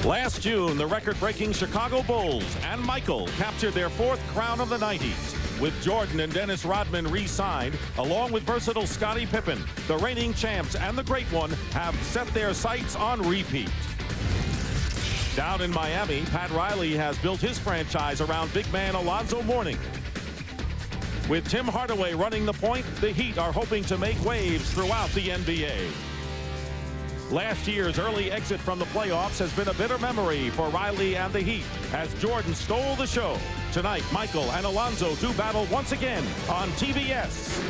Last June, the record-breaking Chicago Bulls and Michael captured their 4th crown of the 90s. With Jordan and Dennis Rodman re-signed, along with versatile Scottie Pippen, the reigning champs and the Great One have set their sights on repeat. Down in Miami, Pat Riley has built his franchise around big man Alonzo Mourning. With Tim Hardaway running the point, the Heat are hoping to make waves throughout the NBA. Last year's early exit from the playoffs has been a bitter memory for Riley and the Heat as Jordan stole the show. Tonight, Michael and Alonzo do battle once again on TBS.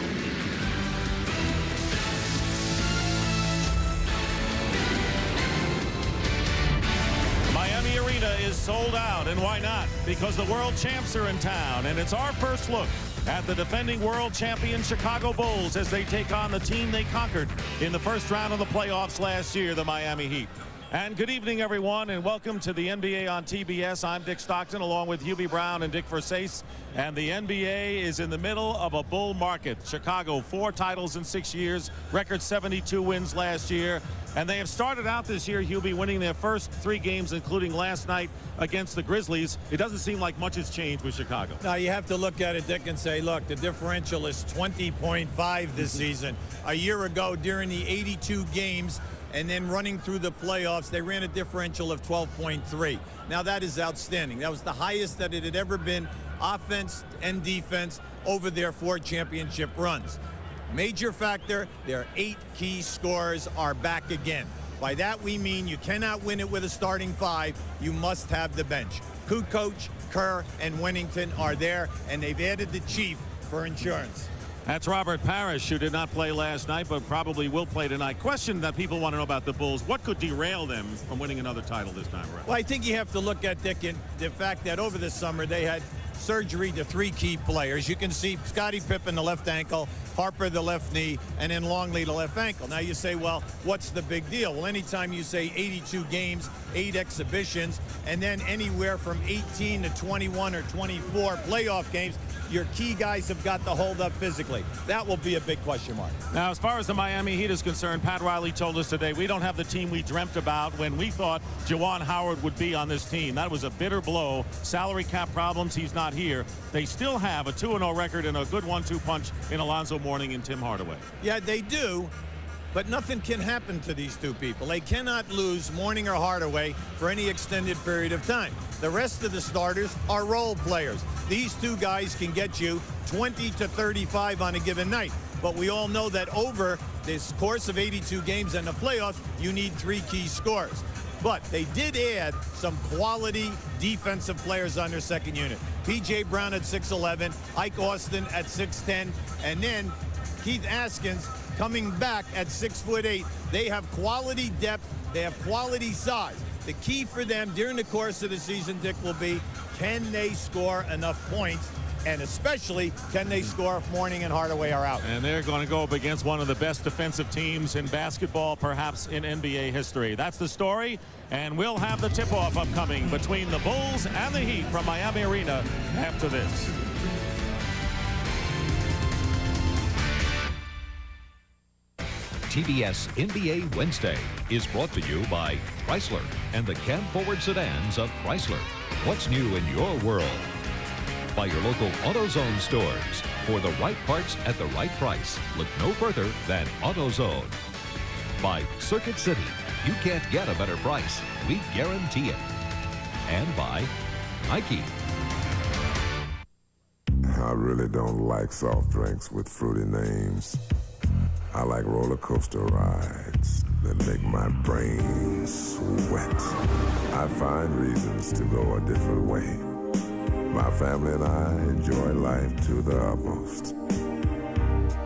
Miami Arena is sold out, and why not? Because the world champs are in town, and it's our first look at the defending world champion Chicago Bulls as they take on the team they conquered in the first round of the playoffs last year, the Miami Heat. And good evening, everyone, and welcome to the NBA on TBS. I'm Dick Stockton, along with Hubie Brown and Dick Versace. And the NBA is in the middle of a bull market. Chicago, 4 titles in 6 years, record 72 wins last year. And they have started out this year, Hubie, winning their first 3 games, including last night against the Grizzlies. It doesn't seem like much has changed with Chicago. Now, you have to look at it, Dick, and say, look, the differential is 20.5 this season. A year ago, during the 82 games, and then running through the playoffs, they ran a differential of 12.3. Now, that is outstanding. That was the highest that it had ever been, offense and defense, over their 4 championship runs. Major factor, their 8 key scorers are back again. By that, we mean you cannot win it with a starting 5. You must have the bench. Kukoc, Kerr, and Wennington are there, and they've added the chief for insurance. That's Robert Parrish, who did not play last night, but probably will play tonight. Question that people want to know about the Bulls: what could derail them from winning another title this time around? Well, I think you have to look at, Dick, and the fact that over the summer they had surgery to 3 key players. You can see Scottie Pippen, the left ankle, Harper, the left knee, and then Longley, the left ankle. Now you say, well, what's the big deal? Well, anytime you say 82 games, 8 exhibitions, and then anywhere from 18 to 21 or 24 playoff games, your key guys have got to hold up physically. That will be a big question mark. Now, as far as the Miami Heat is concerned, Pat Riley told us today we don't have the team we dreamt about when we thought Juwan Howard would be on this team. That was a bitter blow. Salary cap problems, he's not here. They still have a 2-0 record and a good 1-2 punch in Alonzo Mourning and Tim Hardaway. Yeah, they do. But nothing can happen to these 2 people. They cannot lose Mourning or Hardaway for any extended period of time. The rest of the starters are role players. These 2 guys can get you 20 to 35 on a given night. But we all know that over this course of 82 games and the playoffs, you need 3 key scorers. But they did add some quality defensive players on their second unit. P.J. Brown at 6'11", Ike Austin at 6'10", and then Keith Askins coming back at 6'8". They have quality depth. They have quality size. The key for them during the course of the season, Dick, will be, can they score enough points? And especially, can they score if Mourning and Hardaway are out? And they're going to go up against one of the best defensive teams in basketball, perhaps in NBA history. That's the story, and we'll have the tip-off upcoming between the Bulls and the Heat from Miami Arena after this. TBS NBA Wednesday is brought to you by Chrysler and the cab forward sedans of Chrysler. What's new in your world? By your local AutoZone stores. For the right parts at the right price, look no further than AutoZone. By Circuit City. You can't get a better price. We guarantee it. And by Nike. I really don't like soft drinks with fruity names. I like roller coaster rides that make my brain sweat. I find reasons to go a different way. My family and I enjoy life to the utmost.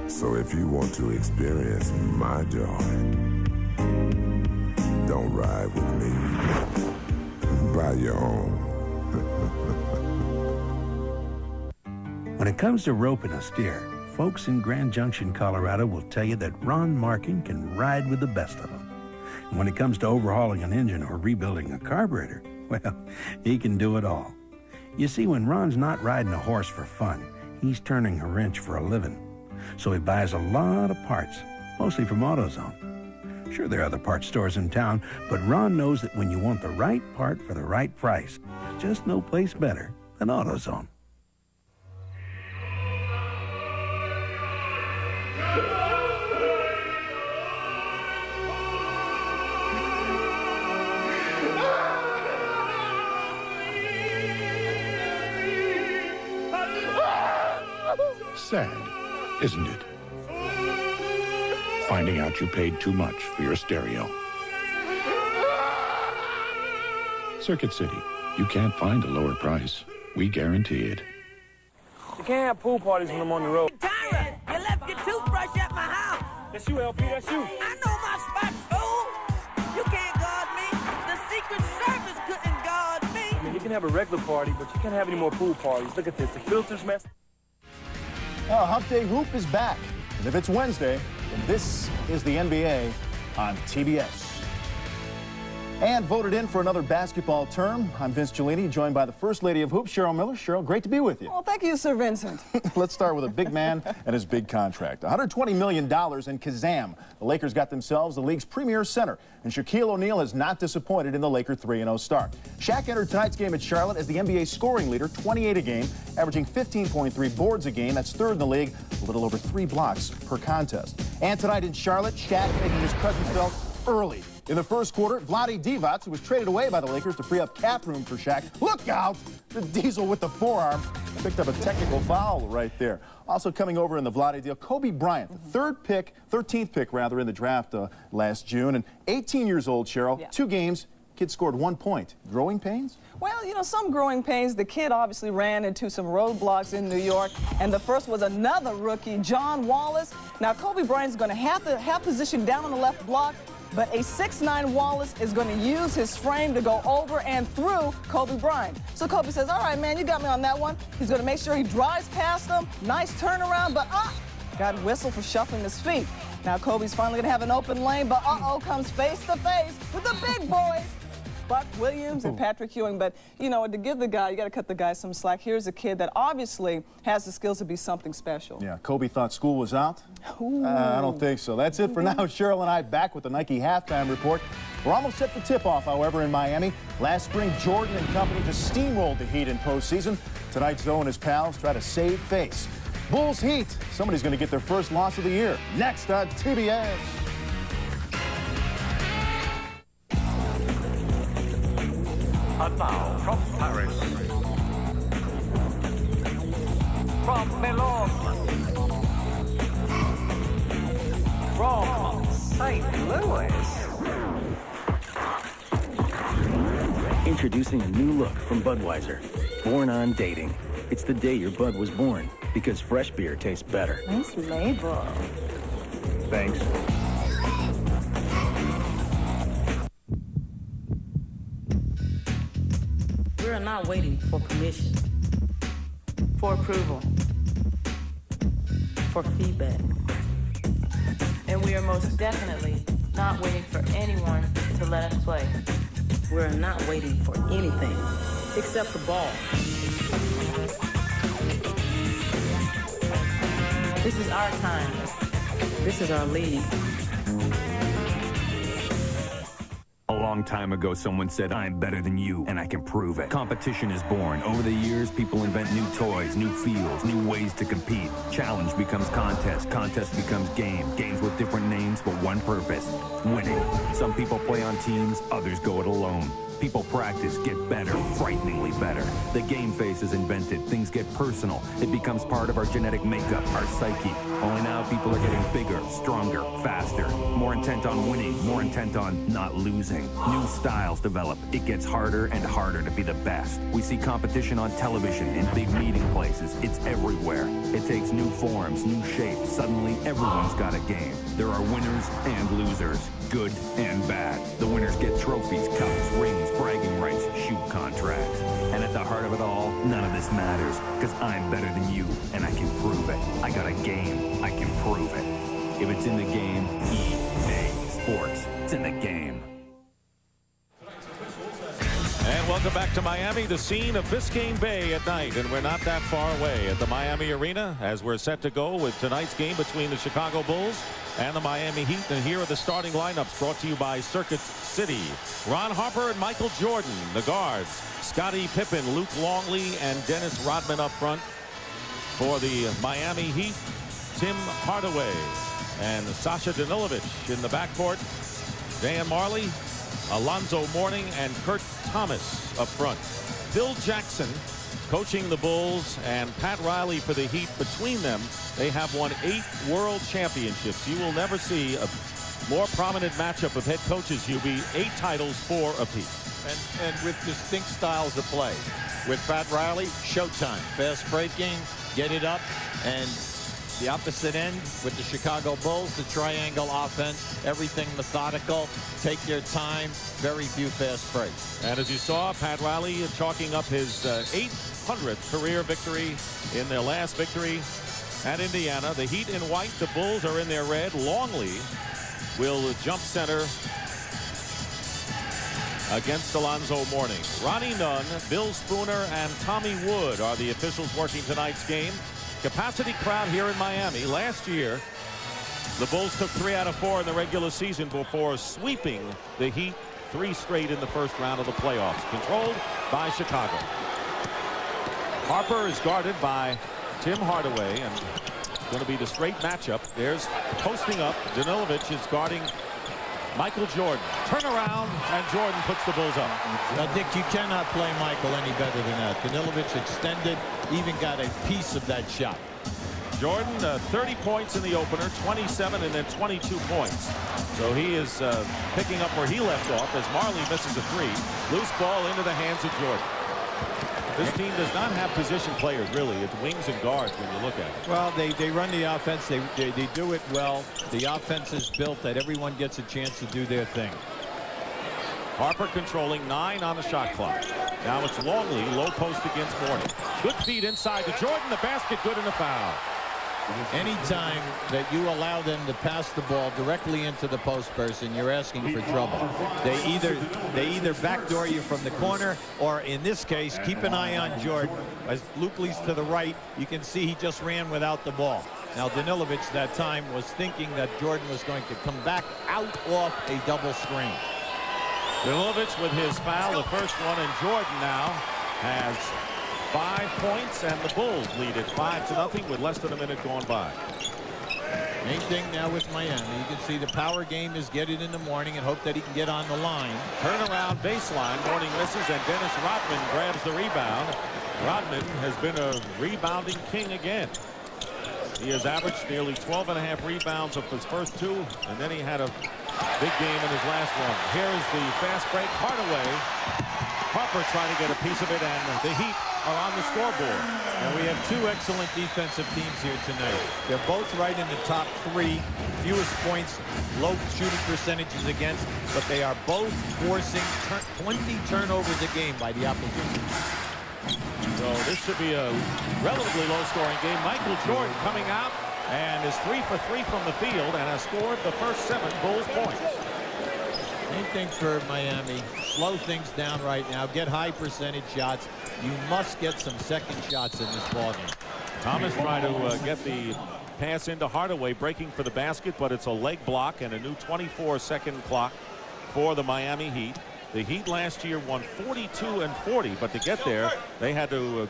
So if you want to experience my joy, don't ride with me. Buy your own. When it comes to roping a steer, folks in Grand Junction, Colorado will tell you that Ron Markin can ride with the best of them. And when it comes to overhauling an engine or rebuilding a carburetor, well, he can do it all. You see, when Ron's not riding a horse for fun, he's turning a wrench for a living. So he buys a lot of parts, mostly from AutoZone. Sure, there are other parts stores in town, but Ron knows that when you want the right part for the right price, there's just no place better than AutoZone. Sad, isn't it? Finding out you paid too much for your stereo. Circuit City, you can't find a lower price. We guarantee it. You can't have pool parties when I'm on the road. Tyra, you left your toothbrush at my house. That's you, LP, that's you. I know my spot, fool. You can't guard me. The Secret Service couldn't guard me. I mean, you can have a regular party, but you can't have any more pool parties. Look at this, the filter's messed. Hump Day Hoop is back. And if it's Wednesday, then this is the NBA on TBS. And voted in for another basketball term. I'm Vince Giuliani, joined by the First Lady of Hoops, Cheryl Miller. Cheryl, great to be with you. Well, thank you, Sir Vincent. Let's start with a big man and his big contract. $120 million in Kazam. The Lakers got themselves the league's premier center, and Shaquille O'Neal has not disappointed in the Laker 3-0 start. Shaq entered tonight's game at Charlotte as the NBA scoring leader, 28 a game, averaging 15.3 boards a game. That's third in the league, a little over 3 blocks per contest. And tonight in Charlotte, Shaq making his presence felt early. In the first quarter, Vlade Divac, who was traded away by the Lakers to free up cap room for Shaq. Look out! The Diesel with the forearm picked up a technical foul right there. Also coming over in the Vlade deal, Kobe Bryant, the 13th pick in the draft last June, and 18 years old, Cheryl. Yeah. 2 games, kid scored 1 point. Growing pains? Well, you know, some growing pains. The kid obviously ran into some roadblocks in New York, and the first was another rookie, John Wallace. Now, Kobe Bryant's going to have position down on the left block, but a 6'9" Wallace is going to use his frame to go over and through Kobe Bryant. So Kobe says, all right, man, you got me on that one. He's going to make sure he drives past him. Nice turnaround, but got whistled for shuffling his feet. Now Kobe's finally going to have an open lane, but comes face to face with the big boys, Buck Williams and Patrick Ewing. But, you know, to give the guy, you got to cut the guy some slack. Here's a kid that obviously has the skills to be something special. Yeah, Kobe thought school was out. I don't think so. That's it for now. Cheryl and I back with the Nike halftime report. We're almost set for tip-off, however, in Miami. Last spring, Jordan and company just steamrolled the Heat in postseason. Tonight, Zoe and his pals try to save face. Bulls Heat. Somebody's going to get their first loss of the year. Next on TBS. And now from Paris, from Milan, from St. Louis. Introducing a new look from Budweiser, Born on Dating. It's the day your Bud was born, because fresh beer tastes better. Nice label. Thanks. We are not waiting for permission, for approval, for feedback. And we are most definitely not waiting for anyone to let us play. We are not waiting for anything except the ball. This is our time. This is our league. A long time ago, someone said, I'm better than you, and I can prove it. Competition is born. Over the years, people invent new toys, new fields, new ways to compete. Challenge becomes contest. Contest becomes game. Games with different names, but one purpose, winning. Some people play on teams, others go it alone. People practice, get better, frighteningly better. The game phase is invented. Things get personal. It becomes part of our genetic makeup, our psyche. Only now people are getting bigger, stronger, faster, more intent on winning, more intent on not losing. New styles develop. It gets harder and harder to be the best. We see competition on television, in big meeting places. It's everywhere. It takes new forms, new shapes. Suddenly, everyone's got a game. There are winners and losers, good and bad. The winners get trophies, cups, rings, bragging rights, shoot contracts. And at the heart of it all, none of this matters, because I'm better than you, and I can prove it. I got a game, I can prove it. If it's in the game, EA Sports, it's in the game. And welcome Welcome back to Miami, the scene of Biscayne Bay at night, and we're not that far away at the Miami Arena as we're set to go with tonight's game between the Chicago Bulls and the Miami Heat. And here are the starting lineups brought to you by Circuit City. Ron Harper and Michael Jordan, the guards. Scottie Pippen, Luke Longley, and Dennis Rodman up front. For the Miami Heat, Tim Hardaway and Sasha Danilovic in the backcourt. Dan Marley, Alonzo Mourning, and Kurt Thomas up front. Phil Jackson coaching the Bulls, and Pat Riley for the Heat. Between them, they have won 8 world championships. You will never see a more prominent matchup of head coaches, Hubie. 8 titles, 4 apiece. And with distinct styles of play. With Pat Riley, showtime. Fast break game, get it up, and the opposite end with the Chicago Bulls, the triangle offense, everything methodical, take your time, very few fast breaks. And as you saw, Pat Riley chalking up his 800th career victory in their last victory at Indiana. The Heat in white, the Bulls are in their red. Longley will jump center against Alonzo Mourning. Ronnie Nunn, Bill Spooner, and Tommy Wood are the officials working tonight's game. Capacity crowd here in Miami. Last year, the Bulls took 3 out of 4 in the regular season before sweeping the Heat 3 straight in the first round of the playoffs. Controlled by Chicago. Harper is guarded by Tim Hardaway, and going to be the straight matchup. There's posting up. Danilovic is guarding Michael Jordan. Turn around, and Jordan puts the Bulls up. Now, Dick, you cannot play Michael any better than that. Danilovic extended, even got a piece of that shot. Jordan, 30 points in the opener, 27, and then 22 points. So he is picking up where he left off as Marley misses a 3. Loose ball into the hands of Jordan. This team does not have position players, really. It's wings and guards when you look at it. Well, they run the offense. They do it well. The offense is built that everyone gets a chance to do their thing. Harper controlling 9 on the shot clock. Now it's Longley, low post against Mourning. Good feed inside to Jordan. The basket, good, and a foul. Anytime that you allow them to pass the ball directly into the post person, you're asking for trouble. They either backdoor you from the corner, or in this case, keep an eye on Jordan. As Luke leads to the right, you can see he just ran without the ball. Now Danilovic that time was thinking that Jordan was going to come back out off a double screen. Danilovic with his foul, the first one, and Jordan now has 5 points, and the Bulls lead it 5-0 with less than a minute gone by. Main thing now with Miami, you can see the power game is get it in the morning and hope that he can get on the line. Turnaround baseline, Mourning misses, and Dennis Rodman grabs the rebound. Rodman has been a rebounding king again. He has averaged nearly 12.5 rebounds of his first 2, and then he had a big game in his last one. Here is the fast break. Hardaway. Harper trying to get a piece of it, and the Heat are on the scoreboard. And we have 2 excellent defensive teams here tonight. They're both right in the top 3, fewest points, low shooting percentages against, but they are both forcing 20 turnovers a game by the opposition. So this should be a relatively low-scoring game. Michael Jordan coming out and is 3 for 3 from the field and has scored the first 7 Bulls points. Main thing for Miami, slow things down right now, get high percentage shots. You must get some second shots in this ballgame. Thomas trying to get the pass into Hardaway, breaking for the basket, but it's a leg block and a new 24-second clock for the Miami Heat. The Heat last year won 42-40, but to get there, they had to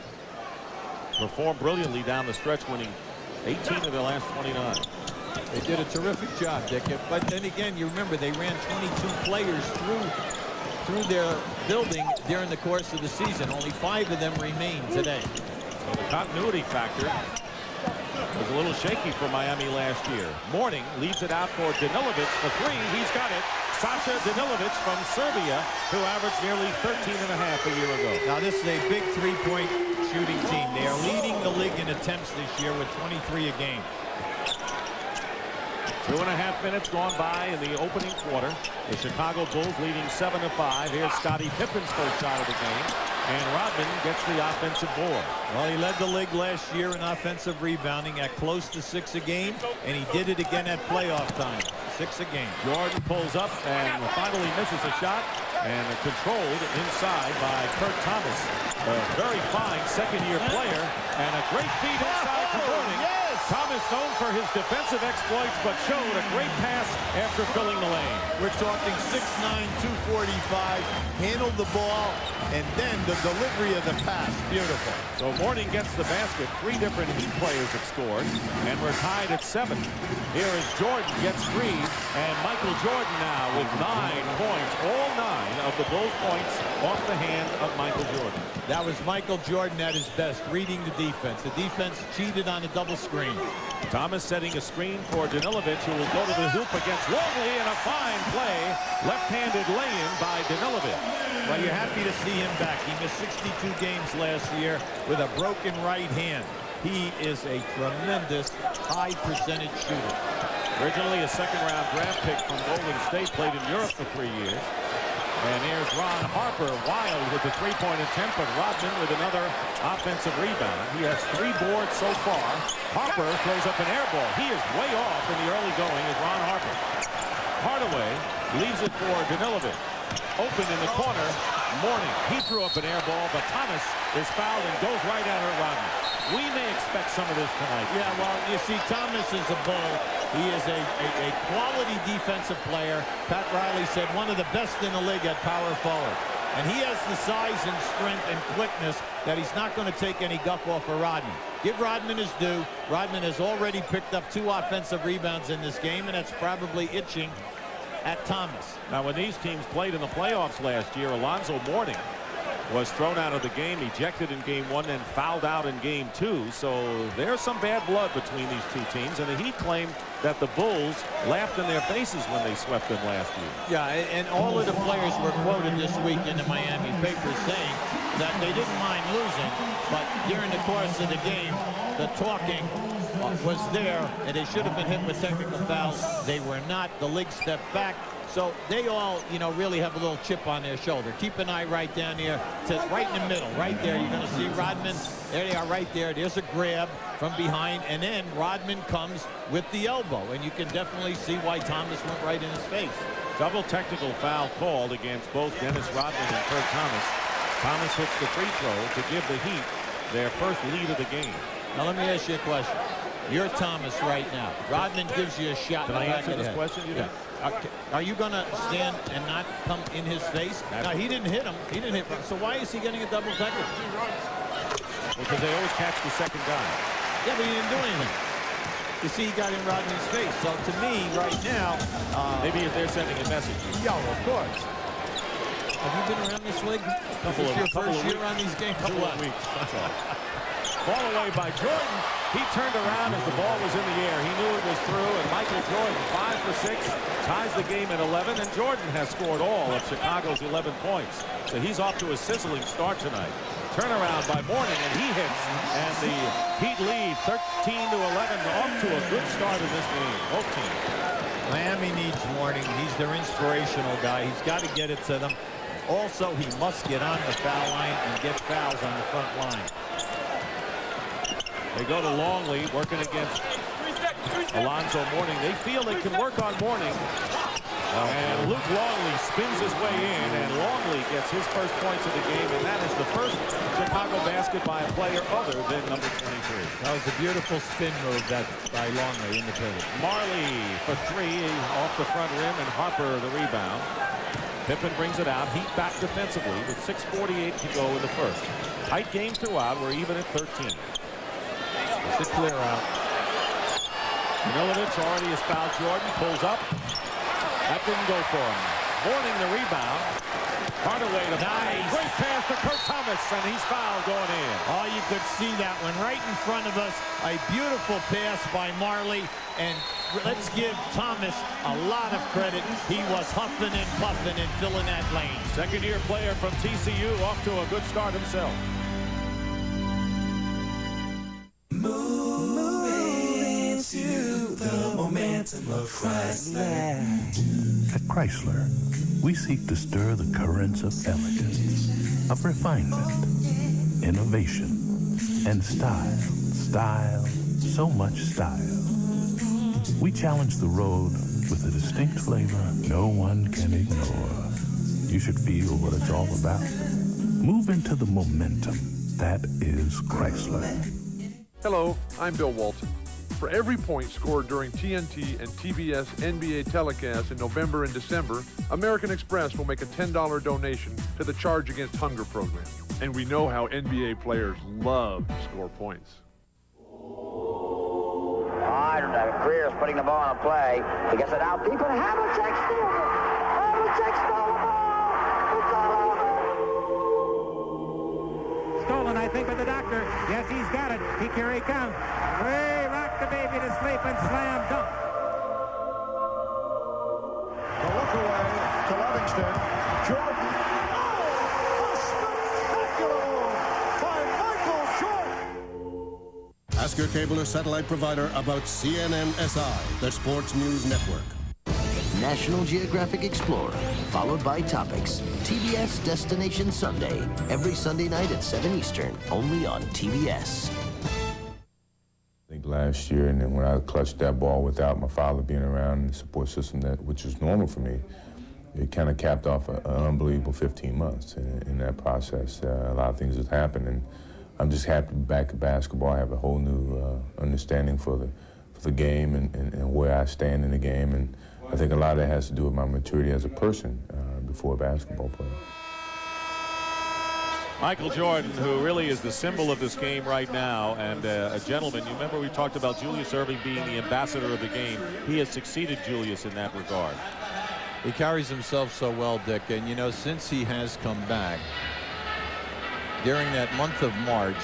perform brilliantly down the stretch, winning 18 of their last 29. They did a terrific job, Dick. But then again, you remember they ran 22 players through their building during the course of the season. Only 5 of them remain today. So the continuity factor was a little shaky for Miami last year. Mourning leaves it out for Danilovic for 3. He's got it. Sasha Danilovic from Serbia, who averaged nearly 13.5 a year ago. Now this is a big 3-point shooting team. They are leading the league in attempts this year with 23 a game. 2.5 minutes gone by in the opening quarter. The Chicago Bulls leading 7-5. Here's Scottie Pippen's first shot of the game, and Rodman gets the offensive board. Well, he led the league last year in offensive rebounding at close to 6 a game, and he did it again at playoff time. 6 a game. Jordan pulls up and finally misses a shot. and controlled inside by Kurt Thomas. A very fine second-year player, and a great feed inside for Mourning. Thomas known for his defensive exploits, but showed a great pass after filling the lane. We're talking 6'9", 245, handled the ball, and then the delivery of the pass, beautiful. So Mourning gets the basket. 3 different Heat players have scored, and we're tied at 7. Here is Jordan gets 3, and Michael Jordan now with 9 points. All 9 of the Bulls points off the hand of Michael Jordan. That was Michael Jordan at his best, reading the defense. The defense cheated on a double screen. Thomas setting a screen for Danilovic, who will go to the hoop against Longley, and a fine play. Left-handed lay-in by Danilovic. Well, you're happy to see him back. He missed 62 games last year with a broken right hand. He is a tremendous high-percentage shooter. Originally a second-round draft pick from Golden State, played in Europe for 3 years. And here's Ron Harper, wild with the three-point attempt, but Rodman with another offensive rebound. He has 3 boards so far. Harper throws up an air ball. He is way off in the early going as Ron Harper. Hardaway leaves it for Danilovic. Open in the corner, Mourning. He threw up an air ball, but Thomas is fouled and goes right at her, Rodman. We may expect some of this tonight. Yeah, well, you see, Thomas is a bull. He is a quality defensive player. Pat Riley said one of the best in the league at power forward. And he has the size and strength and quickness that he's not going to take any guff off of Rodman. Give Rodman his due. Rodman has already picked up 2 offensive rebounds in this game, and that's probably itching at Thomas. Now, when these teams played in the playoffs last year, Alonzo Mourning was thrown out of the game, ejected in game 1, and fouled out in game 2. So there's some bad blood between these 2 teams, and the Heat claimed that the Bulls laughed in their faces when they swept them last year. Yeah, and all of the players were quoted this week in the Miami papers saying that they didn't mind losing, but during the course of the game, the talking was there, and they should have been hit with technical fouls. They were not. The league stepped back. So they all, you know, really have a little chip on their shoulder. Keep an eye right down here, right in the middle, right there. You're going to see Rodman. There they are right there. There's a grab from behind, and then Rodman comes with the elbow, and you can definitely see why Thomas went right in his face. Double technical foul called against both Dennis Rodman and Kurt Thomas. Thomas hits the free throw to give the Heat their first lead of the game. Now let me ask you a question. You're Thomas right now. Rodman gives you a shot. Can I answer this question? Yeah. Are you going to stand and not come in his face? No, he didn't hit him. He didn't hit him. So why is he getting a double technical? Because they always catch the second guy. Yeah, but he didn't do anything. You see, he got in Rodman's face. So to me, right now, maybe if they're sending a message. Yeah, of course. Have you been around this league? Couple of first year on these games? Couple of weeks. That's all. Ball away by Jordan. He turned around as the ball was in the air. He knew it was through, and Michael Jordan, 5 for 6, ties the game at 11, and Jordan has scored all of Chicago's 11 points. So he's off to a sizzling start tonight. Turnaround by Mourning, and he hits, and the Heat lead 13-11, off to a good start in this game, both teams. Miami needs Mourning. He's their inspirational guy. He's got to get it to them. Also, he must get on the foul line and get fouls on the front line. They go to Longley, working against Alonzo Mourning. They feel they can work on Mourning. And Luke Longley spins his way in, and Longley gets his first points of the game, and that is the first Chicago basket by a player other than number 23. That was a beautiful spin move by Longley in the pivot. Marley for 3 off the front rim, and Harper the rebound. Pippen brings it out. Heat back defensively with 6:48 to go in the first. Tight game throughout. We're even at 13. It's a clear out. Danilovic already has fouled Jordan. Pulls up. That didn't go for him. Mourning the rebound. Hardaway to nice. Great pass to Kurt Thomas, and he's fouled going in. Oh, you could see that one right in front of us. A beautiful pass by Marley, and let's give Thomas a lot of credit. He was huffing and puffing and filling that lane. Second-year player from TCU, off to a good start himself. Moving to the momentum of Chrysler. At Chrysler, we seek to stir the currents of elegance, of refinement, innovation, and style. Style, so much style. We challenge the road with a distinct flavor no one can ignore. you should feel what it's all about. Move into the momentum. That is Chrysler. Hello, I'm Bill Walton. For every point scored during TNT and TBS NBA telecasts in November and December, American Express will make a $10 donation to the Charge Against Hunger program. And we know how NBA players love to score points. Greer's putting the ball on a play. He gets it out deep, and Havlicek steals it. Havlicek stole the ball. It's all over. Stolen, I think, by the doctor. Yes, he's got it. Here he comes. Hey, rock the baby to sleep and slam dunk. The look away to Livingston. Jordan. Oh, a spectacular move by Michael Jordan. Ask your cable or satellite provider about CNN-SI, the sports news network. National Geographic Explorer, followed by Topics. TBS Destination Sunday, every Sunday night at 7 Eastern, only on TBS. I think last year, and then when I clutched that ball without my father being around and the support system, which was normal for me, it kind of capped off an unbelievable 15 months. In that process, a lot of things have happened, and I'm just happy to be back at basketball. I have a whole new understanding for the game and where I stand in the game, and I think a lot of that has to do with my maturity as a person before a basketball player. Michael Jordan, who really is the symbol of this game right now, and a gentleman. You remember we talked about Julius Erving being the ambassador of the game. He has succeeded Julius in that regard. He carries himself so well, Dick, and you know, since he has come back, during that month of March,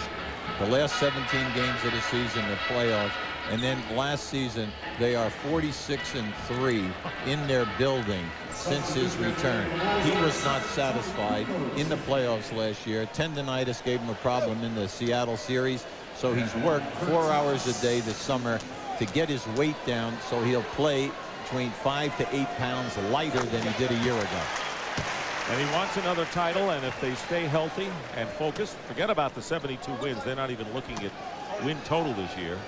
the last 17 games of the season, the playoffs, and then last season, they are 46-3 in their building since his return. He was not satisfied in the playoffs last year. Tendinitis gave him a problem in the Seattle series, so he's worked 4 hours a day this summer to get his weight down so he'll play between 5 to 8 pounds lighter than he did a year ago. And he wants another title, and if they stay healthy and focused, forget about the 72 wins. They're not even looking at win total this year.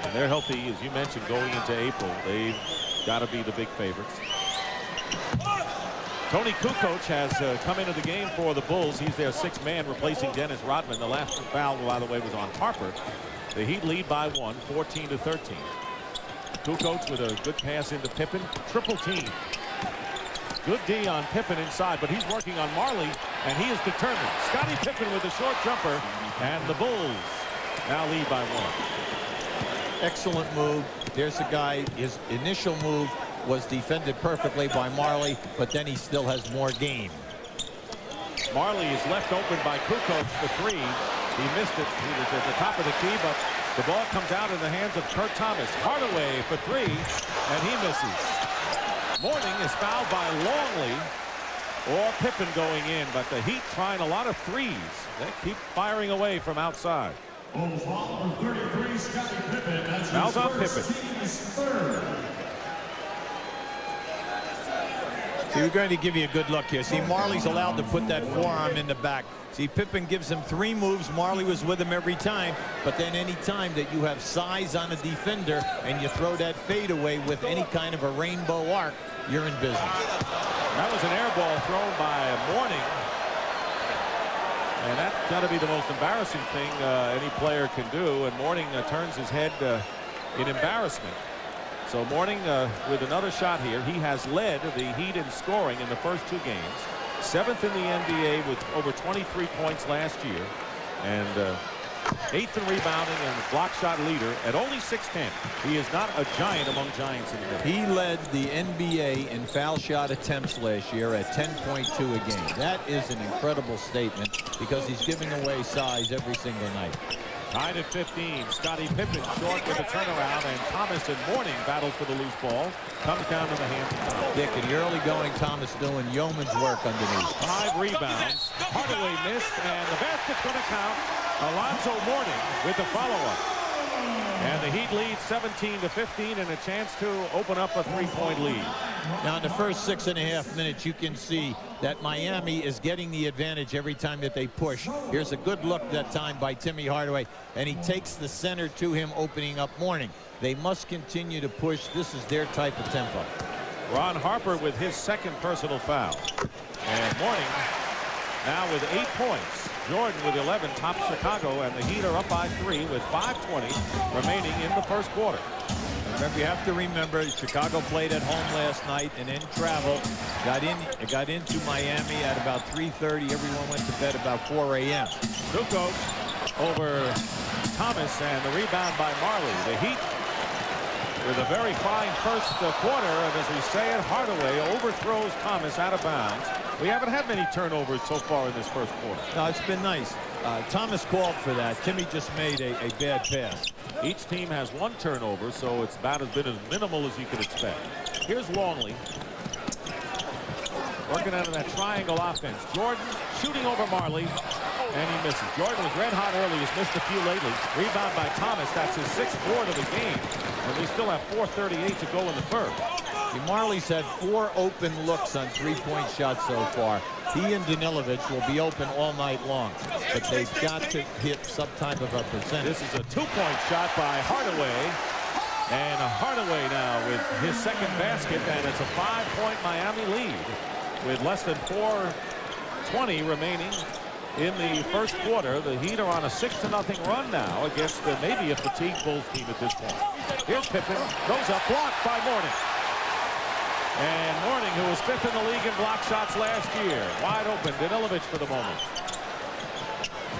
And they're healthy, as you mentioned, going into April. They've got to be the big favorites. Tony Kukoc has come into the game for the Bulls. He's their sixth man, replacing Dennis Rodman. The last foul, by the way, was on Harper. The Heat lead by 1, 14-13. Kukoc with a good pass into Pippen. Triple team. Good D on Pippen inside, but he's working on Marley, and he is determined. Scottie Pippen with a short jumper, and the Bulls now lead by 1. Excellent move. There's a guy, his initial move was defended perfectly by Marley, but then he still has more game. Marley is left open by Kukoc for three. He missed it. He was at the top of the key, but the ball comes out in the hands of Kurt Thomas. Hardaway for three, and he misses. Mourning is fouled by Longley, or Pippen going in, but the Heat trying a lot of threes. They keep firing away from outside. Fouls on Pippen. See, we're going to give you a good look here. See, Marley's allowed to put that forearm in the back. See, Pippen gives him 3 moves. Marley was with him every time. But then any time that you have size on a defender and you throw that fadeaway with any kind of a rainbow arc, you're in business. That was an air ball thrown by Mourning. And that's got to be the most embarrassing thing any player can do. And Mourning turns his head in embarrassment. So Mourning with another shot here. He has led the Heat in scoring in the first 2 games. 7th in the NBA with over 23 points last year. And 8th in rebounding and block shot leader at only 6'10". He is not a giant among giants in the league. He led the NBA in foul shot attempts last year at 10.2 a game. That is an incredible statement because he's giving away size every single night. Tied at 15. Scottie Pippen short with a turnaround, and Thomas and Mourning battles for the loose ball. Comes down to the hands of Thomas. Dick, in the early going, Thomas doing yeoman's work underneath. 5 rebounds. Hardaway missed, and the basket's going to count. Alonzo Mourning with the follow-up. And the Heat lead 17-15 and a chance to open up a 3-point lead. Now in the first 6.5 minutes you can see that Miami is getting the advantage every time that they push. Here's a good look that time by Timmy Hardaway, and he takes the center to him, opening up Mourning. They must continue to push. This is their type of tempo. Ron Harper with his 2nd personal foul. And Mourning now with 8 points. Jordan with 11 tops Chicago, and the Heat are up by 3 with 5:20 remaining in the first quarter. Remember, you have to remember, Chicago played at home last night and then traveled. Got into Miami at about 3:30. Everyone went to bed about 4 a.m. Kukoc over Thomas, and the rebound by Marley. The Heat with a very fine first quarter, and as we say it, Hardaway overthrows Thomas out of bounds. We haven't had many turnovers so far in this first quarter. No, it's been nice. Thomas called for that. Timmy just made a bad pass. Each team has 1 turnover, so it's about as minimal as you could expect. Here's Longley working out of that triangle offense. Jordan shooting over Marley, and he misses. Jordan was red hot early. He's missed a few lately. Rebound by Thomas. That's his 6th board of the game, and we still have 4:38 to go in the first. Marley's had 4 open looks on 3-point shots so far. He and Danilovic will be open all night long, but they've got to hit some type of a percentage. This is a 2-point shot by Hardaway, and Hardaway now with his 2nd basket, and it's a 5-point Miami lead with less than 4:20 remaining in the first quarter. The Heat are on a 6-0 run now against maybe a fatigued Bulls team at this point. Here's Pippen, goes up, blocked by Mourning. And Mourning, who was 5th in the league in block shots last year, wide open. Danilovic for the moment.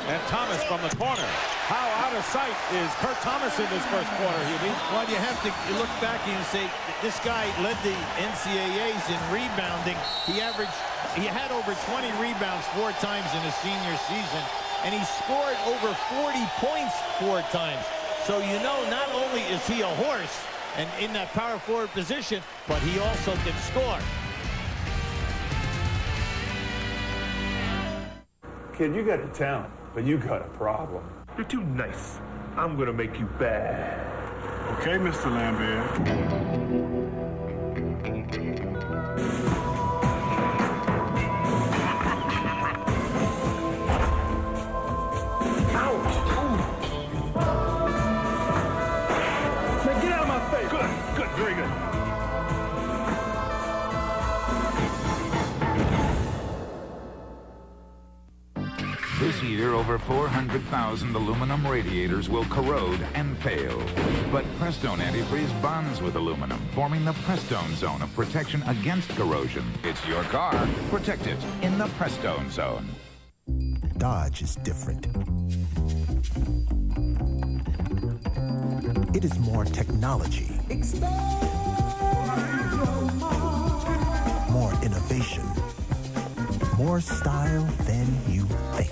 And Thomas from the corner. How out of sight is Kurt Thomas in this first quarter, Hubie? Well, you have to look back and say, this guy led the NCAAs in rebounding. He had over 20 rebounds 4 times in his senior season, and he scored over 40 points 4 times. So you know, not only is he a horse and in that power forward position, but he also can score. Kid, you got the talent, but you got a problem. You're too nice. I'm gonna make you bad. Okay, Mr. Lambert. Very good. This year, over 400,000 aluminum radiators will corrode and fail. But Prestone Antifreeze bonds with aluminum, forming the Prestone Zone of protection against corrosion. It's your car. Protect it in the Prestone Zone. Dodge is different. It is more technology. More innovation. More style than you think.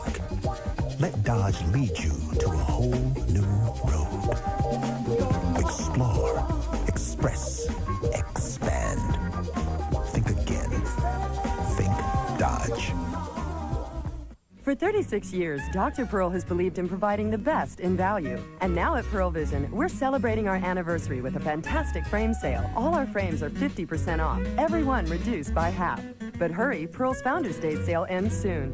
Let Dodge lead you to a whole new road. Explore, express, expand. Think again. Think Dodge. For 36 years, Dr. Pearl has believed in providing the best in value. And now at Pearl Vision, we're celebrating our anniversary with a fantastic frame sale. All our frames are 50% off, every one reduced by half. But hurry, Pearl's Founders Day sale ends soon.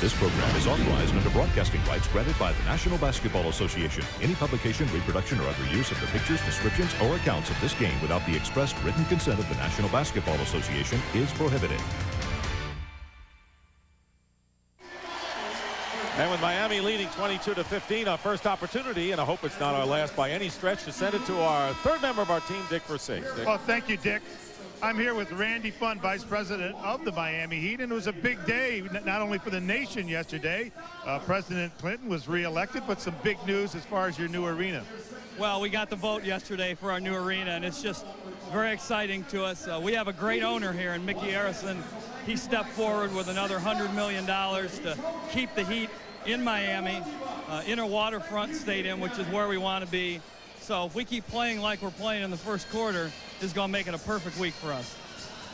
This program is authorized under broadcasting rights granted by the National Basketball Association. Any publication, reproduction, or other use of the pictures, descriptions, or accounts of this game without the expressed written consent of the National Basketball Association is prohibited. And with Miami leading 22-15, our first opportunity, and I hope it's not our last by any stretch, to send it to our 3rd member of our team, Dick Versace. Well, thank you, Dick. I'm here with Randy Fund, Vice President of the Miami Heat, and it was a big day, not only for the nation yesterday. President Clinton was reelected, but some big news as far as your new arena. Well, we got the vote yesterday for our new arena, and it's just very exciting to us. We have a great owner here in Mickey Arison. He stepped forward with another $100 million to keep the Heat in Miami, in a waterfront stadium, which is where we want to be. So if we keep playing like we're playing in the first quarter, this is going to make it a perfect week for us.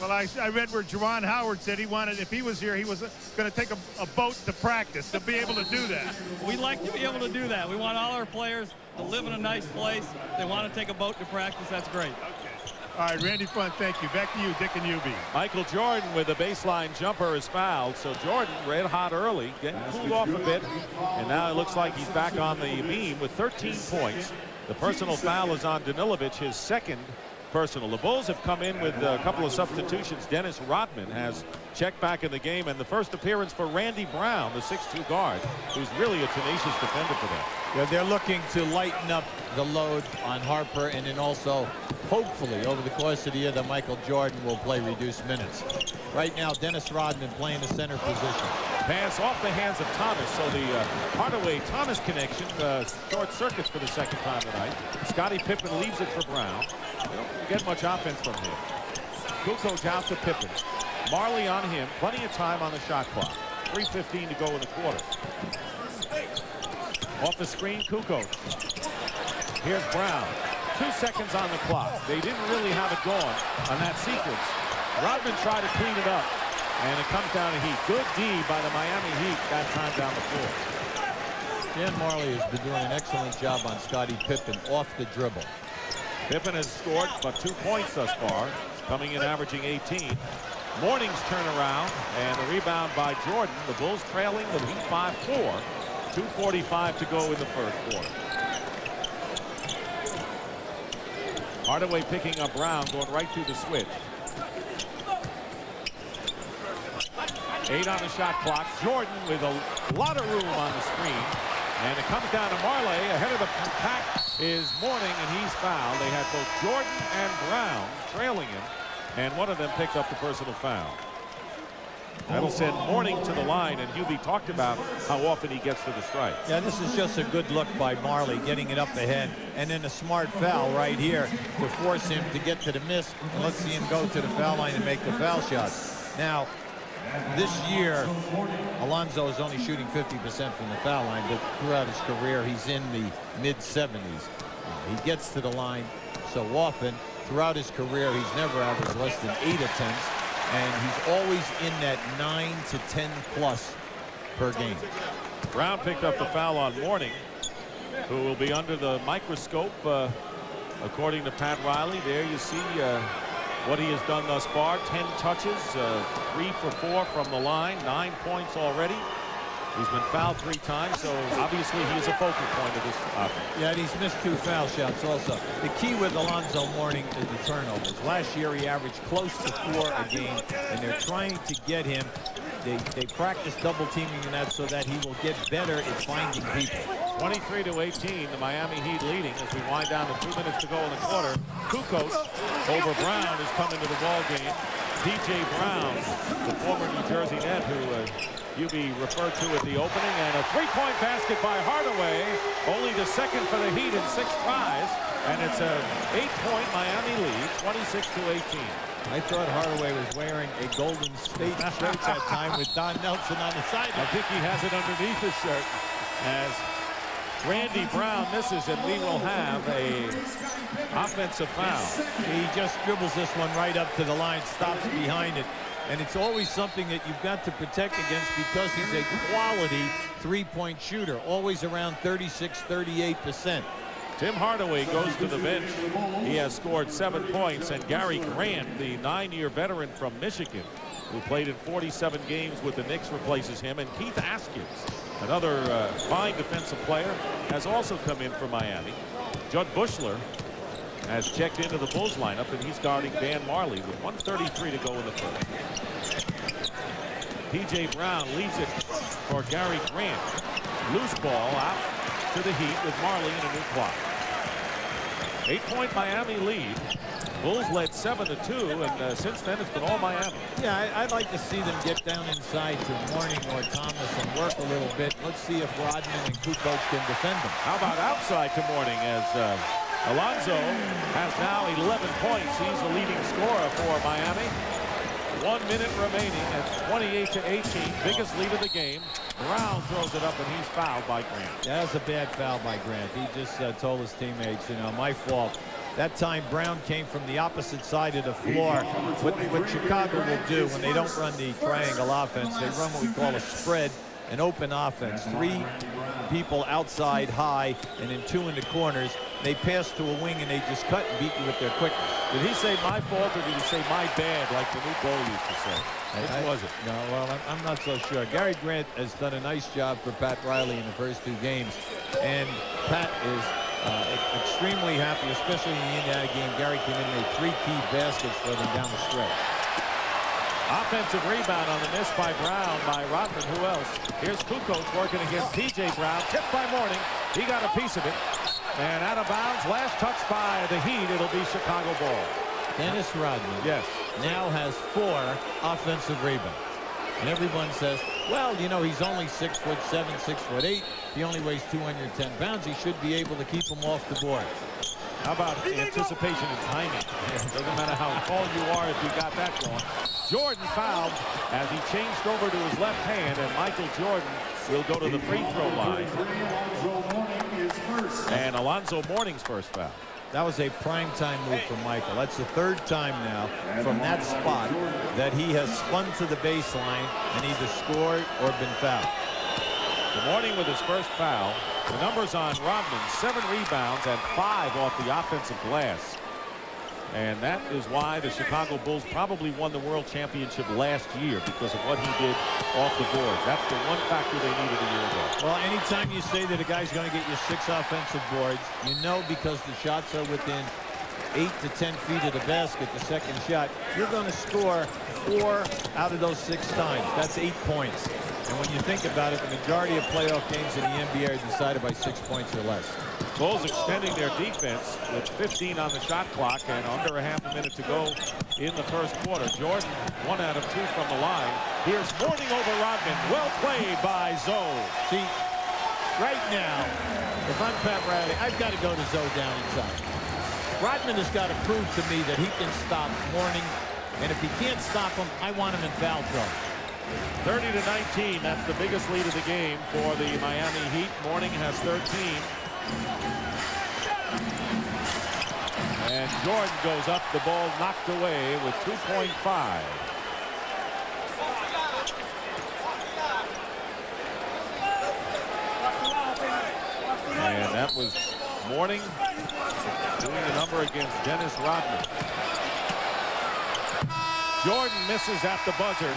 Well, I read where Juwan Howard said he wanted, if he was here, he was going to take a boat to practice to be able to do that. We'd like to be able to do that. We want all our players to live in a nice place. They want to take a boat to practice. That's great. Okay. All right, Randy Fund, thank you. Back to you, Dick and Hubie. Michael Jordan with a baseline jumper is fouled. So Jordan red hot early, getting cooled off a bit. And now it looks like he's back on the beam with 13 points. The personal foul is on Danilovic, his 2nd personal. The Bulls have come in with a couple of substitutions. Dennis Rodman has checked back in the game, and the first appearance for Randy Brown, the 6'2 guard, who's really a tenacious defender for them. Yeah, they're looking to lighten up the load on Harper, and then also, hopefully, over the course of the year, that Michael Jordan will play reduced minutes. Right now, Dennis Rodman playing the center position. Pass off the hands of Thomas, so the Hardaway-Thomas connection short circuits for the second time tonight. Scottie Pippen leaves it for Brown. They don't get much offense from him. Kukoc out to Pippen. Marley on him. Plenty of time on the shot clock. 3:15 to go in the quarter. Off the screen, Kukoc. Here's Brown. 2 seconds on the clock. They didn't really have it going on that sequence. Rodman tried to clean it up, and it comes down to Heat. Good D by the Miami Heat that time down the floor. Dan Marley has been doing an excellent job on Scottie Pippen off the dribble. Pippen has scored but 2 points thus far, coming in averaging 18. Morning's turnaround, and the rebound by Jordan. The Bulls trailing the Heat 5-4. 2:45 to go in the first quarter. Hardaway picking up Brown, going right through the switch. 8 on the shot clock. Jordan with a lot of room on the screen. And it comes down to Marley. Ahead of the pack is Mourning, and he's fouled. They had both Jordan and Brown trailing him, and one of them picked up the personal foul. That'll send Mourning to the line, and Hubie talked about how often he gets to the strike. Yeah, this is just a good look by Marley, getting it up ahead, and then a smart foul right here to force him to get to the miss, and let's see him go to the foul line and make the foul shot. Now, this year, Alonzo is only shooting 50% from the foul line, but throughout his career, he's in the mid-70s. He gets to the line so often. Throughout his career, he's never averaged less than 8 attempts, and he's always in that 9 to 10 plus per game. Brown picked up the foul on Mourning, who will be under the microscope, according to Pat Riley. There you see what he has done thus far. 10 touches, 3 for 4 from the line, 9 points already. He's been fouled 3 times, so obviously he's a focal point of this offense. Yeah, and he's missed 2 foul shots also. The key with Alonzo Mourning is the turnovers. Last year he averaged close to 4 a game, and they're trying to get him. They practice double teaming in that so that he will get better at finding people. 23 to 18, the Miami Heat leading as we wind down to 2 minutes to go in the quarter. Kukoc over Brown is coming to the ball game. P.J. Brown, the former New Jersey Net, who Hubie referred to at the opening, and a 3-point basket by Hardaway, only the second for the Heat in 6 tries, and it's a 8-point Miami lead, 26 to 18. I thought Hardaway was wearing a Golden State shirt that time with Don Nelson on the side. I think he has it underneath his shirt as Randy Brown misses, and we will have a offensive foul. He just dribbles this one right up to the line, stops behind it. And it's always something that you've got to protect against because he's a quality 3-point shooter, always around 36-38%. Tim Hardaway goes to the bench. He has scored 7 points, and Gary Grant, the 9-year veteran from Michigan, who played in 47 games with the Knicks, replaces him. And Keith Askins, another fine defensive player, has also come in for Miami. Judd Bushler has checked into the Bulls lineup, and he's guarding Dan Marley with 1:33 to go in the first. P.J. Brown leaves it for Gary Grant. Loose ball out to the Heat with Marley in a new clock. 8-point Miami lead. Bulls led 7-2, and since then it's been all Miami. Yeah, I'd like to see them get down inside to Mourning or Thomas and work a little bit. Let's see if Rodman and Kukoc can defend them. How about outside to Mourning as Alonzo has now 11 points. He's the leading scorer for Miami. 1 minute remaining at 28 to 18. Biggest lead of the game. Brown throws it up, and he's fouled by Grant. Yeah, that's a bad foul by Grant. He just told his teammates, you know, my fault. That time Brown came from the opposite side of the floor. What Chicago will do when they don't run the triangle offense, they run what we call a spread, an open offense. 3 people outside high and then 2 in the corners. They pass to a wing and they just cut and beat you with their quickness. Did he say my fault or did he say my bad like the new goal used to say? Which was it? No, well, I'm not so sure. Gary Grant has done a nice job for Pat Riley in the first 2 games. And Pat is extremely happy, especially in the Indiana game. Gary came in and made 3 key baskets for them down the stretch. Offensive rebound on the miss by Brown by Rodman. Who else? Here's Kukoc working against P.J. Brown. Tipped by Mourning. He got a piece of it. And out of bounds. Last touch by the Heat. It'll be Chicago ball. Dennis Rodman now has 4 offensive rebounds. And everyone says, well, you know, he's only 6'7", 6'8". He only weighs 210 pounds. He should be able to keep him off the board. How about anticipation and timing? It doesn't matter how tall you are if you got that going. Jordan fouled as he changed over to his left hand, and Michael Jordan will go to the free throw line. And Alonzo Mourning's first foul. That was a primetime move from Michael. That's the 3rd time now from that spot that he has spun to the baseline and either scored or been fouled. Mourning with his first foul. The numbers on Rodman, 7 rebounds and 5 off the offensive glass. And that is why the Chicago Bulls probably won the World Championship last year, because of what he did off the boards. That's the one factor they needed a year ago. Well, anytime you say that a guy's going to get you 6 offensive boards, you know, because the shots are within 8 to 10 feet of the basket, the second shot, you're going to score 4 out of those 6 times. That's 8 points. And when you think about it, the majority of playoff games in the NBA are decided by 6 points or less. Bulls extending their defense with 15 on the shot clock and under a half a minute to go in the first quarter. Jordan 1 out of 2 from the line. Here's Mourning over Rodman. Well played by Zoe. See, right now, if I'm Pat Riley, I've got to go to Zoe down inside. Rodman has got to prove to me that he can stop Mourning, and if he can't stop him, I want him in foul trouble. 30-19. That's the biggest lead of the game for the Miami Heat. Mourning has 13. And Jordan goes up, the ball knocked away with 2.5. And that was Mourning doing the number against Dennis Rodman. Jordan misses at the buzzer.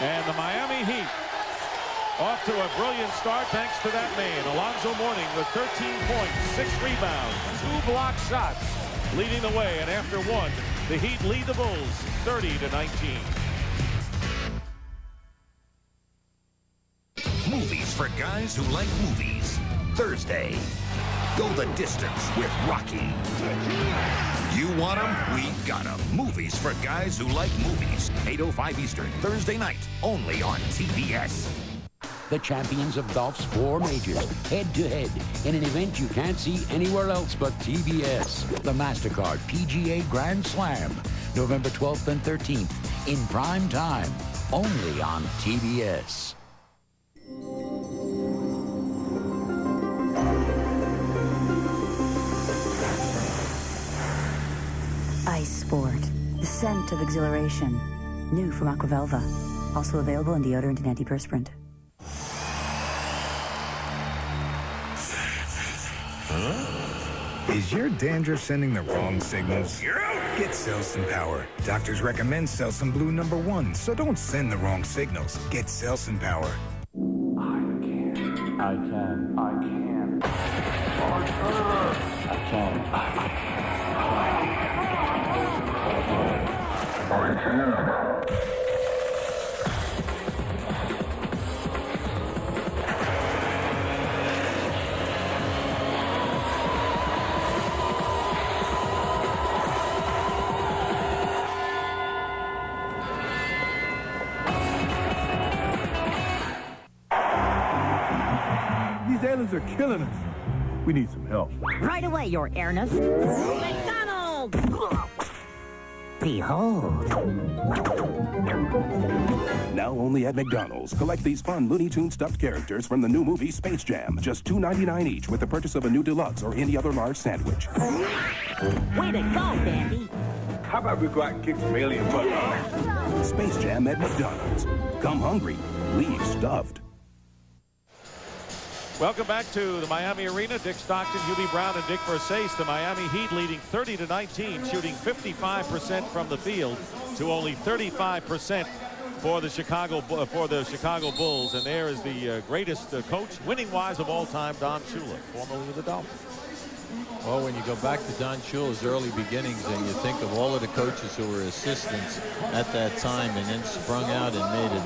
And the Miami Heat off to a brilliant start thanks to that man, Alonzo Mourning, with 13 points, 6 rebounds, 2 block shots, leading the way. And after 1, the Heat lead the Bulls 30-19. Movies for guys who like movies. Thursday, go the distance with Rocky. You want them? We got them. Movies for guys who like movies. 8:05 Eastern, Thursday night, only on TBS. The champions of golf's 4 majors, head-to-head, in an event you can't see anywhere else but TBS. The MasterCard PGA Grand Slam, November 12th and 13th, in prime time, only on TBS. Ice Sport, the scent of exhilaration. New from Aquavelva. Also available in deodorant and antiperspirant. Is your dandruff sending the wrong signals? Get Selsun Power. Doctors recommend Selsun Blue #1, so don't send the wrong signals. Get Selsun Power. I can. I can. These aliens are killing us. We need some help. Right away, Your Airness. McDonald's! Behold. Now only at McDonald's. Collect these fun Looney Tunes stuffed characters from the new movie Space Jam. Just $2.99 each with the purchase of a new deluxe or any other large sandwich. Way to go, Dandy. How about we go out and kick some alien butt? Space Jam at McDonald's. Come hungry. Leave stuffed. Welcome back to the Miami Arena. Dick Stockton, Hubie Brown, and Dick Versace. The Miami Heat leading 30-19, shooting 55% from the field to only 35% for the Chicago Bulls. And there is the greatest coach, winning-wise of all time, Don Shula, formerly with the Dolphins. Well, when you go back to Don Shula's early beginnings and you think of all of the coaches who were assistants at that time and then sprung out and made it,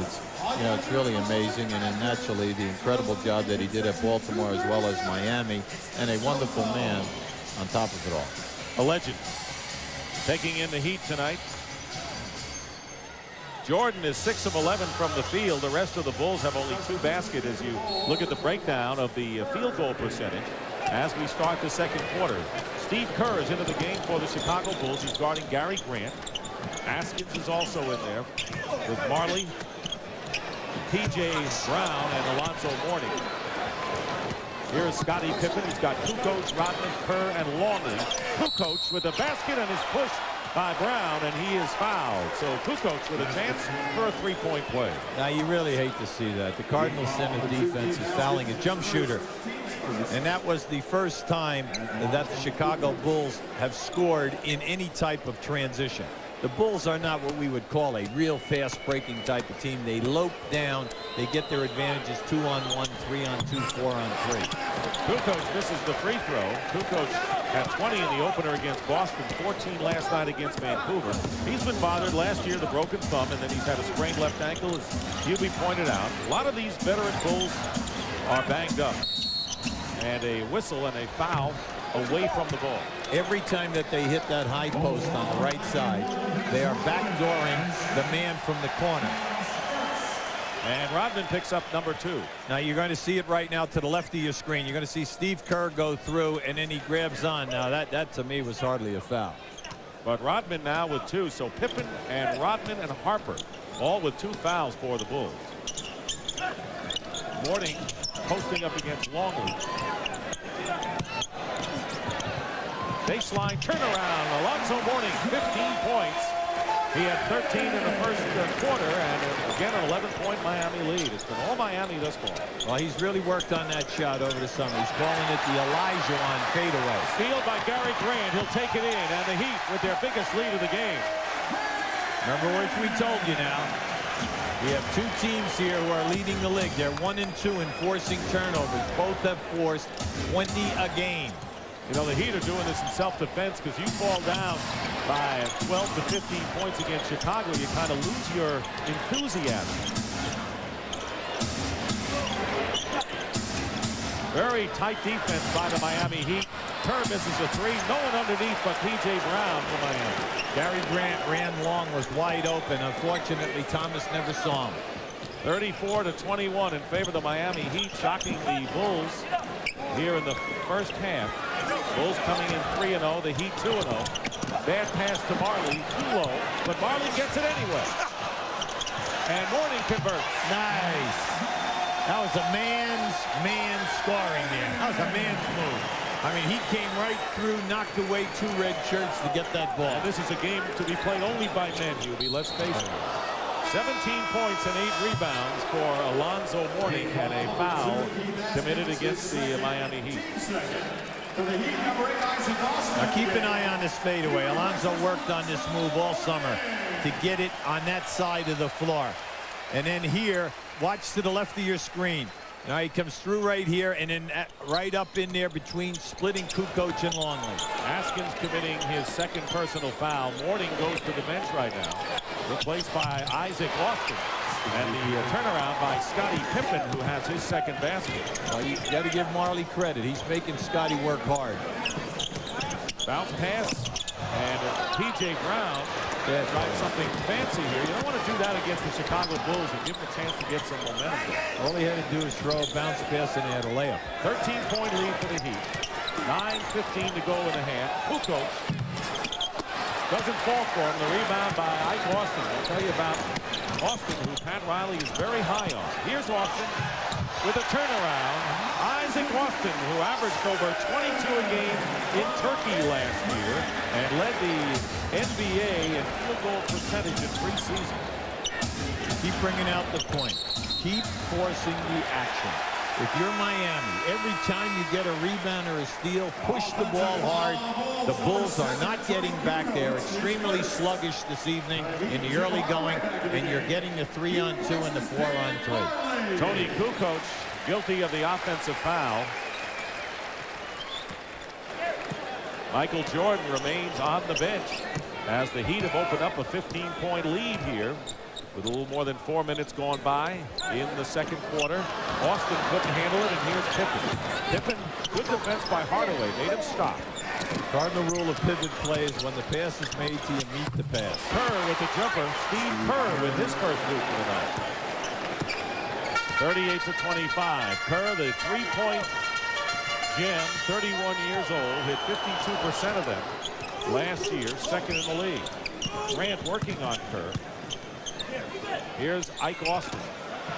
it's really amazing. And then naturally the incredible job that he did at Baltimore as well as Miami, and a wonderful man on top of it all. A legend. Taking in the Heat tonight. Jordan is 6 of 11 from the field. The rest of the Bulls have only 2 baskets as you look at the breakdown of the field goal percentage as we start the second quarter. Steve Kerr is into the game for the Chicago Bulls. He's guarding Gary Grant. Askins is also in there with Marley, P.J. Brown, and Alonzo Mourning. Here is Scottie Pippen. He's got Kukoc, Rodman, Kerr, and Longley. Kukoc with a basket and is pushed by Brown, and he is fouled. So Kukoc with a chance for a three-point play. Now, you really hate to see that. The Cardinals center defense is fouling a jump shooter. And that was the first time that the Chicago Bulls have scored in any type of transition. The Bulls are not what we would call a real fast-breaking type of team. They lope down. They get their advantages 2-on-1, 3-on-2, 4-on-3. Kukoc misses the free throw. Kukoc had 20 in the opener against Boston, 14 last night against Vancouver. He's been bothered last year, the broken thumb, and then he's had a sprained left ankle, as Hubie pointed out. A lot of these veteran Bulls are banged up. And a whistle and a foul away from the ball. Every time that they hit that high post on the right side, they are backdooring the man from the corner. And Rodman picks up number 2. Now you're going to see it right now to the left of your screen. You're going to see Steve Kerr go through, and then he grabs on. Now that to me was hardly a foul. But Rodman now with 2. So Pippen and Rodman and Harper all with 2 fouls for the Bulls. Mourning posting up against Longley. Baseline turnaround. Alonzo Mourning, 15 points. He had 13 in the first quarter, and again an 11-point Miami lead. It's been all Miami thus far. Well, he's really worked on that shot over the summer. He's calling it the Elijah on fadeaway. Steal by Gary Grant. He'll take it in, and the Heat with their biggest lead of the game. Remember what we told you now. We have 2 teams here who are leading the league. They're 1 and 2 in forcing turnovers. Both have forced 20 a game. You know, the Heat are doing this in self-defense because you fall down by 12 to 15 points against Chicago, you kind of lose your enthusiasm. Very tight defense by the Miami Heat. Kerr misses a 3. No one underneath but P.J. Brown for Miami. Gary Grant ran long, was wide open. Unfortunately, Thomas never saw him. 34 to 21 in favor of the Miami Heat, shocking the Bulls here in the first half. Bulls coming in 3-0, the Heat 2-0. Bad pass to Marley, too low, but Marley gets it anyway. And Mourning converts. Nice. That was a man scoring there. That was a man's move. I mean, he came right through, knocked away 2 red shirts to get that ball. And this is a game to be played only by men, Hubie. Let's face it. 17 points and 8 rebounds for Alonzo Mourning, and a foul committed against the Miami Heat. Now keep an eye on this fadeaway. Alonzo worked on this move all summer to get it on that side of the floor. And then here, watch to the left of your screen. Now he comes through right here, and then right up in there between splitting Kukoc and Longley. Askins committing his second personal foul. Mourning goes to the bench right now, replaced by Isaac Austin. And the turnaround by Scottie Pippen, who has his second basket. Well, you got to give Marley credit. He's making Scottie work hard. Bounce pass, and P.J. Brown tried something fancy here. You don't want to do that against the Chicago Bulls and give them a chance to get some momentum. All he had to do is throw a bounce pass, and he had a layup. 13-point lead for the Heat. 9:15 to go in the half. Kukoc doesn't fall for him. The rebound by Ike Austin. I'll tell you about Austin, who Pat Riley is very high on. Here's Austin with a turnaround. Isaac Austin, who averaged over 22 a game in Turkey last year and led the NBA in field goal percentage in preseason. Keep bringing out the point. Keep forcing the action. If you're Miami, every time you get a rebound or a steal, push the ball hard. The Bulls are not getting back there. Extremely sluggish this evening in the early going, and you're getting the 3-on-2 and the 4-on-3. Tony Kukoc guilty of the offensive foul. Michael Jordan remains on the bench as the Heat have opened up a 15-point lead here with a little more than 4 minutes gone by in the second quarter. Austin couldn't handle it, and here's Pippen. Pippen, good defense by Hardaway, made him stop. Cardinal rule of pivot plays: when the pass is made to you, meet the pass. Kerr with the jumper. Steve Kerr with his first loop of the night. 38-25. Kerr, the three-point gem, 31 years old, hit 52% of them last year, second in the league. Grant working on Kerr. Here's Ike Austin.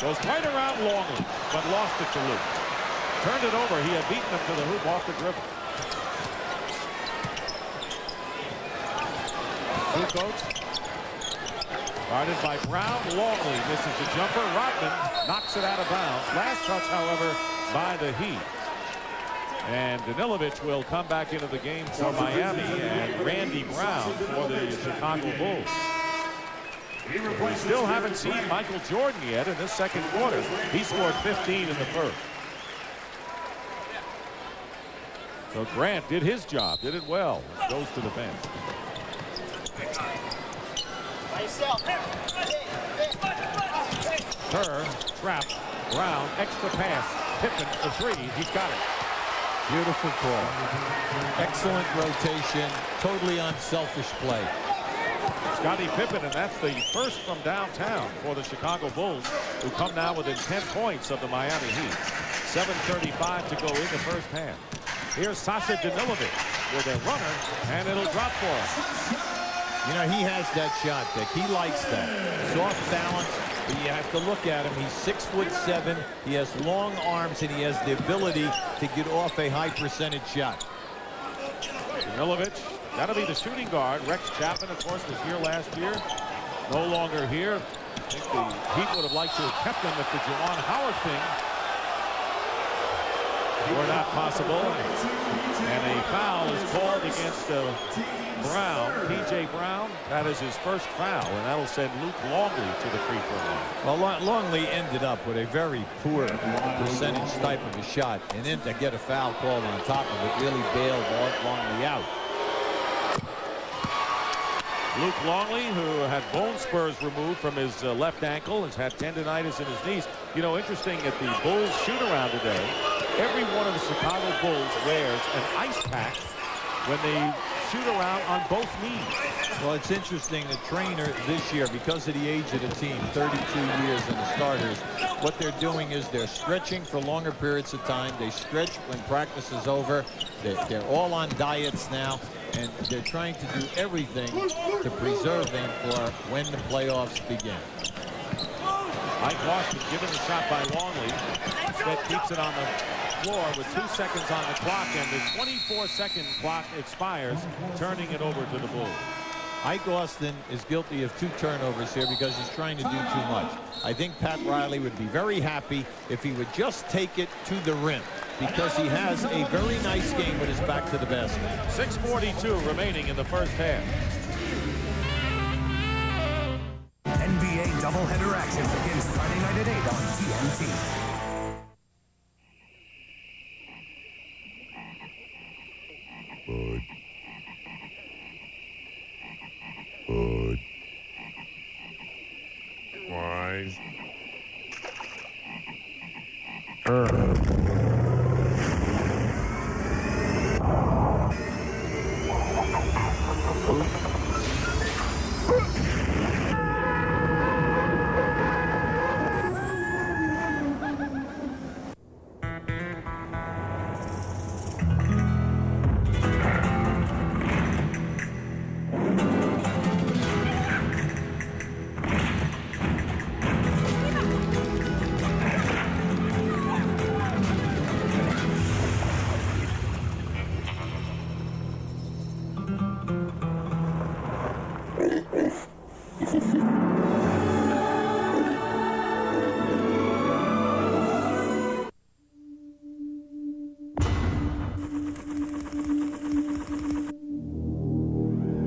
Goes right around Longley, but lost it to Luke. Turned it over. He had beaten him to the hoop off the dribble. Kukoc, guarded by Brown. Longley misses the jumper. Rodman knocks it out of bounds. Last touch, however, by the Heat. And Danilovic will come back into the game for Miami, and Randy Brown for the Chicago Bulls. We still haven't seen Michael Jordan yet in this second quarter. He scored 15 in the first. So Grant did his job, did it well. Goes to the bench. Kerr, trapped. Brown, extra pass. Pippen for three. He's got it. Beautiful call. Excellent rotation. Totally unselfish play. Scottie Pippen, and that's the first from downtown for the Chicago Bulls, who come now within 10 points of the Miami Heat. 7:35 to go in the first half. Here's Sasha Danilovic with a runner, and it'll drop for him. You know, he has that shot, Dick. He likes that. Soft balance, but you have to look at him. He's 6'7". He has long arms, and he has the ability to get off a high percentage shot. Danilovic, that'll be the shooting guard. Rex Chapman, of course, was here last year. No longer here. I think the Heat would have liked to have kept him if the Juwan Howard thing were not possible. And a foul is called against Brown, P.J. Brown. That is his first foul, and that'll send Luke Longley to the free throw line. Well, Longley ended up with a very poor percentage type of a shot, and then to get a foul called on top of it really bailed Longley out. Luke Longley, who had bone spurs removed from his left ankle, has had tendonitis in his knees. You know, interesting, at the Bulls shoot-around today, every one of the Chicago Bulls wears an ice pack when they shoot around on both knees. Well, it's interesting, the trainer this year, because of the age of the team, 32 years in the starters, what they're doing is they're stretching for longer periods of time. They stretch when practice is over. They're all on diets now, and they're trying to do everything to preserve them for when the playoffs begin. Mike Austin given the shot by Longley. That keeps it on the floor with 2 seconds on the clock, and the 24-second clock expires, turning it over to the Bulls. Ike Austin is guilty of 2 turnovers here because he's trying to do too much. I think Pat Riley would be very happy if he would just take it to the rim, because he has a very nice game with his back to the basket. 6:42 remaining in the first half. NBA doubleheader action begins Friday night at 8 on TNT. Bud. Bud. Wise.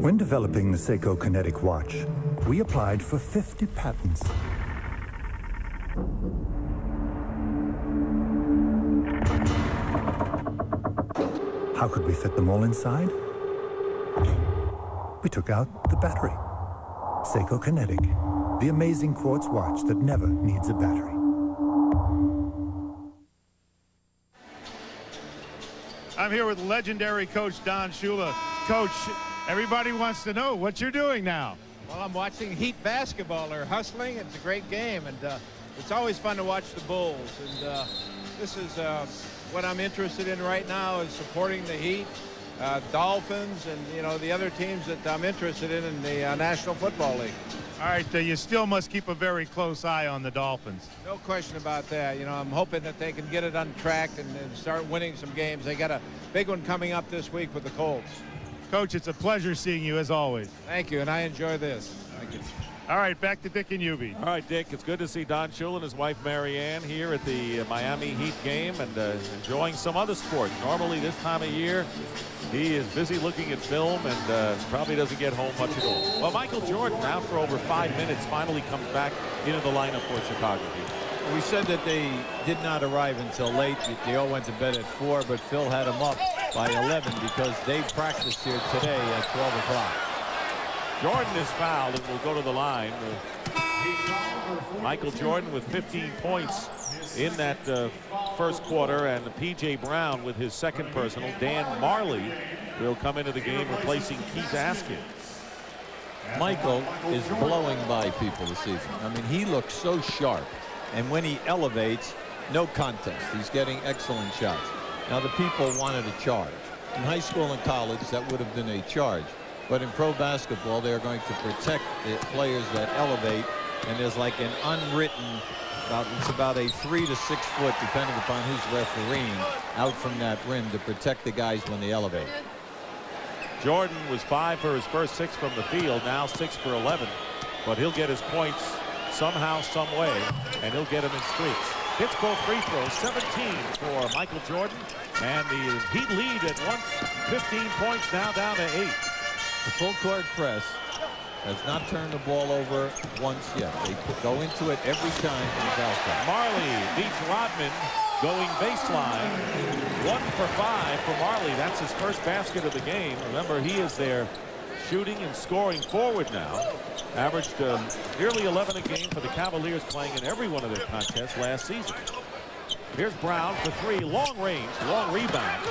When developing the Seiko Kinetic watch, we applied for 50 patents. How could we fit them all inside? We took out the battery. Seiko Kinetic, the amazing quartz watch that never needs a battery. I'm here with legendary coach Don Shula. Coach, everybody wants to know what you're doing now. Well, I'm watching Heat basketball. They're hustling. It's a great game, and it's always fun to watch the Bulls. And this is what I'm interested in right now is supporting the Heat, Dolphins, and, you know, the other teams that I'm interested in the National Football League. All right, you still must keep a very close eye on the Dolphins. No question about that. You know, I'm hoping that they can get it untracked and start winning some games. They got a big one coming up this week with the Colts. Coach, it's a pleasure seeing you as always. Thank you, and I enjoy this. Thank you. All right, back to Dick and Ubi. All right, Dick, it's good to see Don Shula and his wife Mary Ann here at the Miami Heat game and enjoying some other sport. Normally this time of year, he is busy looking at film and probably doesn't get home much at all. Well, Michael Jordan, out for over 5 minutes, finally comes back into the lineup for Chicago. We said that they did not arrive until late. They all went to bed at 4, but Phil had them up by 11 because they practiced here today at 12 o'clock. Jordan is fouled and will go to the line. Michael Jordan with 15 points in that first quarter, and P.J. Brown with his second personal. Dan Marley will come into the game replacing Keith Askin. Michael is blowing by people this season. I mean, he looks so sharp, and when he elevates, no contest. He's getting excellent shots. Now, the people wanted a charge. In high school and college, that would have been a charge. But in pro basketball, they're going to protect the players that elevate, and there's like an unwritten, it's about a 3 to 6 foot, depending upon who's refereeing, out from that rim to protect the guys when they elevate. Jordan was 5 for his first 6 from the field, now 6 for 11, but he'll get his points somehow, some way, and he'll get them in streaks. Hits both free throws, 17 for Michael Jordan, and the Heat lead at once, 15 points, now down to 8. The full court press has not turned the ball over once yet. They go into it every time in the foul shot. Marley beats Rodman going baseline. 1 for 5 for Marley. That's his first basket of the game. Remember, he is there shooting and scoring forward now. Averaged nearly 11 a game for the Cavaliers, playing in every one of their contests last season. Here's Brown for 3, long range, long rebound.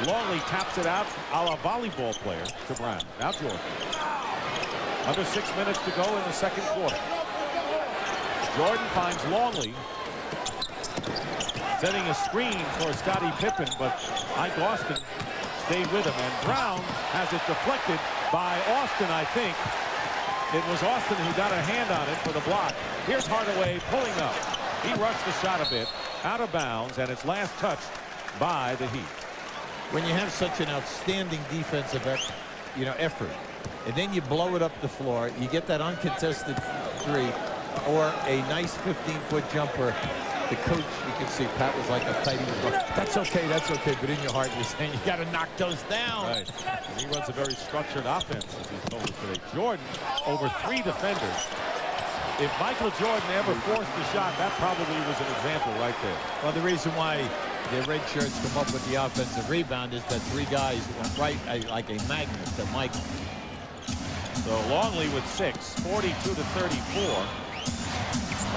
Longley taps it out, a la volleyball player, to Brown. Now Jordan. Under 6 minutes to go in the second quarter. Jordan finds Longley, setting a screen for Scottie Pippen, but Ike Austin stayed with him. And Brown has it deflected by Austin, I think. It was Austin who got a hand on it for the block. Here's Hardaway pulling up. He rushed the shot a bit, out of bounds, and it's last touched by the Heat. When you have such an outstanding defensive effort, and then you blow it up the floor, you get that uncontested 3 or a nice 15-foot jumper. The coach, you can see Pat was like uptight. He was going, that's okay, but in your heart you're saying you got to knock those down. Right. And he runs a very structured offense, as he's told us today. Jordan over 3 defenders. If Michael Jordan ever forced a shot, that probably was an example right there. Well, the reason why the red shirts come up with the offensive rebound is that 3 guys went right like a magnet to Michael. So Longley with 6, 42 to 34,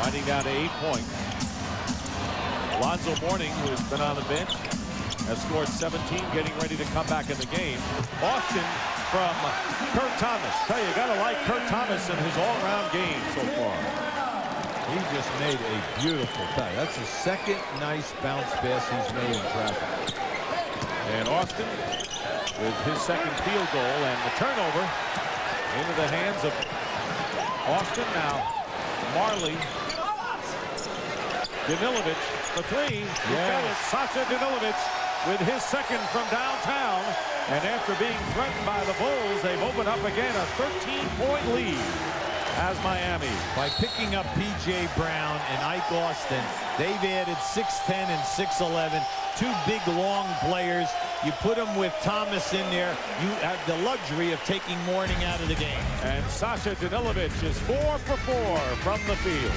winding down to 8 points. Alonzo Mourning, who has been on the bench, has scored 17, getting ready to come back in the game. Austin from Kurt Thomas. Tell you, gotta like Kurt Thomas in his all-around game so far. He just made a beautiful pass. That's the second nice bounce pass he's made in traffic. And Austin with his second field goal, and the turnover into the hands of Austin. Now Marley. Danilovic for 3. He's got it. Sasha Danilovic with his second from downtown. And after being threatened by the Bulls, they've opened up again a 13-point lead as Miami. By picking up P.J. Brown and Ike Austin, they've added 6'10 and 6'11. 2 big, long players. You put them with Thomas in there, you have the luxury of taking Mourning out of the game. And Sasha Danilovic is 4 for 4 from the field.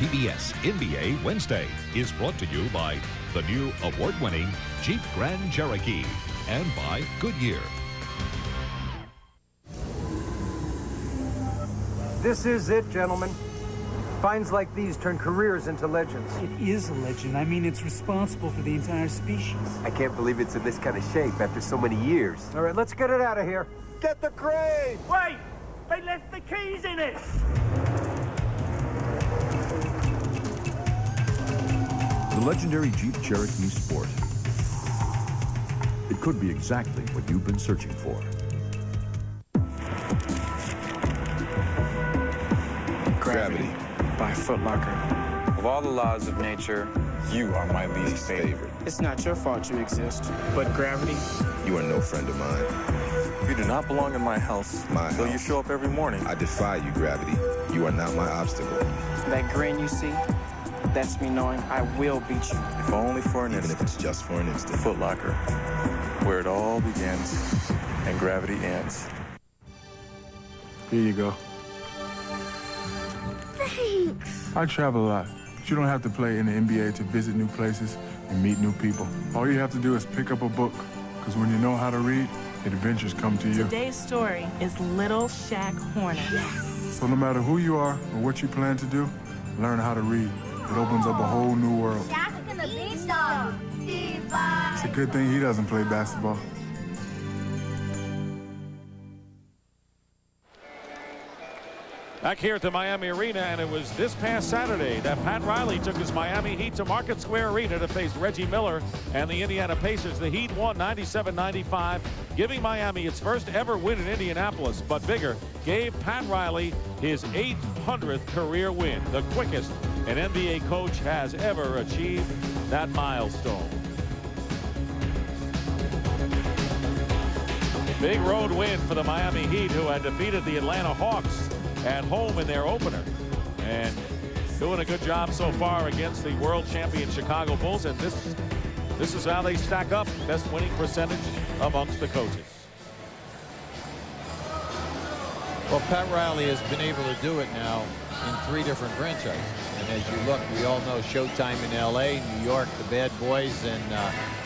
TBS NBA Wednesday is brought to you by the new award-winning Jeep Grand Cherokee and by Goodyear. This is it, gentlemen. Finds like these turn careers into legends. It is a legend. I mean, it's responsible for the entire species. I can't believe it's in this kind of shape after so many years. All right, let's get it out of here. Get the crane! Wait! They left the keys in it! The legendary Jeep Cherokee Sport. It could be exactly what you've been searching for. Gravity by Foot Locker. Of all the laws of nature, you are my least favorite. It's not your fault you exist, but gravity. You are no friend of mine. You do not belong in my house. Though you show up every morning. I defy you, gravity. You are not my obstacle. That grin you see, that's me knowing I will beat you. If only for an instant. Even if it's just for an instant. Foot Locker, where it all begins and gravity ends. Here you go. Thanks. I travel a lot, but you don't have to play in the NBA to visit new places and meet new people. All you have to do is pick up a book, because when you know how to read, adventures come to you. Today's story is Little Shaq Horner. So no matter who you are or what you plan to do, learn how to read. It opens up a whole new world. Shaq's gonna be some. It's a good thing he doesn't play basketball. Back here at the Miami Arena, and it was this past Saturday that Pat Riley took his Miami Heat to Market Square Arena to face Reggie Miller and the Indiana Pacers. The Heat won 97-95, giving Miami its first ever win in Indianapolis, but bigger, gave Pat Riley his 800th career win, the quickest an NBA coach has ever achieved that milestone. Big road win for the Miami Heat, who had defeated the Atlanta Hawks at home in their opener, and doing a good job so far against the world champion Chicago Bulls. And this is how they stack up, best winning percentage amongst the coaches. Well, Pat Riley has been able to do it now in 3 different franchises. And as you look, we all know Showtime in LA, New York, the Bad Boys, and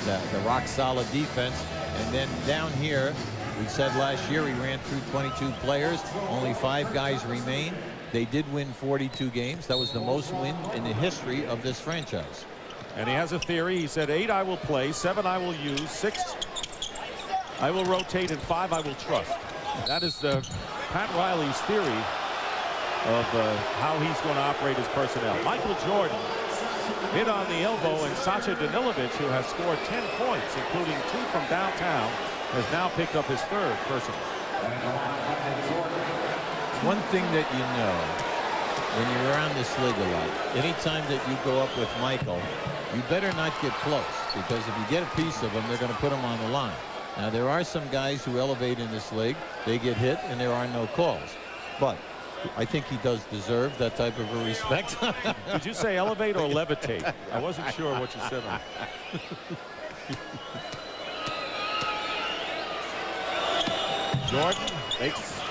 the rock solid defense. And then down here, we said last year he ran through 22 players. Only 5 guys remain. They did win 42 games. That was the most win in the history of this franchise. And he has a theory. He said 8 I will play, 7 I will use, 6 I will rotate, and 5 I will trust. That is Pat Riley's theory of how he's going to operate his personnel. Michael Jordan hit on the elbow, and Sacha Danilovic, who has scored 10 points, including 2 from downtown, has now picked up his 3rd personal. One thing that you know when you're around this league a lot, anytime that you go up with Michael, you better not get close, because if you get a piece of him, they're going to put him on the line. Now, there are some guys who elevate in this league. They get hit, and there are no calls. But I think he does deserve that type of a respect. Did you say elevate or levitate? I wasn't sure what you said. Jordan makes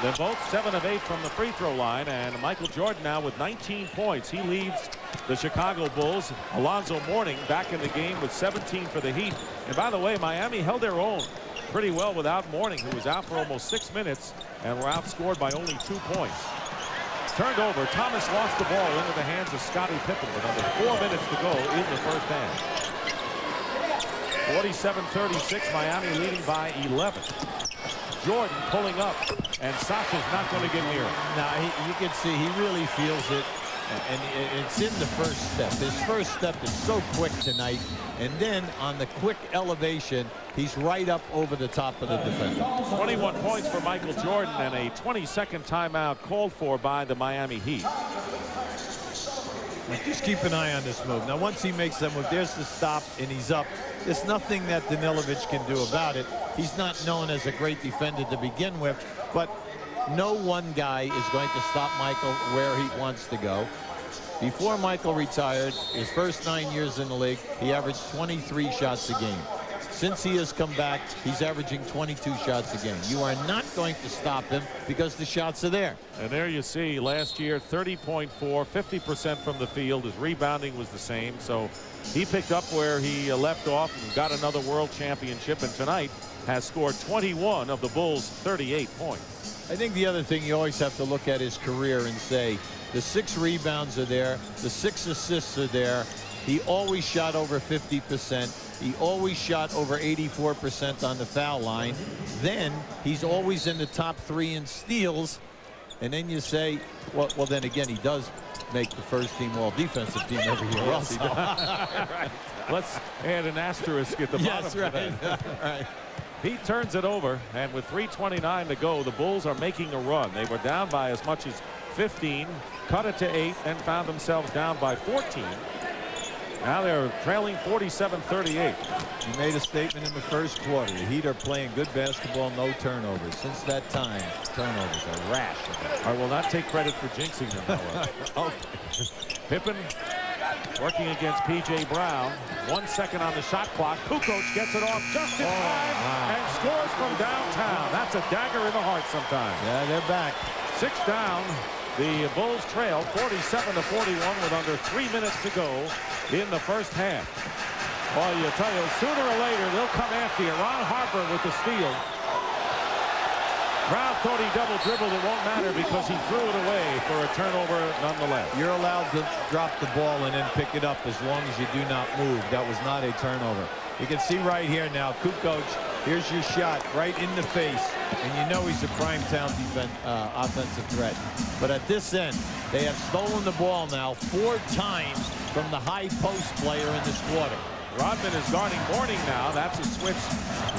them both 7 of 8 from the free throw line, and Michael Jordan now with 19 points. He leads the Chicago Bulls. Alonzo Mourning back in the game with 17 for the Heat. And by the way, Miami held their own pretty well without Mourning, who was out for almost 6 minutes and were outscored by only 2 points. Turned over. Thomas lost the ball into the hands of Scottie Pippen with under 4 minutes to go in the first half. 47-36, Miami leading by 11. Jordan pulling up, and Sacha's not going to get near him. Now, you can see he really feels it, and it's in the first step. His first step is so quick tonight, and then on the quick elevation, he's right up over the top of the defender. 21 points for Michael Jordan, and a 22nd timeout called for by the Miami Heat. Just keep an eye on this move. Now, once he makes that move, there's the stop, and he's up. There's nothing that Danilovic can do about it. He's not known as a great defender to begin with, but no one guy is going to stop Michael where he wants to go. Before Michael retired, his first 9 years in the league, he averaged 23 shots a game. Since he has come back, he's averaging 22 shots a game. You are not going to stop him because the shots are there. And there you see last year 30.4, 50% from the field. His rebounding was the same. So he picked up where he left off and got another world championship. And tonight has scored 21 of the Bulls' 38 points. I think the other thing you always have to look at his career and say the 6 rebounds are there. The 6 assists are there. He always shot over 50%. He always shot over 84% on the foul line. Then he's always in the top 3 in steals. And then you say, well, then again, he does make the first team all defensive team every year. Yes, he does. Right. Let's add an asterisk at the bottom. Right. Right. He turns it over, and with 3:29 to go, the Bulls are making a run. They were down by as much as 15, cut it to 8, and found themselves down by 14. Now they're trailing 47-38. He made a statement in the first quarter. The Heat are playing good basketball, no turnovers. Since that time, turnovers are rash. I will not take credit for jinxing them, however. Okay. Pippen working against P.J. Brown. 1 second on the shot clock. Kukoc gets it off just in time and scores from downtown. That's a dagger in the heart sometimes. Yeah, they're back. 6 down. The Bulls trail 47-41 with under 3 minutes to go in the first half. Well, you tell you, sooner or later, they'll come after you. Ron Harper with the steal. Brown thought he double dribbled. It won't matter because he threw it away for a turnover nonetheless. You're allowed to drop the ball and then pick it up as long as you do not move. That was not a turnover. You can see right here now, Kukoc, here's your shot right in the face. And you know he's a prime-town offensive threat. But at this end, they have stolen the ball now 4 times from the high post player in this quarter. Rodman is guarding Mourning now. That's a switch.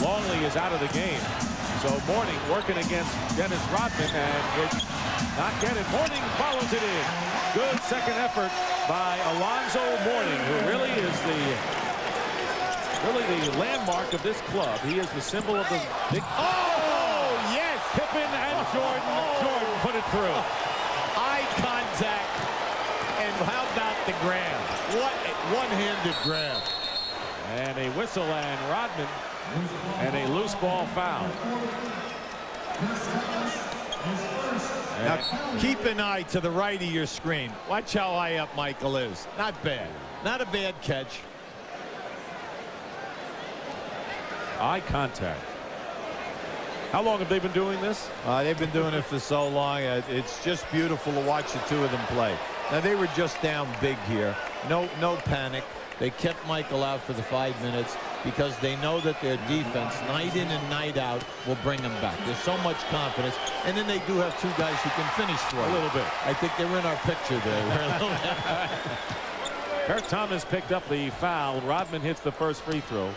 Longley is out of the game. So Mourning working against Dennis Rodman, and it's not get it. Mourning follows it in. Good second effort by Alonzo Mourning, who really is the landmark of this club. He is the symbol of the big. Oh, yes! Pippen and Jordan. Jordan put it through. Eye contact. And how about the grab? What a one-handed grab. And a whistle and Rodman. And a loose ball foul. Now keep an eye to the right of your screen. Watch how high up Michael is. Not bad. Not a bad catch. Eye contact. How long have they been doing this? They've been doing it for so long. It's just beautiful to watch the 2 of them play. Now they were just down big here. No panic. They kept Michael out for the 5 minutes because they know that their defense, night in and night out, will bring them back. There's so much confidence. And then they do have 2 guys who can finish for a little bit. I think they're in our picture there. Kurt Thomas picked up the foul. Rodman hits the first free throw.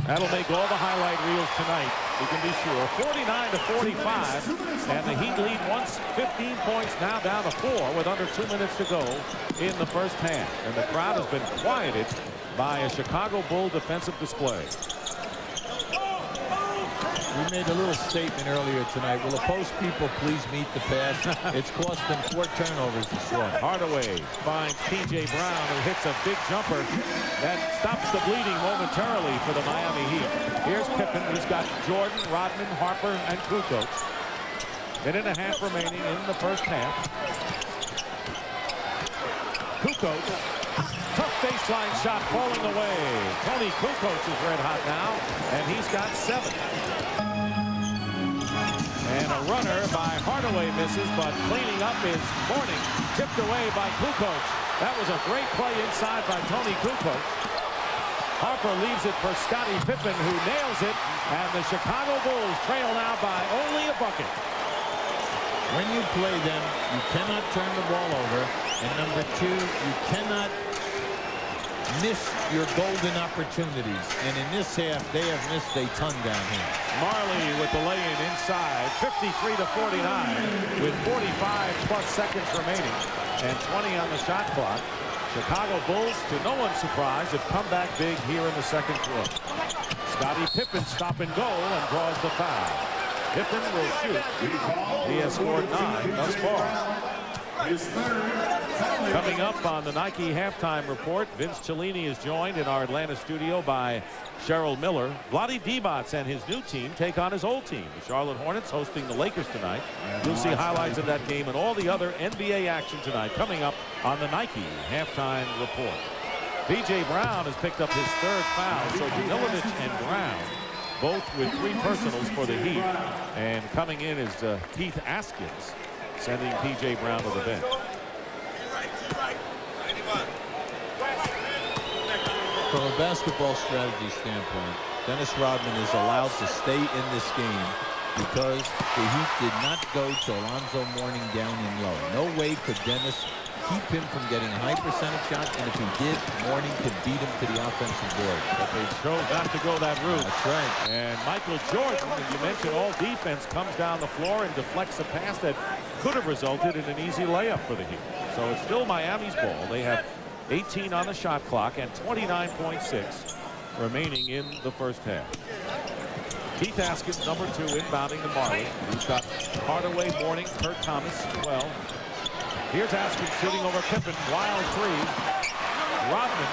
That'll make all the highlight reels tonight. You can be sure. 49-45, and the Heat lead once 15 points, now down to 4 with under 2 minutes to go in the first half. And the crowd has been quieted by a Chicago Bull defensive display. We made a little statement earlier tonight. Will the post people please meet the pass? It's cost them 4 turnovers this quarter. Hardaway finds P.J. Brown, who hits a big jumper that stops the bleeding momentarily for the Miami Heat. Here's Pippen, who's got Jordan, Rodman, Harper, and Kukoc. Minute and a half remaining in the first half. Kukoc, tough baseline shot falling away. Tony Kukoc is red hot now, and he's got 7. And a runner by Hardaway misses, but cleaning up is Mourning. Tipped away by Kukoc. That was a great play inside by Tony Kukoc. Harper leaves it for Scottie Pippen, who nails it, and the Chicago Bulls trail now by only a bucket. When you play them, you cannot turn the ball over, and number 2, you cannot miss your golden opportunities. And in this half, they have missed a ton down here. Marley with the lay-in inside, 53-49, with 45+ seconds remaining and 20 on the shot clock. Chicago Bulls, to no one's surprise, have come back big here in the second quarter. Scottie Pippen stop and go and draws the foul. Pippen will shoot. He has scored 9 thus far. Coming up on the Nike Halftime Report, Vince Cellini is joined in our Atlanta studio by Cheryl Miller. Vlade Divac and his new team take on his old team, the Charlotte Hornets, hosting the Lakers tonight. You'll see highlights of that game and all the other NBA action tonight coming up on the Nike Halftime Report. B.J. Brown has picked up his third foul, so Danilovic and Brown both with 3 personals for the Heat. And coming in is Keith Askins, sending P.J. Brown to the bench. From a basketball strategy standpoint, Dennis Rodman is allowed to stay in this game because the Heat did not go to Alonzo Mourning down and low. No way could Dennis keep him from getting high percentage shots, and if he did, Mourning could beat him to the offensive board. But they chose not to go that route. That's right. And Michael Jordan, as you mentioned, all defense comes down the floor and deflects a pass that could have resulted in an easy layup for the Heat. So it's still Miami's ball. They have 18 on the shot clock and 29.6 remaining in the first half. Keith Askins, number 2, inbounding the Marlins. He's got Hardaway, Mourning, Kurt Thomas as well. Here's Askins shooting over Pippen. Wild 3. Rodman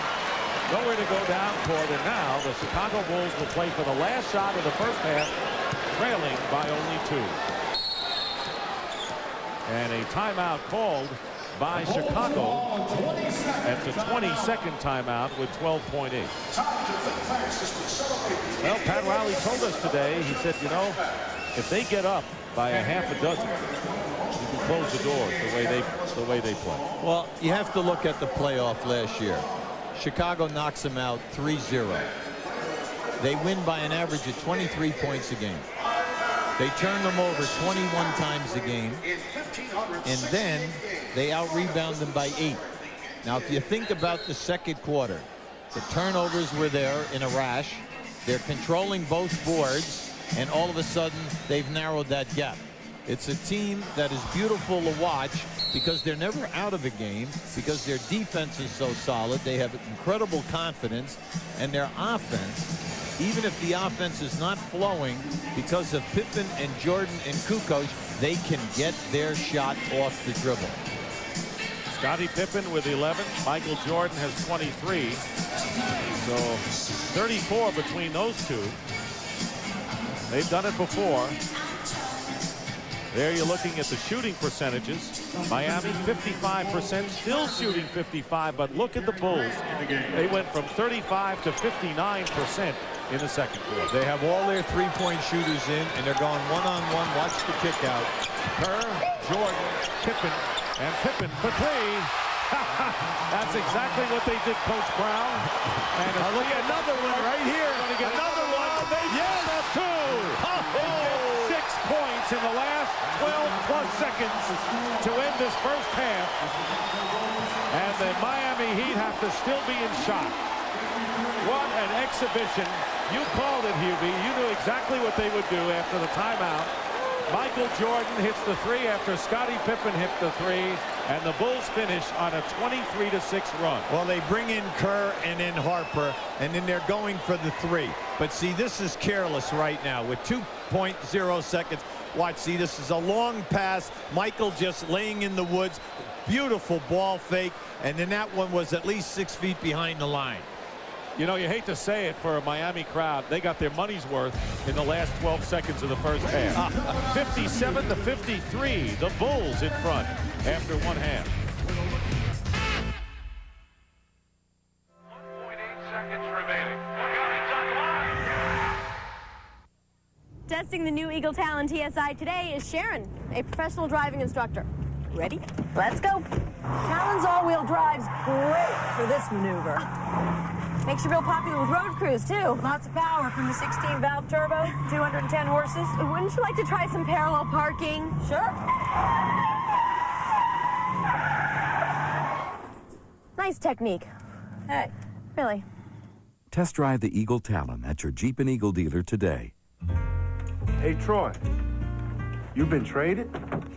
nowhere to go down court, and now the Chicago Bulls will play for the last shot of the first half, trailing by only 2. And a timeout called by Chicago. That's a 22nd timeout with 12.8. Well, Pat Riley told us today, he said, you know, if they get up by a half a dozen, you can close the doors the way they play. Well, you have to look at the playoff last year. Chicago knocks them out 3-0. They win by an average of 23 points a game. They turn them over 21 times a game, and then they out-rebound them by 8. Now, if you think about the second quarter, the turnovers were there in a rash. They're controlling both boards, and all of a sudden, they've narrowed that gap. It's a team that is beautiful to watch because they're never out of a game, because their defense is so solid. They have incredible confidence, and their offense, even if the offense is not flowing, because of Pippen and Jordan and Kukoc, they can get their shot off the dribble. Scottie Pippen with 11. Michael Jordan has 23. So 34 between those two. They've done it before. There you're looking at the shooting percentages. Miami 55%, still shooting 55, but look at the Bulls. They went from 35 to 59% in the second quarter. They have all their three-point shooters in, and they're going one-on-one. Watch the kick out. Kerr, Jordan, Pippen, and Pippen for 3. That's exactly what they did, Coach Brown. And look at another one right here. Another one. Yes, a 2. Oh. 6 points in the last 12+ seconds to end this first half. And the Miami Heat have to still be in shock. What an exhibition. You called it, Hubie. You knew exactly what they would do after the timeout. Michael Jordan hits the 3 after Scottie Pippen hit the 3, and the Bulls finish on a 23-6 run. Well, they bring in Kerr and in Harper, and then they're going for the 3. But see, this is careless right now with 2.0 seconds. Watch, see, this is a long pass. Michael just laying in the woods. Beautiful ball fake, and then that one was at least 6 feet behind the line. You know, you hate to say it for a Miami crowd. They got their money's worth in the last 12 seconds of the first half. 57-53. The Bulls in front after one half. 1.8 seconds remaining. Testing the new Eagle Talon TSI today is Sharon, a professional driving instructor. Ready? Let's go. Talon's all-wheel drive's great for this maneuver. Makes you real popular with road crews, too. Lots of power from the 16-valve turbo, 210 horses. Wouldn't you like to try some parallel parking? Sure. Nice technique. Hey, really. Test drive the Eagle Talon at your Jeep and Eagle dealer today. Hey, Troy, you been traded?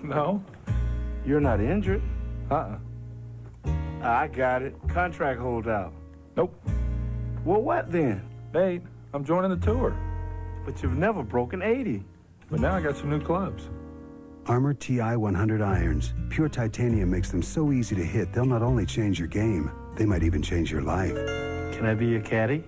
No. You're not injured? I got it. Contract holdout. Nope. Well, what then? Nate, I'm joining the tour. But you've never broken 80. But now I got some new clubs. Armor TI 100 irons. Pure titanium makes them so easy to hit, they'll not only change your game, they might even change your life. Can I be your caddy?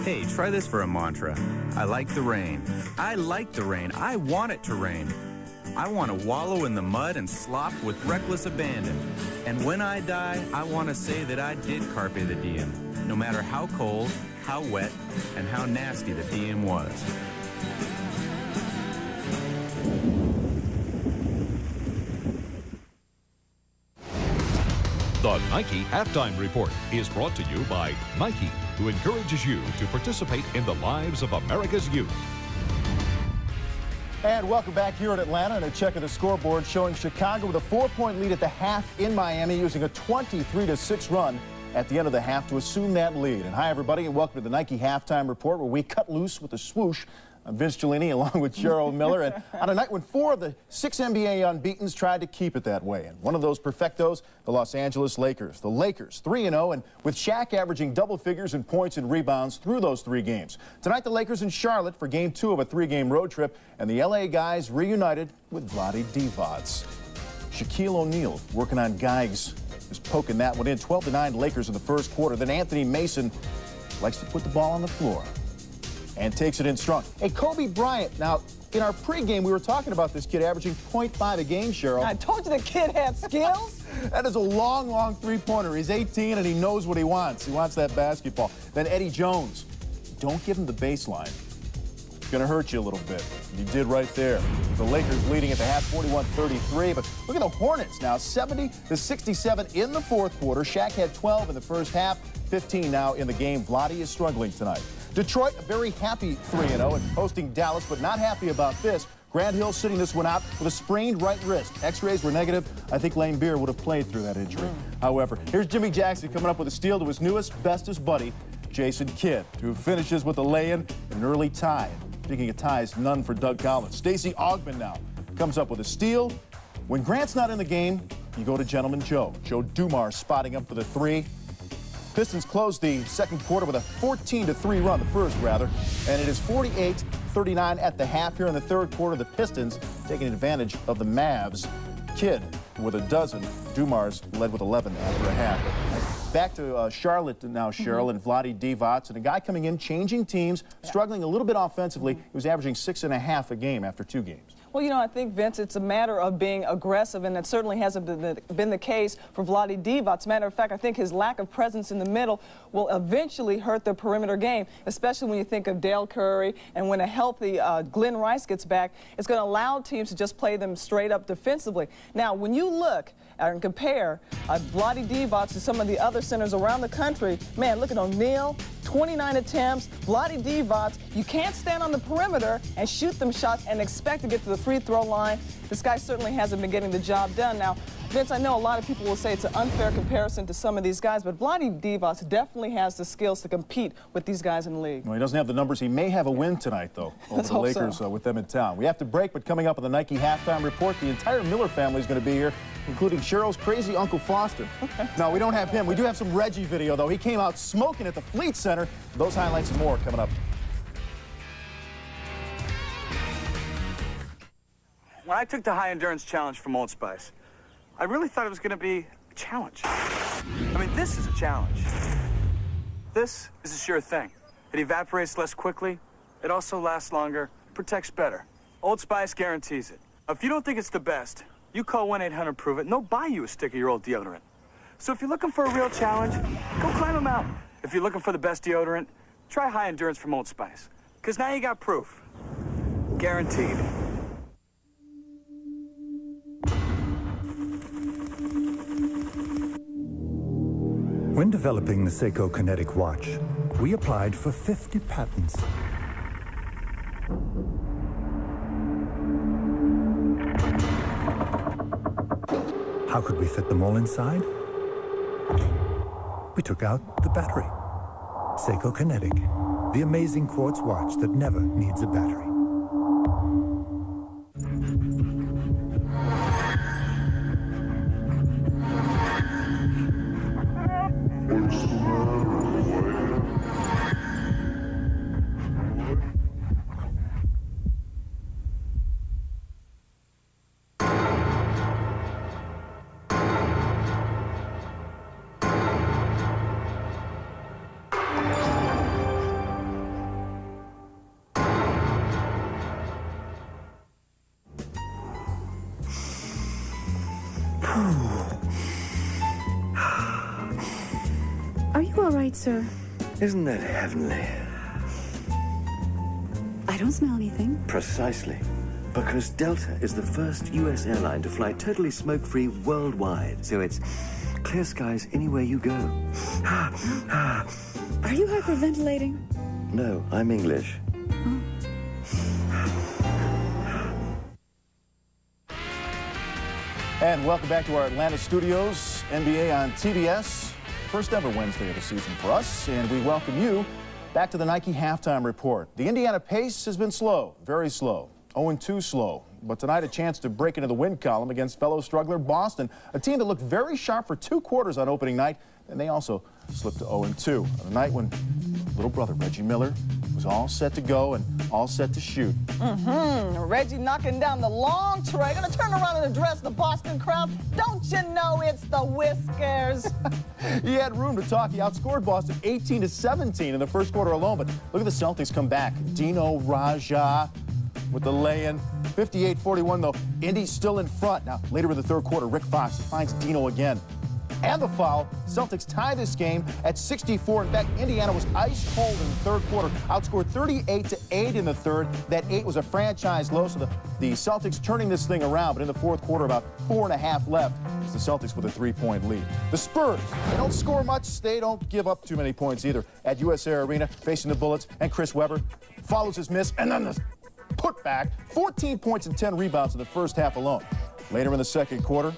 Hey, try this for a mantra. I like the rain. I like the rain. I want it to rain. I want to wallow in the mud and slop with reckless abandon. And when I die, I want to say that I did carpe the diem, no matter how cold, how wet, and how nasty the diem was. The Nike Halftime Report is brought to you by Nike, who encourages you to participate in the lives of America's youth. And welcome back here in Atlanta, and a check of the scoreboard showing Chicago with a 4-point lead at the half in Miami, using a 23-6 run at the end of the half to assume that lead. And hi, everybody, and welcome to the Nike Halftime Report, where we cut loose with a swoosh. I'm Vince Giannini along with Cheryl Miller, and on a night when 4 of the 6 NBA unbeatens tried to keep it that way. And one of those perfectos, the Los Angeles Lakers. The Lakers 3-0, and with Shaq averaging double figures in points and rebounds through those 3 games. Tonight, the Lakers in Charlotte for Game 2 of a 3-game road trip, and the LA guys reunited with Vlade Divac. Shaquille O'Neal working on Geigs, just poking that one in. 12-9 Lakers in the first quarter. Then Anthony Mason likes to put the ball on the floor and takes it in strong. Hey, Kobe Bryant. Now, in our pregame, we were talking about this kid averaging 0.5 a game, Cheryl. I told you the kid had skills. That is a long, long three-pointer. He's 18, and he knows what he wants. He wants that basketball. Then Eddie Jones. Don't give him the baseline. It's going to hurt you a little bit. He did right there. The Lakers leading at the half, 41-33. But look at the Hornets now, 70-67 in the fourth quarter. Shaq had 12 in the first half, 15 now in the game. Vlade is struggling tonight. Detroit, a very happy 3-0 and hosting Dallas, but not happy about this. Grant Hill sitting this one out with a sprained right wrist. X-rays were negative. I think Lane Beer would have played through that injury. However, here's Jimmy Jackson coming up with a steal to his newest, bestest buddy, Jason Kidd, who finishes with a lay-in and an early tie. Speaking of ties, none for Doug Collins. Stacey Augmon now comes up with a steal. When Grant's not in the game, you go to Gentleman Joe. Joe Dumars spotting up for the 3. Pistons closed the second quarter with a 14-3 run, the first rather, and it is 48-39 at the half here in the third quarter. The Pistons taking advantage of the Mavs. Kidd with a dozen. Dumars led with 11 after a half. Back to Charlotte now, Cheryl, and Vlade Divac, and a guy coming in, changing teams, struggling a little bit offensively. He was averaging 6.5 a game after 2 games. Well, you know, I think, Vince, it's a matter of being aggressive, and that certainly hasn't been the case for Vlade Divac. As a matter of fact, I think his lack of presence in the middle will eventually hurt the perimeter game, especially when you think of Dale Curry, and when a healthy Glenn Rice gets back, it's going to allow teams to just play them straight up defensively. Now, when you look and compare Vlade Divac to some of the other centers around the country, man, look at O'Neal, 29 attempts. Vlade Divac, you can't stand on the perimeter and shoot them shots and expect to get to the free throw line. This guy certainly hasn't been getting the job done. Now, Vince, I know a lot of people will say it's an unfair comparison to some of these guys, but Vlade Divac definitely has the skills to compete with these guys in the league. Well, he doesn't have the numbers. He may have a win tonight, though, over the Lakers with them in town. We have to break, but coming up on the Nike Halftime Report, the entire Miller family is going to be here, including Cheryl's crazy Uncle Foster. No, we don't have him. We do have some Reggie video, though. He came out smoking at the Fleet Center. Those highlights and more coming up. When I took the High Endurance Challenge from Old Spice, I really thought it was going to be a challenge. I mean, this is a challenge. This is a sure thing. It evaporates less quickly. It also lasts longer, protects better. Old Spice guarantees it. If you don't think it's the best, you call 1-800-PROVE-IT, and they'll buy you a stick of your old deodorant. So if you're looking for a real challenge, go climb a mountain. If you're looking for the best deodorant, try High Endurance from Old Spice. Because now you got proof. Guaranteed. When developing the Seiko Kinetic watch, we applied for 50 patents. How could we fit them all inside? We took out the battery. Seiko Kinetic, the amazing quartz watch that never needs a battery. right, sir. Isn't that heavenly? I don't smell anything. Precisely. Because Delta is the first U.S. airline to fly totally smoke-free worldwide. So it's clear skies anywhere you go. Are you hyperventilating? No, I'm English. And welcome back to our Atlanta studios, NBA on TBS. First ever Wednesday of the season for us, and we welcome you back to the Nike Halftime Report. The Indiana pace has been slow, very slow, 0-2 slow. But tonight a chance to break into the win column against fellow struggler Boston, a team that looked very sharp for 2 quarters on opening night, and they also slipped to 0-2 on a night when little brother Reggie Miller was all set to go and all set to shoot. Reggie knocking down the long tray. Gonna turn around and address the Boston crowd. Don't you know it's the Whiskers? He had room to talk. He outscored Boston 18-17 in the first quarter alone. But look at the Celtics come back. Dino Raja with the lay-in. 58-41, though. Indy's still in front. Now, later in the third quarter, Rick Fox finds Dino again. And the foul. Celtics tie this game at 64. In fact, Indiana was ice cold in the third quarter. Outscored 38-8 in the third. That 8 was a franchise low, so the Celtics turning this thing around. But in the fourth quarter, about 4.5 left. It's the Celtics with a 3-point lead. The Spurs, they don't score much. They don't give up too many points either. At US Air Arena, facing the Bullets, and Chris Webber follows his miss, and then the putback. 14 points and 10 rebounds in the first half alone. Later in the second quarter,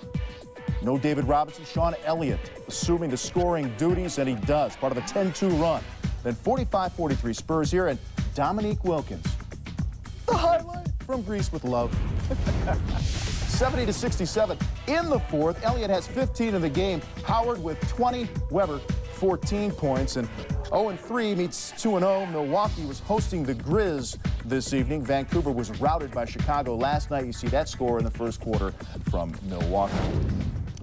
no David Robinson, Sean Elliott assuming the scoring duties, and he does, part of a 10-2 run. Then 45-43 Spurs here, and Dominique Wilkins, the highlight from Greece with love. 70-67 in the fourth. Elliott has 15 in the game. Howard with 20. Weber 14 points. And 0-3 meets 2-0. Milwaukee was hosting the Grizz this evening. Vancouver was routed by Chicago last night. You see that score in the first quarter from Milwaukee.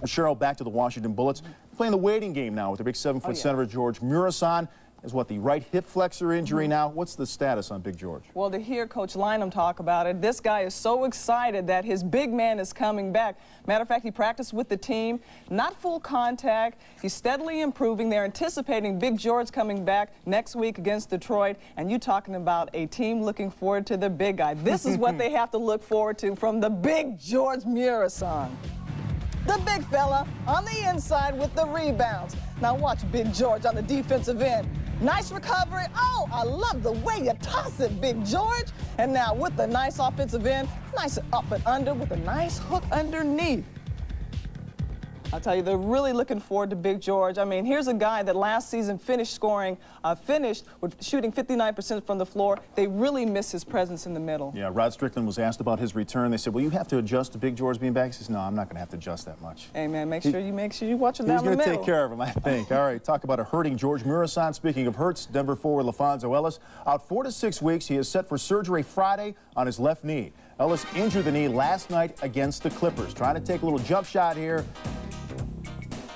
Cheryl, back to the Washington Bullets. Playing the waiting game now with their big 7-foot center, George Murison. Is what, the right hip flexor injury now? What's the status on Big George? Well, to hear Coach Lynham talk about it, this guy is so excited that his big man is coming back. Matter of fact, he practiced with the team, not full contact. He's steadily improving. They're anticipating Big George coming back next week against Detroit. And you talking about a team looking forward to the big guy. This is what they have to look forward to from the Big George Murison. The big fella on the inside with the rebounds. Now watch Big George on the defensive end. Nice recovery. Oh, I love the way you toss it, Big George. And now with the nice offensive end, nice up and under with a nice hook underneath. I'll tell you, they're really looking forward to Big George. I mean, here's a guy that last season finished with shooting 59% from the floor. They really miss his presence in the middle. Yeah, Rod Strickland was asked about his return. They said, well, you have to adjust to Big George being back. He says, no, I'm not going to have to adjust that much. Hey, man, make sure you watch it down the middle. He's going to take care of him, I think. All right, talk about a hurting George Murison. Speaking of hurts, Denver forward LaFonso Ellis out 4 to 6 weeks. He is set for surgery Friday on his left knee. Ellis injured the knee last night against the Clippers. Trying to take a little jump shot here.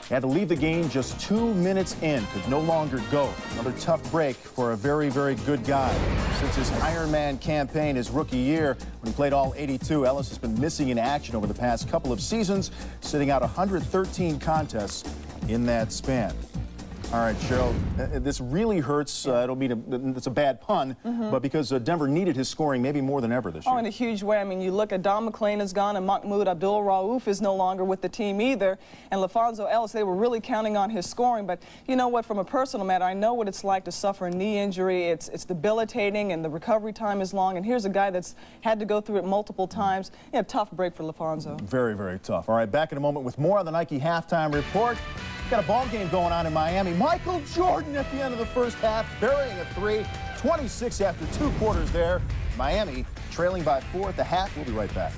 He had to leave the game just 2 minutes in, could no longer go. Another tough break for a very, very good guy. Since his Ironman campaign his rookie year, when he played all 82, Ellis has been missing in action over the past couple of seasons, sitting out 113 contests in that span. All right, Cheryl, this really hurts. I don't mean it's a bad pun, but because Denver needed his scoring maybe more than ever this year. Oh, in a huge way. I mean, you look at Don McClain is gone, and Mahmoud Abdul-Rauf is no longer with the team either. And LaFonso Ellis, they were really counting on his scoring. But you know what? From a personal matter, I know what it's like to suffer a knee injury. It's debilitating, and the recovery time is long. And here's a guy that's had to go through it multiple times. Yeah, tough break for LaFonso. Very, very tough. All right, back in a moment with more on the Nike Halftime Report. Got a ball game going on in Miami. Michael Jordan at the end of the first half, burying a 3, 26 after 2 quarters there. Miami trailing by 4 at the half. We'll be right back.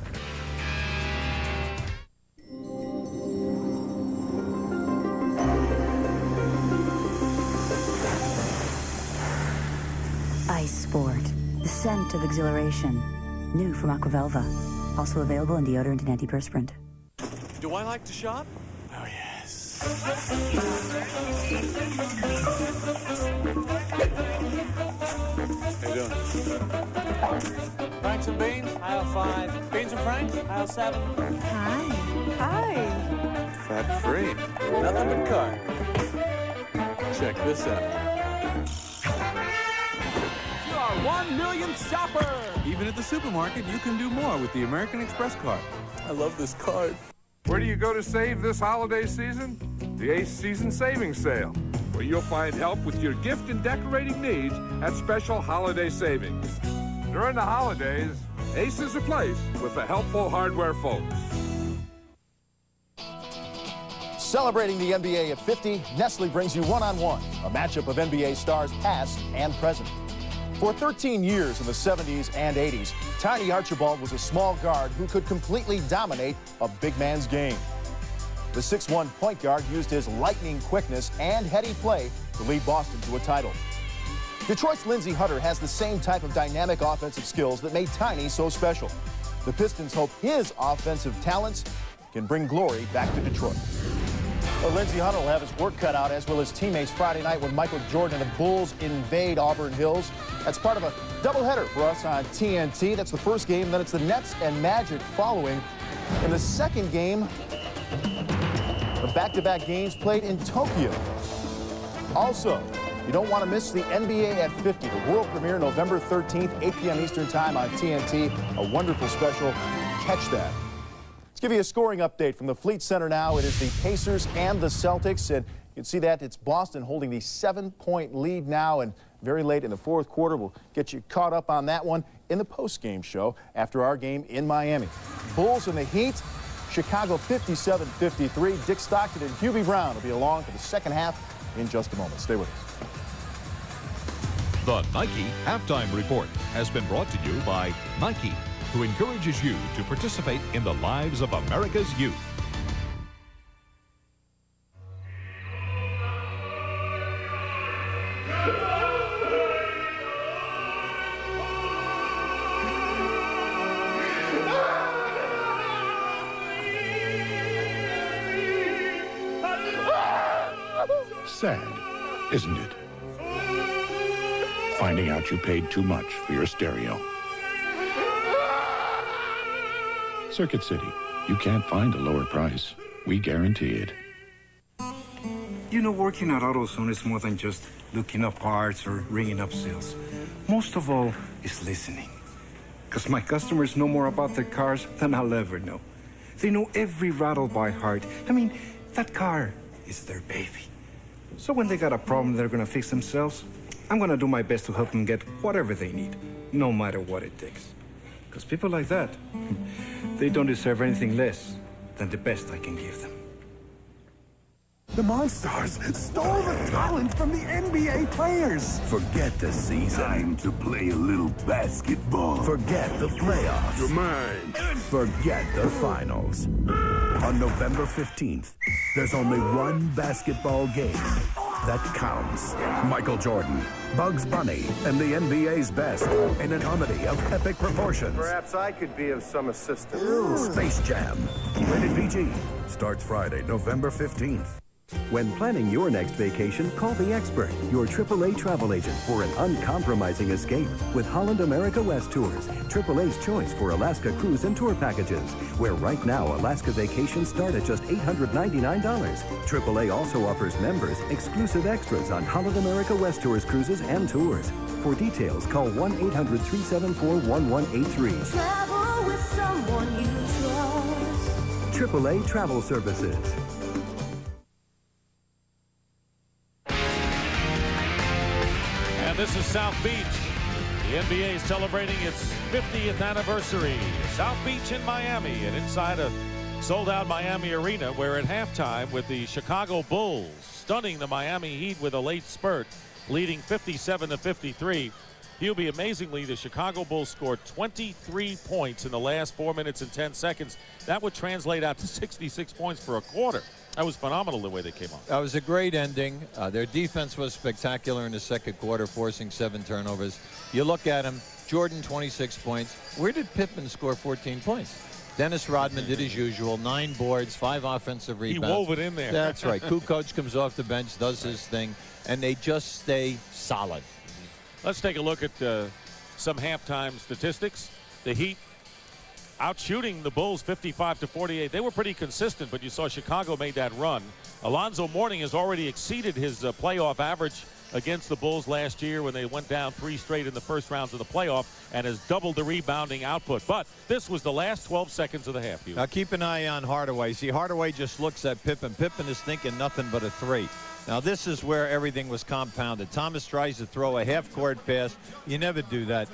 Ice Sport, the scent of exhilaration. New from Aquavelva. Also available in deodorant and antiperspirant. Do I like to shop? Oh, yes. How you doing? Franks and beans? Aisle 5. Beans and Franks? Aisle 7. Hi. Hi. Fat free. Nothing but carbs. Check this out. You're our 1 millionth shopper. Even at the supermarket, you can do more with the American Express card. I love this card. Where do you go to save this holiday season? The Ace Season Savings Sale, where you'll find help with your gift and decorating needs at special holiday savings. During the holidays, Ace is a place with the helpful hardware folks. Celebrating the NBA at 50, Nestle brings you One-on-One, a matchup of NBA stars past and present. For 13 years in the 70s and 80s, Tiny Archibald was a small guard who could completely dominate a big man's game. The 6'1" point guard used his lightning quickness and heady play to lead Boston to a title. Detroit's Lindsey Hunter has the same type of dynamic offensive skills that made Tiny so special. The Pistons hope his offensive talents can bring glory back to Detroit. Well, Lindsey Hunter will have his work cut out, as will his teammates, Friday night when Michael Jordan and the Bulls invade Auburn Hills. That's part of a doubleheader for us on TNT. That's the first game, then it's the Nets and Magic following. In the second game, the back-to-back games played in Tokyo. Also, you don't want to miss the NBA at 50, the world premiere November 13th, 8 p.m. Eastern Time on TNT. A wonderful special. Catch that. Let's give you a scoring update from the Fleet Center now. It is the Pacers and the Celtics, and you can see that it's Boston holding the 7-point lead now, and very late in the fourth quarter. We'll get you caught up on that one in the post-game show after our game in Miami. Bulls and the Heat, Chicago 57-53. Dick Stockton and Hubie Brown will be along for the second half in just a moment. Stay with us. The Nike Halftime Report has been brought to you by Nike, who encourages you to participate in the lives of America's youth. Sad, isn't it? Finding out you paid too much for your stereo. Circuit City, you can't find a lower price. We guarantee it. You know, working at AutoZone is more than just looking up parts or ringing up sales. Most of all is listening. Because my customers know more about their cars than I'll ever know. They know every rattle by heart. I mean, that car is their baby. So when they got a problem they're gonna fix themselves, I'm gonna do my best to help them get whatever they need, no matter what it takes. Because people like that, they don't deserve anything less than the best I can give them. The Monstars stole the talent from the NBA players. Forget the season. Time to play a little basketball. Forget the playoffs. You're mine. Forget the finals. On November 15th, there's only one basketball game that counts. Michael Jordan, Bugs Bunny, and the NBA's best in a comedy of epic proportions. Perhaps I could be of some assistance. Space Jam. Rated PG. Starts Friday, November 15th. When planning your next vacation, call the expert, your AAA travel agent, for an uncompromising escape with Holland America West Tours, AAA's choice for Alaska cruise and tour packages, where right now Alaska vacations start at just $899. AAA also offers members exclusive extras on Holland America West Tours cruises and tours. For details, call 1-800-374-1183. Travel with someone you trust. AAA Travel Services. This is South Beach. The NBA is celebrating its 50th anniversary. South Beach in Miami, and inside a sold-out Miami arena, where at halftime with the Chicago Bulls stunning the Miami Heat with a late spurt, leading 57-53. Hubie, amazingly, the Chicago Bulls scored 23 points in the last 4 minutes and 10 seconds. That would translate out to 66 points for a quarter. That was phenomenal the way they came on. That was a great ending. Their defense was spectacular in the second quarter, forcing 7 turnovers. You look at him, Jordan 26 points. Where did Pippen score 14 points? Dennis Rodman did his usual, 9 boards, 5 offensive rebounds. He wove it in there. That's right. Kukoc comes off the bench, does his thing, and they just stay solid. Let's take a look at some halftime statistics. The Heat out shooting the Bulls 55-48. They were pretty consistent, but you saw Chicago made that run. Alonzo Mourning has already exceeded his playoff average against the Bulls last year when they went down 3 straight in the first rounds of the playoff, and has doubled the rebounding output. But this was the last 12 seconds of the half. Now keep an eye on Hardaway. See, Hardaway just looks at Pippen. Pippen is thinking nothing but a 3. Now this is where everything was compounded. Thomas tries to throw a half-court pass. You never do that.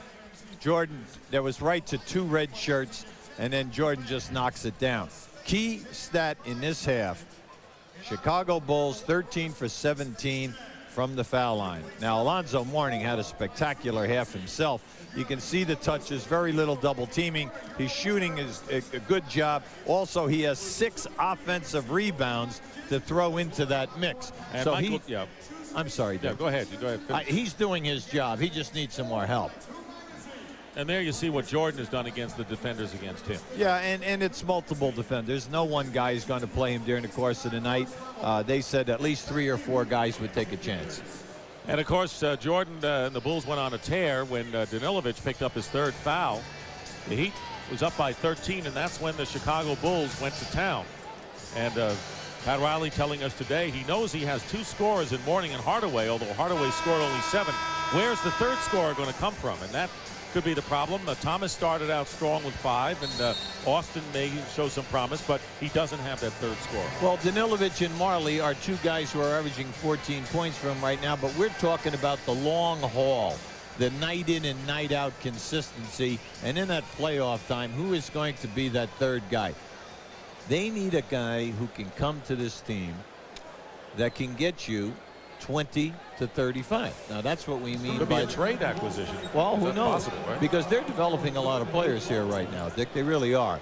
Jordan, there was right to 2 red shirts, and then Jordan just knocks it down. Key stat in this half, Chicago Bulls 13 for 17 from the foul line. Now Alonzo Mourning had a spectacular half himself. You can see the touches, very little double teaming. His shooting is a good job. Also, he has 6 offensive rebounds to throw into that mix. And so Michael, I'm sorry, Dave. go ahead. He's doing his job. He just needs some more help. And there you see what Jordan has done against the defenders against him. Yeah, and it's multiple defenders. No one guy is going to play him during the course of the night. They said at least 3 or 4 guys would take a chance. And, of course, Jordan and the Bulls went on a tear when Danilovic picked up his 3rd foul. The Heat was up by 13, and that's when the Chicago Bulls went to town. And Pat Riley telling us today he knows he has 2 scorers in Mourning and Hardaway, although Hardaway scored only 7. Where's the 3rd scorer going to come from? And that could be the problem. Thomas started out strong with 5, and Austin may show some promise, but he doesn't have that 3rd scorer. Well, Danilovic and Marley are 2 guys who are averaging 14 points for him right now, but we're talking about the long haul, the night in and night out consistency, and in that playoff time, who is going to be that 3rd guy? They need a guy who can come to this team that can get you 20 to 35. Now that's what we mean by a trade acquisition. Well, who knows? Possible, right? Because they're developing a lot of players here right now, Dick. They really are.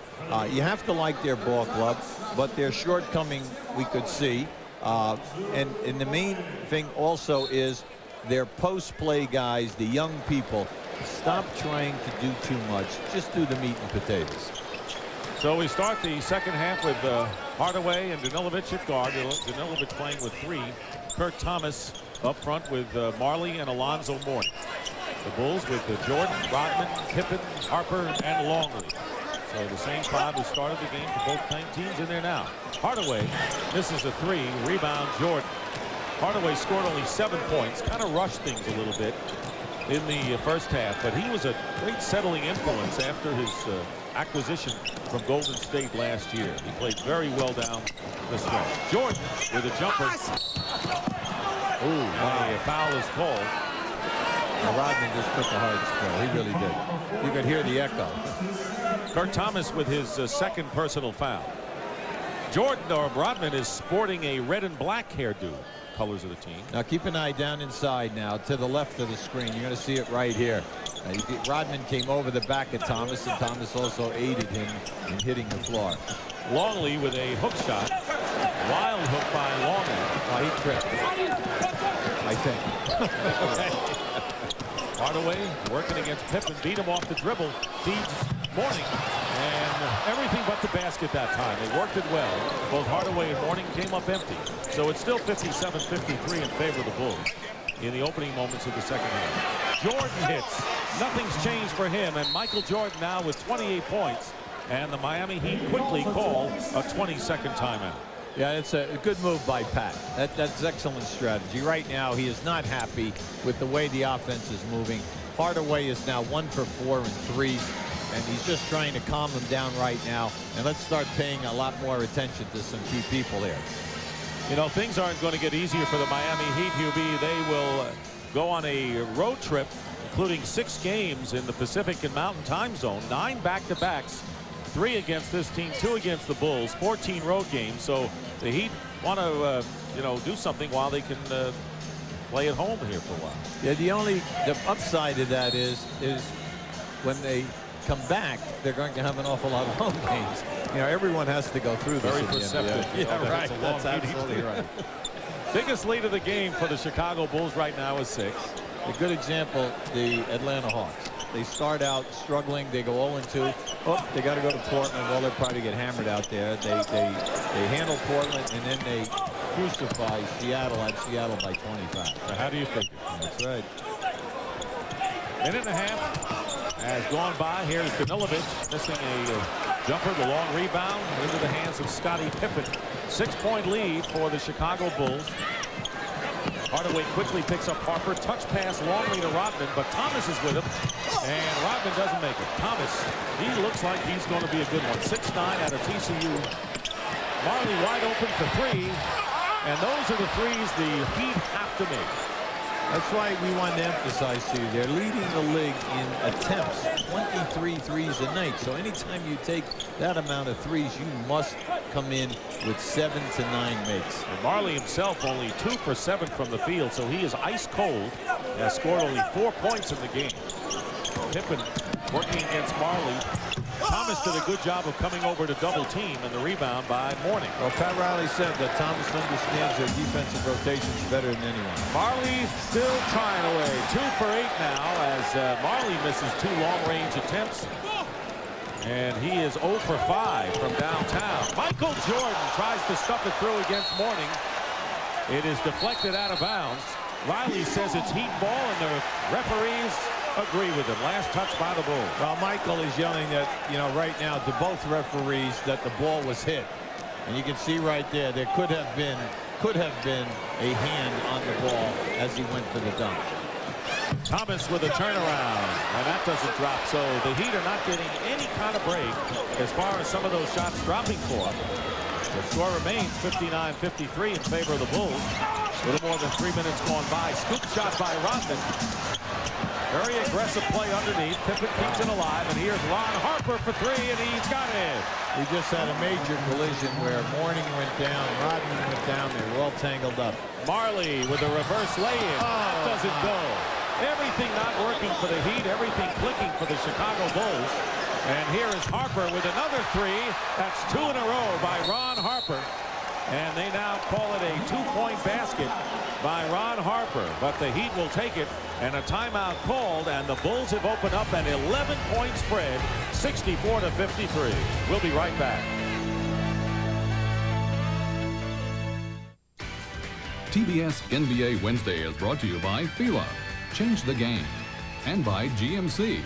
You have to like their ball club, but their shortcoming we could see. And the main thing also is their post-play guys, the young people, stop trying to do too much. Just do the meat and potatoes. So we start the second half with Hardaway and Danilovic at guard. Danilovic playing with 3. Kurt Thomas up front with Marley and Alonzo Mourning. The Bulls with Jordan, Rodman, Pippen, Harper, and Longley. So the same 5 who started the game for both teams in there now. Hardaway misses a 3. Rebound Jordan. Hardaway scored only 7 points. Kind of rushed things a little bit in the first half, but he was a great settling influence after his acquisition from Golden State last year. He played very well down the stretch. Jordan with a jumper. Ooh, wow. A foul is called. Well, Rodman just took a hard spill. He really did. You could hear the echo. Kurt Thomas with his 2nd personal foul. Rodman is sporting a red and black hairdo. Colors of the team. Now keep an eye down inside now to the left of the screen. You're going to see it right here. Rodman came over the back of Thomas, and Thomas also aided him in hitting the floor. Longley with a hook shot. Wild hook by Longley. Oh, he tripped. I think. Hardaway working against Pippen. Beat him off the dribble. Feeds Mourning. And everything but the basket that time. They worked it well. Both Hardaway and Mourning came up empty. So it's still 57-53 in favor of the Bulls in the opening moments of the second half. Jordan hits. Nothing's changed for him. And Michael Jordan now with 28 points. And the Miami Heat quickly call a 20-second timeout. Yeah, it's a good move by Pat. That's excellent strategy. Right now, he is not happy with the way the offense is moving. Hardaway is now 1 for 4 in threes, and he's just trying to calm them down right now. And let's start paying a lot more attention to some key people here. You know, things aren't going to get easier for the Miami Heat, Hubie. They will go on a road trip, including 6 games in the Pacific and Mountain Time Zone, 9 back-to-backs. 3 against this team, 2 against the Bulls, 14 road games. So the Heat want to, do something while they can play at home here for a while. Yeah, the upside of that is when they come back, they're going to have an awful lot of home games. You know, everyone has to go through this. Very perceptive. Yeah, right. That's absolutely right. Biggest lead of the game for the Chicago Bulls right now is 6. A good example, the Atlanta Hawks. They start out struggling. They go 0-2. Oh, they got to go to Portland. Well, they'll probably get hammered out there. They handle Portland, and then they crucify Seattle at Seattle by 25. Now, how do you think? That's right. Minute and a half has gone by. Here's Danilovic missing a Jumper, the long rebound into the hands of Scottie Pippen. 6-point lead for the Chicago Bulls. Hardaway quickly picks up Harper. Touch pass longly to Rodman, but Thomas is with him. And Rodman doesn't make it. Thomas, he looks like he's going to be a good one. 6'9" out of TCU. Marley wide open for three. And those are the threes the Heat have to make. That's why we wanted to emphasize to you, they're leading the league in attempts, 23 threes a night. So anytime you take that amount of threes, you must come in with 7 to 9 makes. And Marley himself only 2 for 7 from the field, so he is ice cold. Has scored only 4 points in the game. Pippen working against Marley. Thomas did a good job of coming over to double team, and the rebound by Mourning. Well, Pat Riley said that Thomas understands their defensive rotations better than anyone. Marley still trying away. 2 for 8 now as Marley misses 2 long-range attempts. And he is 0 for 5 from downtown. Michael Jordan tries to stuff it through against Mourning. It is deflected out of bounds. Riley says it's Heat ball, and the referees agree with him. Last touch by the Bulls. Well, Michael is yelling that, right now to both referees that the ball was hit. And you can see right there could have been a hand on the ball as he went for the dunk. Thomas with a turnaround, and that doesn't drop. So the Heat are not getting any kind of break as far as some of those shots dropping for them. The score remains 59-53 in favor of the Bulls. A little more than 3 minutes gone by. Scoop shot by Rodman. Very aggressive play underneath. Pippen keeps it alive, and here's Ron Harper for 3, and he's got it. We just had a major collision where Mourning went down, Rodman went down. They were all tangled up. Marley with a reverse lay-in. That doesn't go. Everything not working for the Heat, everything clicking for the Chicago Bulls. And here is Harper with another 3. That's 2 in a row by Ron Harper. And they now call it a 2-point basket by Ron Harper. But the Heat will take it, and a timeout called, and the Bulls have opened up an 11-point spread, 64-53. We'll be right back. TBS NBA Wednesday is brought to you by Fila, change the game, and by GMC,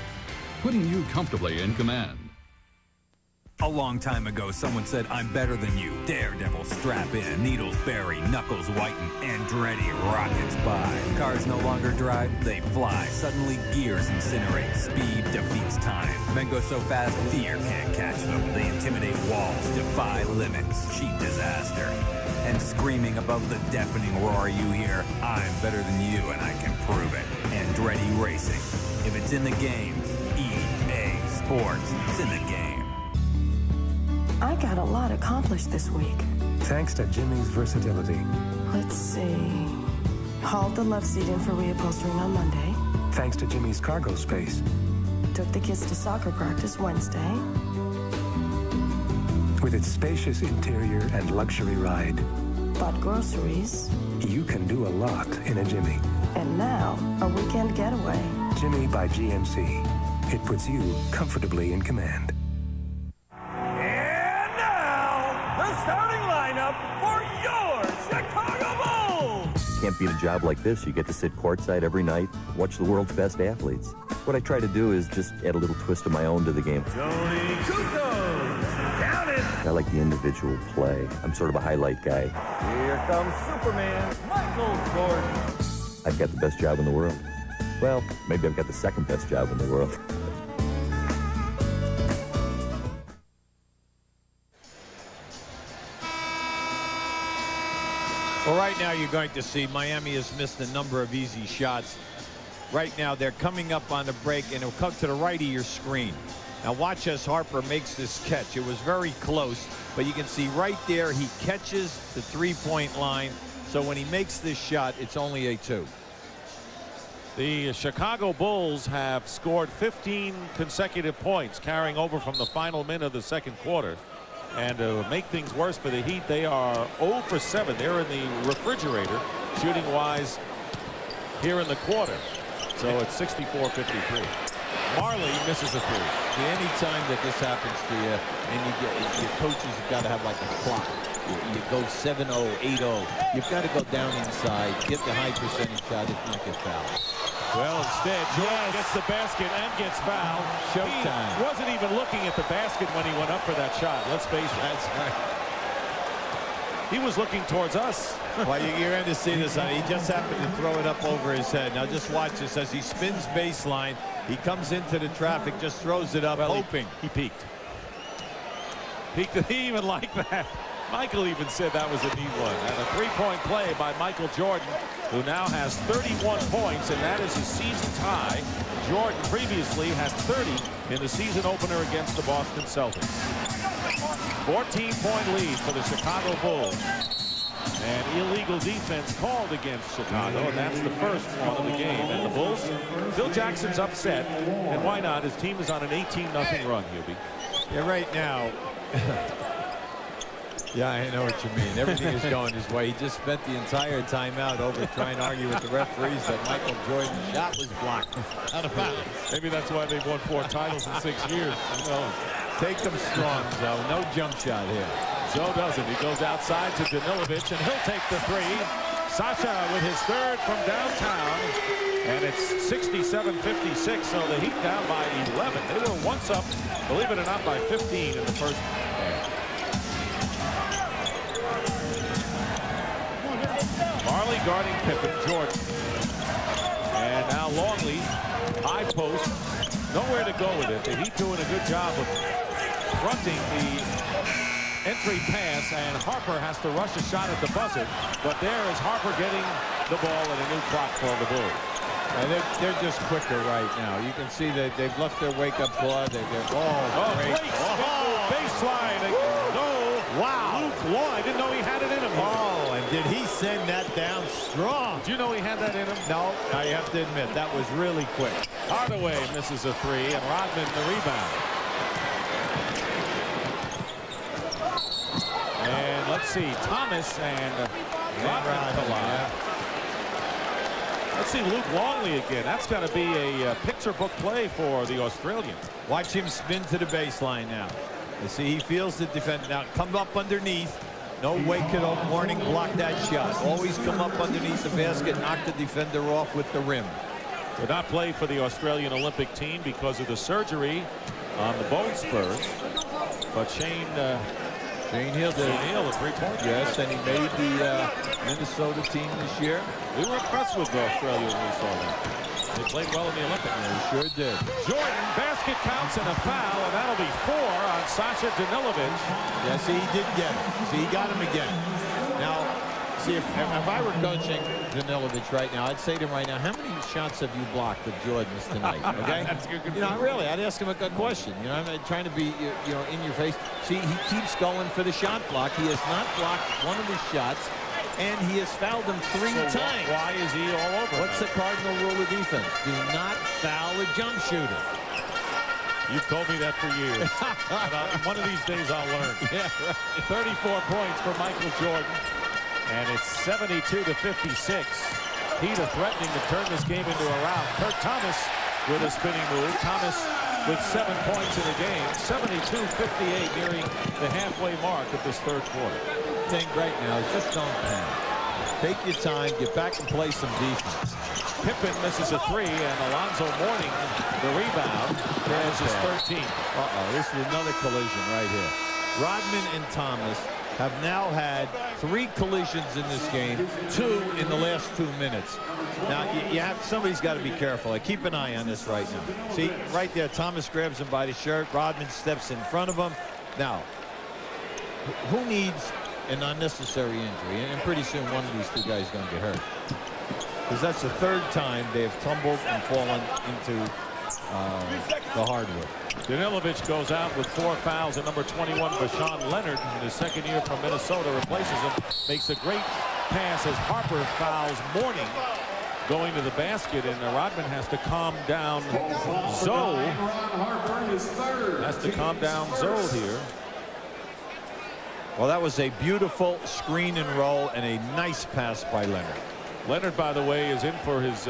putting you comfortably in command. A long time ago, someone said, I'm better than you. Daredevil, strap in. Needles bury, knuckles whiten, Andretti rockets by. Cars no longer drive, they fly. Suddenly, gears incinerate. Speed defeats time. Men go so fast, fear can't catch them. They intimidate walls, defy limits, cheat disaster. And screaming above the deafening roar you hear, I'm better than you and I can prove it. Andretti Racing. If it's in the game, EA Sports, it's in the game. I got a lot accomplished this week. Thanks to Jimmy's versatility. Let's see. Hauled the love seat in for reupholstering on Monday. Thanks to Jimmy's cargo space. Took the kids to soccer practice Wednesday. With its spacious interior and luxury ride. Bought groceries. You can do a lot in a Jimmy. And now, a weekend getaway. Jimmy by GMC. It puts you comfortably in command. Can't beat a job like this. You get to sit courtside every night, watch the world's best athletes. What I try to do is just add a little twist of my own to the game. Tony Kukoc, count it. I like the individual play. I'm sort of a highlight guy. Here comes Superman, Michael Jordan. I've got the best job in the world. Well, maybe I've got the second best job in the world. Well, right now you're going to see Miami has missed a number of easy shots. Right now they're coming up on the break, and it'll come to the right of your screen. Now watch as Harper makes this catch. It was very close, but you can see right there he catches the three-point line. So when he makes this shot, it's only a 2. The Chicago Bulls have scored 15 consecutive points, carrying over from the final minute of the second quarter. And to make things worse for the Heat, they are 0 for 7. They're in the refrigerator, shooting-wise, here in the quarter. So it's 64-53. Marley misses a 3. Any time that this happens to you, and your coaches have got to have like a clock. You go 7-0, 8-0. You've got to go down inside, get the high percentage shot, if not get fouled. Well, instead, Jordan gets the basket and gets fouled. Showtime. He wasn't even looking at the basket when he went up for that shot. Let's face it. That's right. He was looking towards us. Well, you're going to see this. He just happened to throw it up over his head. Now just watch this as he spins baseline. He comes into the traffic, just throws it up, hoping. He peeked. He even liked that. Michael even said that was a neat one. And a three-point play by Michael Jordan, who now has 31 points, and that is his season tie. Jordan previously had 30 in the season opener against the Boston Celtics. 14-point lead for the Chicago Bulls. And illegal defense called against Chicago, and that's the first one of the game. And the Bulls, Phil Jackson's upset, and why not? His team is on an 18-0 run, Hubie. Yeah, right now. Yeah, I know what you mean. Everything is going his way. He just spent the entire timeout over trying to argue with the referees that Michael Jordan's shot was blocked out of bounds. Maybe that's why they've won 4 titles in 6 years. Well, take them strong, Zoe. No jump shot here. Zoe doesn't. He goes outside to Danilovic, and he'll take the three. Sasha with his third from downtown. And it's 67-56, so the Heat down by 11. They were once up, believe it or not, by 15 in the first half. Marley guarding Pippen, Jordan. And now Longley, high post, nowhere to go with it. The Heat doing a good job of fronting the entry pass, and Harper has to rush a shot at the buzzer. But there is Harper getting the ball and a new clock for the Bulls. And they're just quicker right now. You can see that they've left their wake-up call. Great baseline. No. Wow. Luke Long. I didn't know he had it in him. Oh, and did he send that down strong? Do you know he had that in him? No, I have to admit, that was really quick. Hardaway misses a three, and Rodman the rebound. And let's see, Thomas and Rodman collide. Let's see Luke Longley again. That's got to be a picture book play for the Australians. Watch him spin to the baseline now. You see, he feels the defender. Now, come up underneath. No way could Mourning block that shot. Always come up underneath the basket, knock the defender off with the rim. Did not play for the Australian Olympic team because of the surgery on the bone spurs. But Shane Heal did. Shane Heal, a three-point. Yes, and he made the Minnesota team this year. We were impressed with Australia when we saw that. They played well in the Olympics. They sure did. Jordan, basket counts and a foul, and that'll be 4 on Sasha Danilovic. Yeah, see, he did get it. See, he got him again. Now, see, if I were coaching Danilovic right now, I'd say to him right now, how many shots have you blocked of Jordan's tonight? Okay? That's a good you know, really, I'd ask him a good question. You know, I'm trying to be, you know, in your face. See, he keeps going for the shot block. He has not blocked one of his shots, and he has fouled him 3 times. Why is he all over? What's the cardinal rule of defense? Do not foul a jump shooter. You've told me that for years. One of these days I'll learn. Yeah, right. 34 points for Michael Jordan. And it's 72-56. Heat are threatening to turn this game into a rout. Kurt Thomas with a spinning move. Thomas with 7 points in the game. 72-58, nearing the halfway mark of this third quarter. Thing right now is just don't panic. Take your time, get back and play some defense. Pippen misses a 3, and Alonzo Mourning the rebound. There's his 13th. This is another collision right here. Rodman and Thomas have now had 3 collisions in this game, 2 in the last 2 minutes. Now, somebody's got to be careful. I keep an eye on this right now. See, right there, Thomas grabs him by the shirt. Rodman steps in front of him. Now, who needs an unnecessary injury? And pretty soon one of these 2 guys is going to get hurt. Because that's the 3rd time they have tumbled and fallen into the hardwood. Danilovic goes out with 4 fouls, and number 21, Bashan Leonard, in his 2nd year from Minnesota, replaces him. Makes a great pass as Harper fouls Mourning going to the basket, and Rodman has to calm down Zoe. Has to calm down Zoe here. Well, that was a beautiful screen and roll and a nice pass by Leonard. Leonard, by the way, is in for his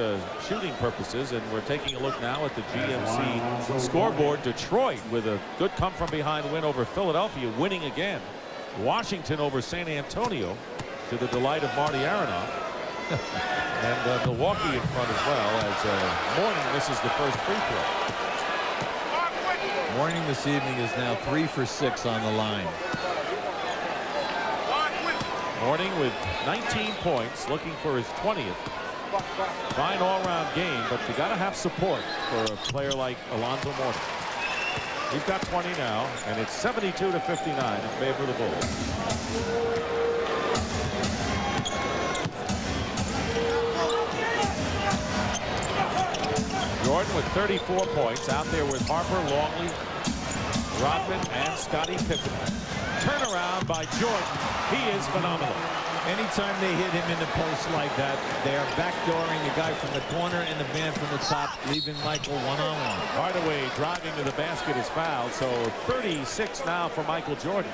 shooting purposes, and we're taking a look now at the GMC scoreboard. Detroit with a good come-from-behind win over Philadelphia, winning again. Washington over San Antonio, to the delight of Marty Aronoff. And Milwaukee in front as well, as Mourning misses the first free throw. Mourning this evening is now 3 for 6 on the line. Mourning with 19 points, looking for his 20th. Fine all-round game, but you got to have support for a player like Alonzo Mourning. He's got 20 now, and it's 72-59 in favor of the Bulls. Jordan with 34 points, out there with Harper, Longley, Rodman, and Scottie Pippen. Turnaround by Jordan. He is phenomenal. Anytime they hit him in the post like that, they are backdooring the guy from the corner and the man from the top, leaving Michael one-on-one. Hardaway driving to the basket is fouled, so 36 now for Michael Jordan.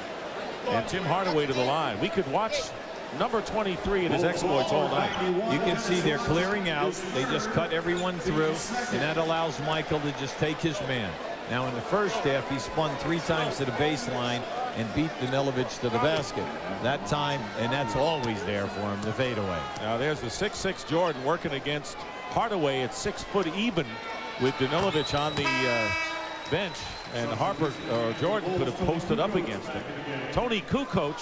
And Tim Hardaway to the line. We could watch number 23 and his exploits all night. You can see they're clearing out. They just cut everyone through, and that allows Michael to just take his man. Now in the first half, he spun 3 times to the baseline and beat Danilovic to the basket. That time, and that's always there for him, the fadeaway. Now there's the 6'6" Jordan working against Hardaway at 6 foot even with Danilovic on the bench, and Jordan could have posted up against him. Tony Kukoc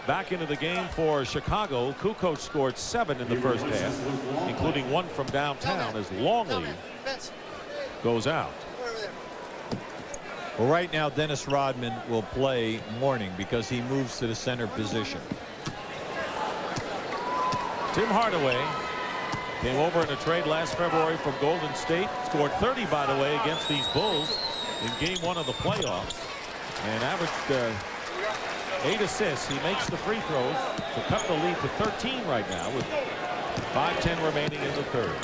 back into the game for Chicago. Kukoc scored 7 in the first half, including 1 from downtown as Longley goes out. Well, right now, Dennis Rodman will play Mourning because he moves to the center position. Tim Hardaway came over in a trade last February from Golden State. Scored 30, by the way, against these Bulls in game 1 of the playoffs. And averaged 8 assists. He makes the free throws to cut the lead to 13 right now with 5:10 remaining in the third.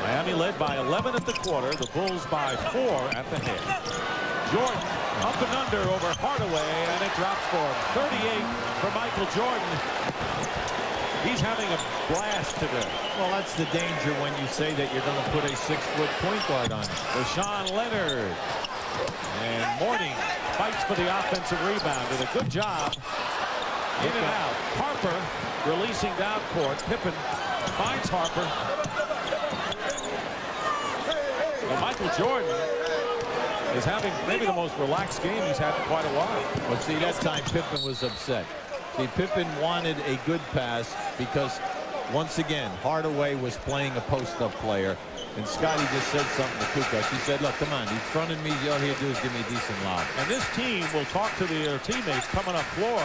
Miami led by 11 at the quarter. The Bulls by 4 at the half. Jordan up and under over Hardaway, and it drops for him. 38 for Michael Jordan. He's having a blast today. Well, that's the danger when you say that you're going to put a 6-foot point guard on him. Rashawn Leonard. And Mourning fights for the offensive rebound. Did a good job. In and out. Harper releasing down court. Pippen finds Harper. Well, Michael Jordan is having maybe the most relaxed game he's had in quite a while. But see, that time Pippen was upset. See, Pippen wanted a good pass because, once again, Hardaway was playing a post-up player. And Scottie just said something to Kukoc. He said, look, come on, he's fronting me. All he do is give me a decent lob. And this team will talk to their teammates coming up floor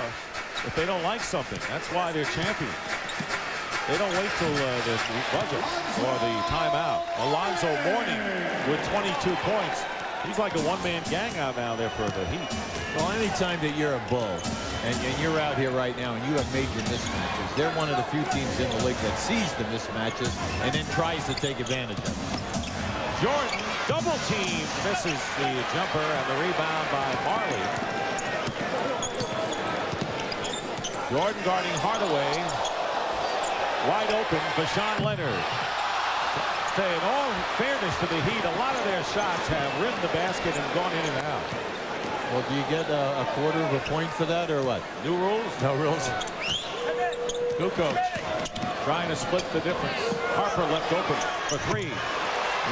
if they don't like something. That's why they're champions. They don't wait till the budget or the timeout. Alonzo Mourning with 22 points. He's like a one-man gang out now there for the Heat. Well, anytime that you're a Bull and you're out here right now and you have major mismatches, they're one of the few teams in the league that sees the mismatches and then tries to take advantage of them. Jordan double team misses the jumper and the rebound by Marley. Jordan guarding Hardaway. Wide open for Sean Leonard. In all fairness to the Heat, a lot of their shots have rimmed the basket and gone in and out. Well, do you get a quarter of a point for that or what? New rules? No rules. Kukoc trying to split the difference. Harper left open for 3.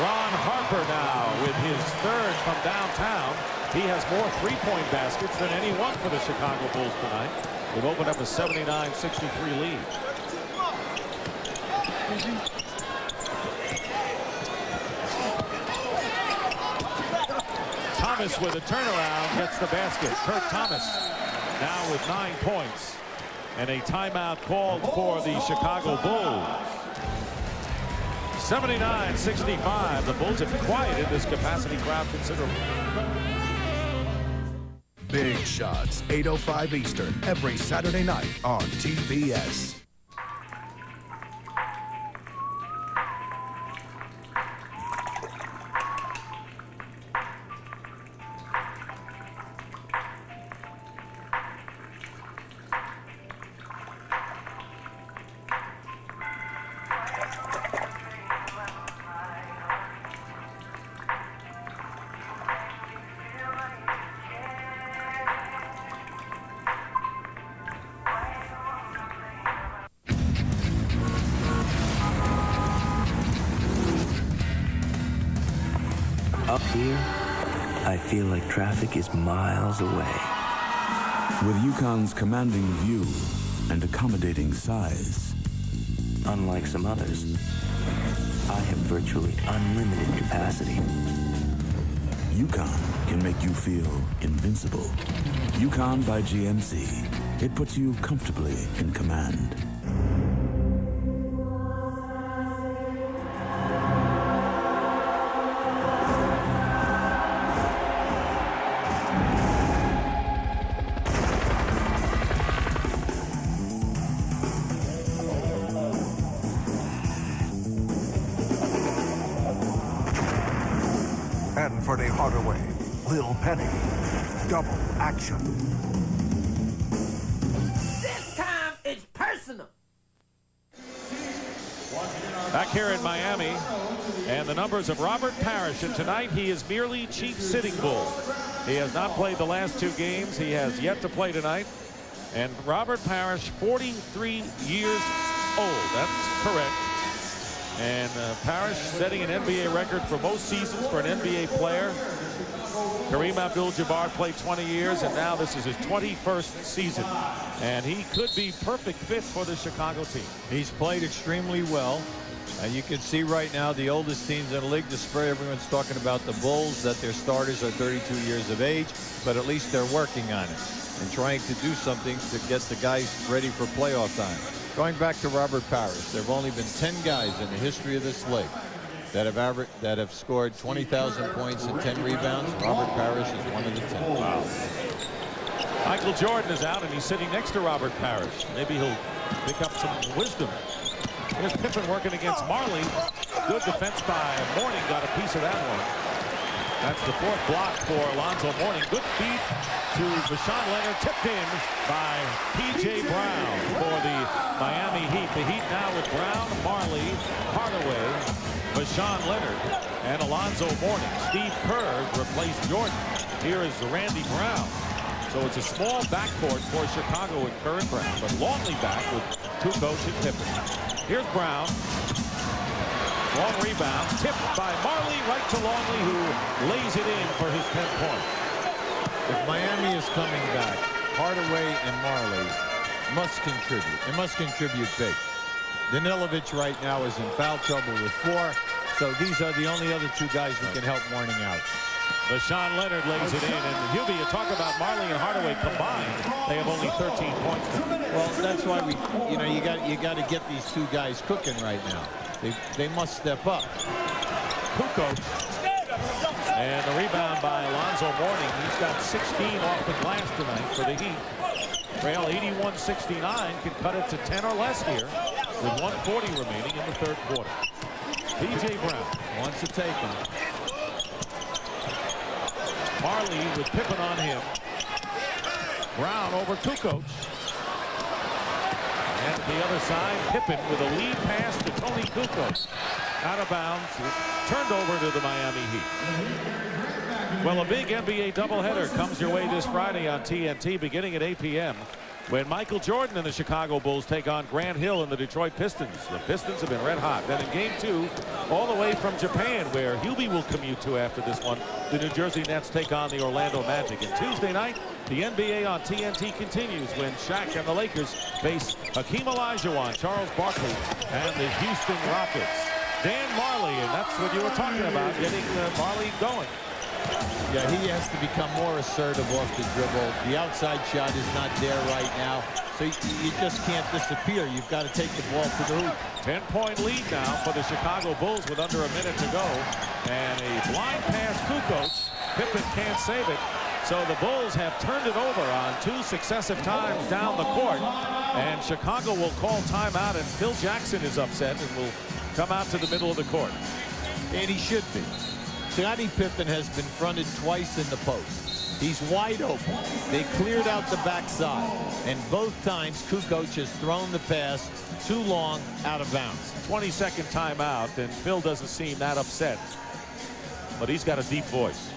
Ron Harper now with his 3rd from downtown. He has more 3-point baskets than anyone for the Chicago Bulls tonight. They've opened up a 79-63 lead. Thomas with a turnaround gets the basket. Kurt Thomas now with 9 points. And a timeout called for the Chicago Bulls. 79-65. The Bulls have quieted this capacity crowd considerably. Big Shots, 8:05 Eastern, every Saturday night on TBS. Up here, I feel like traffic is miles away. With Yukon's commanding view and accommodating size, unlike some others, I have virtually unlimited capacity. Yukon can make you feel invincible. Yukon by GMC. It puts you comfortably in command. And for the Hardaway, Lil Penny, double action. This time it's personal. Back here in Miami, and the numbers of Robert Parrish, and tonight he is merely chief sitting bull. He has not played the last 2 games. He has yet to play tonight. And Robert Parrish, 43 years old. That's correct. And Parrish setting an NBA record for most seasons for an NBA player. Kareem Abdul-Jabbar played 20 years, and now this is his 21st season. And he could be perfect fit for the Chicago team. He's played extremely well. And you can see right now the oldest teams in the league. The spray, everyone's talking about the Bulls, that their starters are 32 years of age, but at least they're working on it and trying to do something to get the guys ready for playoff time. Going back to Robert Parrish, there have only been 10 guys in the history of this league that have scored 20,000 points and 10 rebounds. Robert Parrish is one of the 10. Wow. Michael Jordan is out, and he's sitting next to Robert Parrish. Maybe he'll pick up some wisdom. Here's Pippen working against Marley. Good defense by Mourning. Got a piece of that one. That's the 4th block for Alonzo Mourning. Good feed to Vashawn Leonard. Tipped in by P.J. Brown for the Miami Heat. The Heat now with Brown, Marley, Hardaway, Vashawn Leonard, and Alonzo Mourning. Steve Kerr replaced Jordan. Here is Randy Brown. So it's a small backcourt for Chicago with Kerr and Brown, but Longley back with Kukoc and Pippen. Here's Brown. Long rebound. Tipped by Marley right to Longley, who lays it in for his 10th point. If Miami is coming back, Hardaway and Marley must contribute. They must contribute big. Danilovic right now is in foul trouble with 4. So these are the only other 2 guys who can help Mourning out. Vashawn Leonard lays it in, and Hubie, you talk about Marley and Hardaway combined, they have only 13 points. Well, that's why you got to get these 2 guys cooking right now. They must step up. Kukoc, and the rebound by Alonzo Mourning. He's got 16 off the glass tonight for the Heat. Trail 81-69, can cut it to 10 or less here with 1:40 remaining in the 3rd quarter. P.J. Brown wants to take him. Marley with Pippen on him. Brown over Kukoc. And the other side, Pippen with a lead pass to Tony Kukoc. Out of bounds, turned over to the Miami Heat. Well, a big NBA doubleheader comes your way this Friday on TNT beginning at 8 p.m. when Michael Jordan and the Chicago Bulls take on Grant Hill and the Detroit Pistons. The Pistons have been red hot. Then in Game 2, all the way from Japan, where Hubie will commute to after this one, the New Jersey Nets take on the Orlando Magic. And Tuesday night, the NBA on TNT continues when Shaq and the Lakers face Hakeem Olajuwon, Charles Barkley, and the Houston Rockets. Dan Marley, and that's what you were talking about, getting Marley going. Yeah, he has to become more assertive off the dribble. The outside shot is not there right now, so you just can't disappear. You've got to take the ball to the hoop. 10-point lead now for the Chicago Bulls with under a minute to go. And a blind pass, Kukoc. Pippen can't save it. So the Bulls have turned it over on 2 successive times down the court. And Chicago will call timeout, and Phil Jackson is upset and will come out to the middle of the court. And he should be. Scottie Pippen has been fronted twice in the post. He's wide open. They cleared out the backside. And both times, Kukoc has thrown the pass too long out of bounds. 20-second timeout, and Phil doesn't seem that upset. But he's got a deep voice.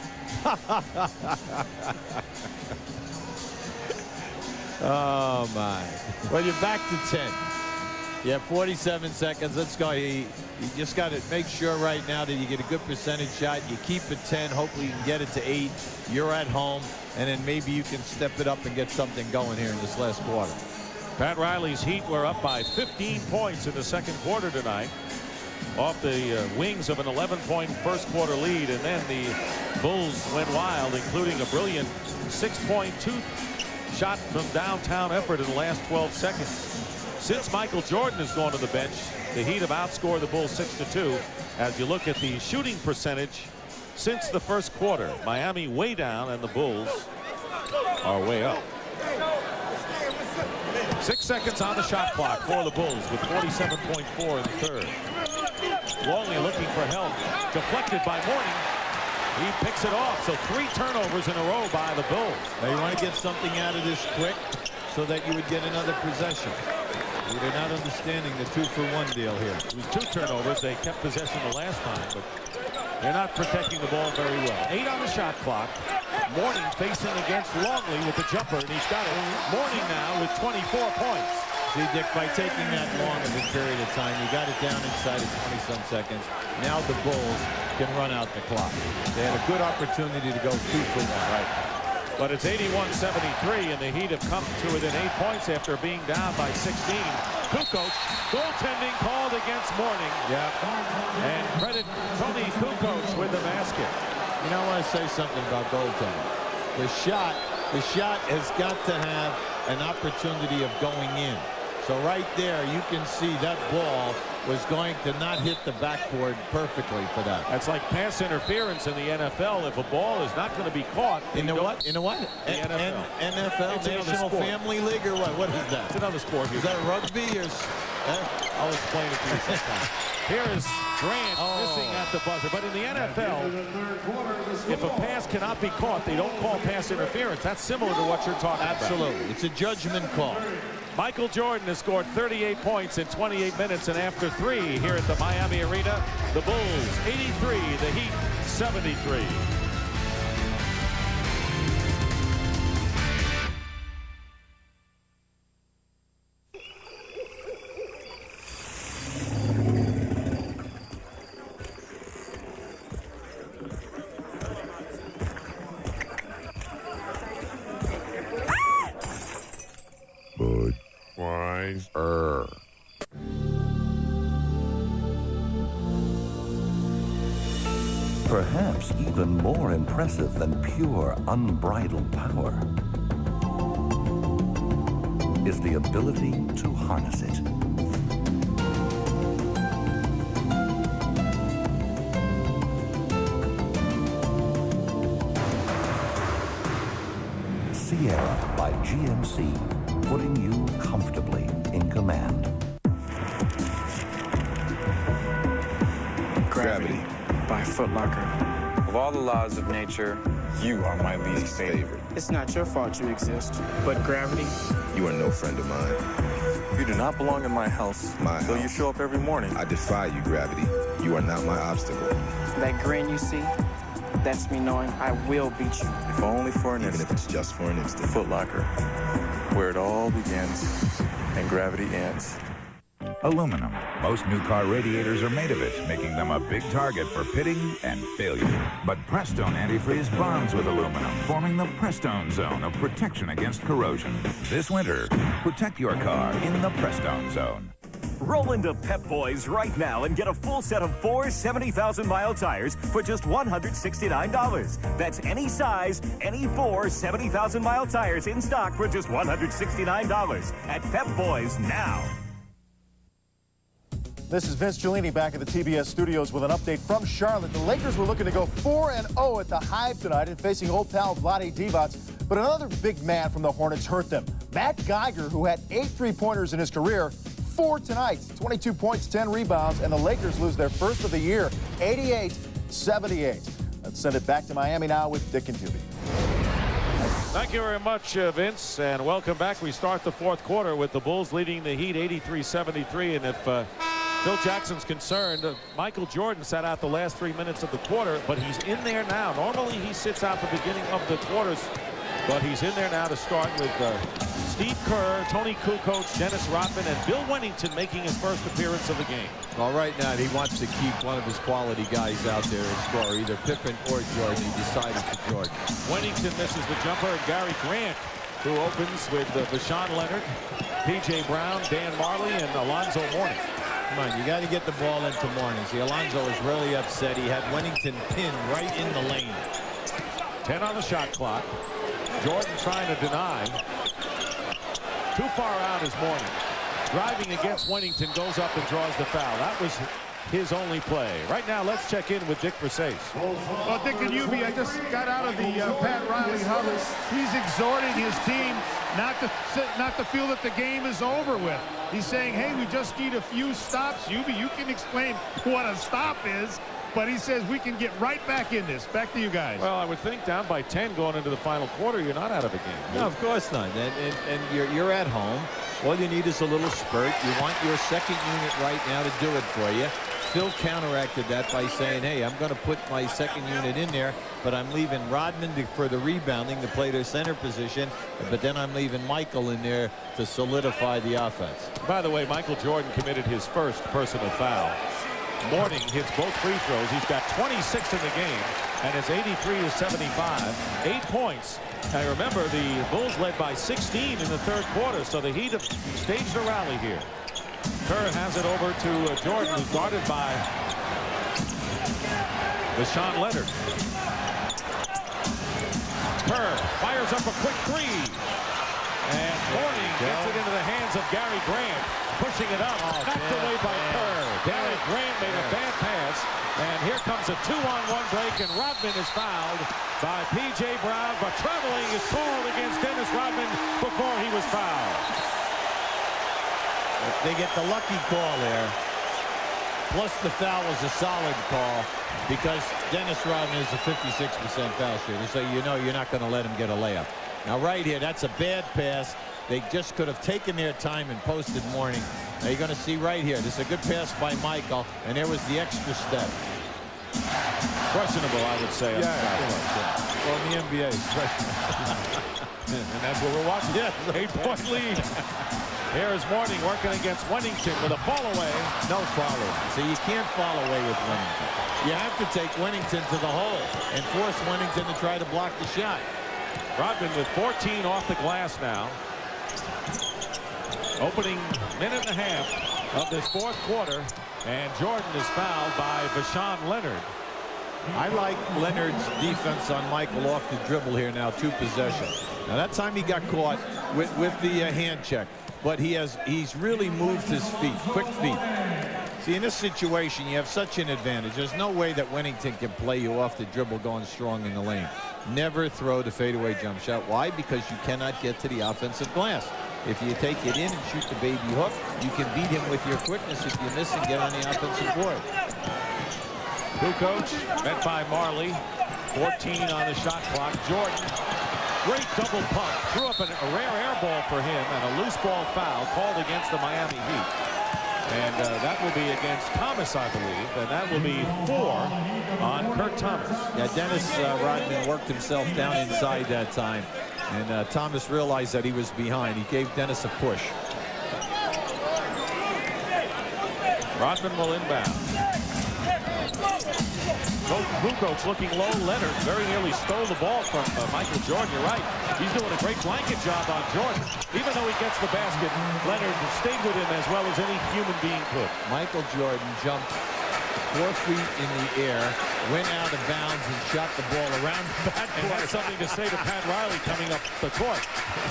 Oh, my. Well, you're back to 10. Yeah, 47 seconds. Let's go. You just got to make sure right now that you get a good percentage shot. You keep it 10. Hopefully you can get it to 8. You're at home. And then maybe you can step it up and get something going here in this last quarter. Pat Riley's Heat were up by 15 points in the second quarter tonight, off the wings of an 11-point first quarter lead, and then the Bulls went wild, including a brilliant 6.2 shot from downtown effort in the last 12 seconds. Since Michael Jordan has gone to the bench, the Heat have outscored the Bulls 6-2. As you look at the shooting percentage since the first quarter, Miami way down and the Bulls are way up. 6 seconds on the shot clock for the Bulls with 47.4 in the third. Longley looking for help. Deflected by Mourning. He picks it off. So 3 turnovers in a row by the Bulls. Now you want to get something out of this quick so that you would get another possession. They're not understanding the 2-for-1 deal here. It was 2 turnovers. They kept possession the last time, but they're not protecting the ball very well. 8 on the shot clock. Mourning facing against Longley with the jumper, and he's got it. Mourning now with 24 points. See, Dick, by taking that long of a period of time, you got it down inside of 20-some seconds. Now the Bulls can run out the clock. They had a good opportunity to go 2-for-1. Right. But it's 81-73, and the Heat have come to within 8 points after being down by 16. Kukoc, goaltending called against Mourning. Yeah. And credit Tony Kukoc with the basket. You know, I want to say something about goaltending. The shot has got to have an opportunity of going in. So right there, you can see that ball was going to not hit the backboard perfectly for that. That's like pass interference in the NFL. If a ball is not going to be caught. In the what? In the what? The NFL. NFL, it's National Family League, or what? What is that? It's another sport. Is that rugby or? I'll explain it to you sometime. Here is Grant missing at the buzzer. But in the NFL, if a pass cannot be caught, they don't call pass interference. That's similar to what you're talking about. Absolutely. It's a judgment call. Michael Jordan has scored 38 points in 28 minutes, and after 3 here at the Miami Arena, the Bulls 83, the Heat 73. Perhaps even more impressive than pure, unbridled power is the ability to harness it. Sierra by GMC, putting you comfortably in command. Gravity by Foot Locker. Of all the laws of nature, you are my least favorite. It's not your fault you exist, but gravity. You are no friend of mine. You do not belong in my house. Though you show up every morning. I defy you, Gravity. You are not my obstacle. That grin you see, that's me knowing I will beat you. If only for an Even instant. if it's just for an instant. Foot Locker, where it all begins and gravity ends. Aluminum. Most new car radiators are made of it, making them a big target for pitting and failure. But Prestone Antifreeze bonds with aluminum, forming the Prestone Zone of protection against corrosion. This winter, protect your car in the Prestone Zone. Roll into Pep Boys right now and get a full set of 4 70,000-mile tires for just $169. That's any size, any 4 70,000-mile tires in stock for just $169 at Pep Boys now. This is Vince Giulini back at the TBS studios with an update from Charlotte. The Lakers were looking to go 4-0 at the Hive tonight and facing old pal Vlade Divac, but another big man from the Hornets hurt them. Matt Geiger, who had 8 three-pointers in his career, 4 tonight, 22 points, 10 rebounds, and the Lakers lose their first of the year, 88-78. Let's send it back to Miami now with Dick and Doobie. Thank you very much, Vince, and welcome back. We start the fourth quarter with the Bulls leading the Heat 83-73, and if Phil Jackson's concerned, Michael Jordan sat out the last 3 minutes of the quarter, but he's in there now. Normally he sits out the beginning of the quarters But he's in there now to start with Steve Kerr, Tony Kukoc, Dennis Rodman, and Bill Wennington making his first appearance of the game. Well, right now he wants to keep one of his quality guys out there to score, either Pippen or Jordan. He decided to Jordan. Wennington misses the jumper, and Gary Grant, who opens with Vashawn Leonard, P.J. Brown, Dan Marley, and Alonzo Mourning. Come on, you got to get the ball into Mourning. See, Alonzo was really upset. He had Wennington pinned right in the lane. 10 on the shot clock. Jordan trying to deny. Too far out is Mourning. Driving against Wennington, goes up and draws the foul. That was his only play. Right now, let's check in with Dick Versace. Well, Dick and Ubi, I just got out of the Pat Riley huddle. He's exhorting his team not to feel that the game is over with. He's saying, hey, we just need a few stops. Ubi, you can explain what a stop is. But he says we can get right back in this. Back to you guys. Well, I would think down by 10 going into the final quarter, you're not out of a game. No, of course not. And you're at home. All you need is a little spurt. You want your second unit right now to do it for you. Phil counteracted that by saying, hey, I'm going to put my second unit in there, but I'm leaving Rodman for the rebounding to play their center position, but then I'm leaving Michael in there to solidify the offense. By the way, Michael Jordan committed his first personal foul. Mourning hits both free throws. He's got 26 in the game, and it's 83-75. 8 points. And remember, the Bulls led by 16 in the third quarter, so the Heat have staged a rally here. Kerr has it over to Jordan, who's guarded by Vashawn Leonard. Kerr fires up a quick three. And Mourning gets it into the hands of Gary Grant. Pushing it up, knocked away by Kerr. Gary Grant made a bad pass, and here comes a 2-on-1 break, and Rodman is fouled by P.J. Brown, but traveling is called against Dennis Rodman before he was fouled. They get the lucky call there. Plus the foul was a solid call because Dennis Rodman is a 56% foul shooter, so you know you're not going to let him get a layup. Now right here, that's a bad pass. They just could have taken their time and posted Mourning. Now you're going to see right here. This is a good pass by Michael, and there was the extra step. Questionable, I would say. Yeah. Well, in the NBA, it's questionable. And that's what we're watching. Yeah, 8-point lead. Here is Mourning working against Wennington with a fall away. No follow. So you can't fall away with Wennington. You have to take Wennington to the hole and force Wennington to try to block the shot. Rodman with 14 off the glass now. Opening minute and a half of this fourth quarter, and Jordan is fouled by Vashawn Leonard. I like Leonard's defense on Michael off the dribble here now, 2 possessions. Now that time he got caught with the hand check, but he's really moved his feet, quick feet. See, in this situation, you have such an advantage. There's no way that Wennington can play you off the dribble going strong in the lane. Never throw the fadeaway jump shot. Why? Because you cannot get to the offensive glass. If you take it in and shoot the baby hook, you can beat him with your quickness. If you miss and get on the offensive board. Kukoc met by Marley. 14 on the shot clock. Jordan, great double pump. Threw up a rare air ball for him and a loose ball foul called against the Miami Heat. And that will be against Thomas, I believe. And that will be 4 on Kurt Thomas. Yeah, Dennis Rodman worked himself down inside that time. And Thomas realized that he was behind. He gave Dennis a push. Rodman will inbound. Kukoc looking low. Leonard very nearly stole the ball from Michael Jordan. You're right. He's doing a great blanket job on Jordan. Even though he gets the basket, Leonard stayed with him as well as any human being could. Michael Jordan jumped 4 feet in the air, went out of bounds, and shot the ball around the backcourt. And had something to say to Pat Riley coming up the court.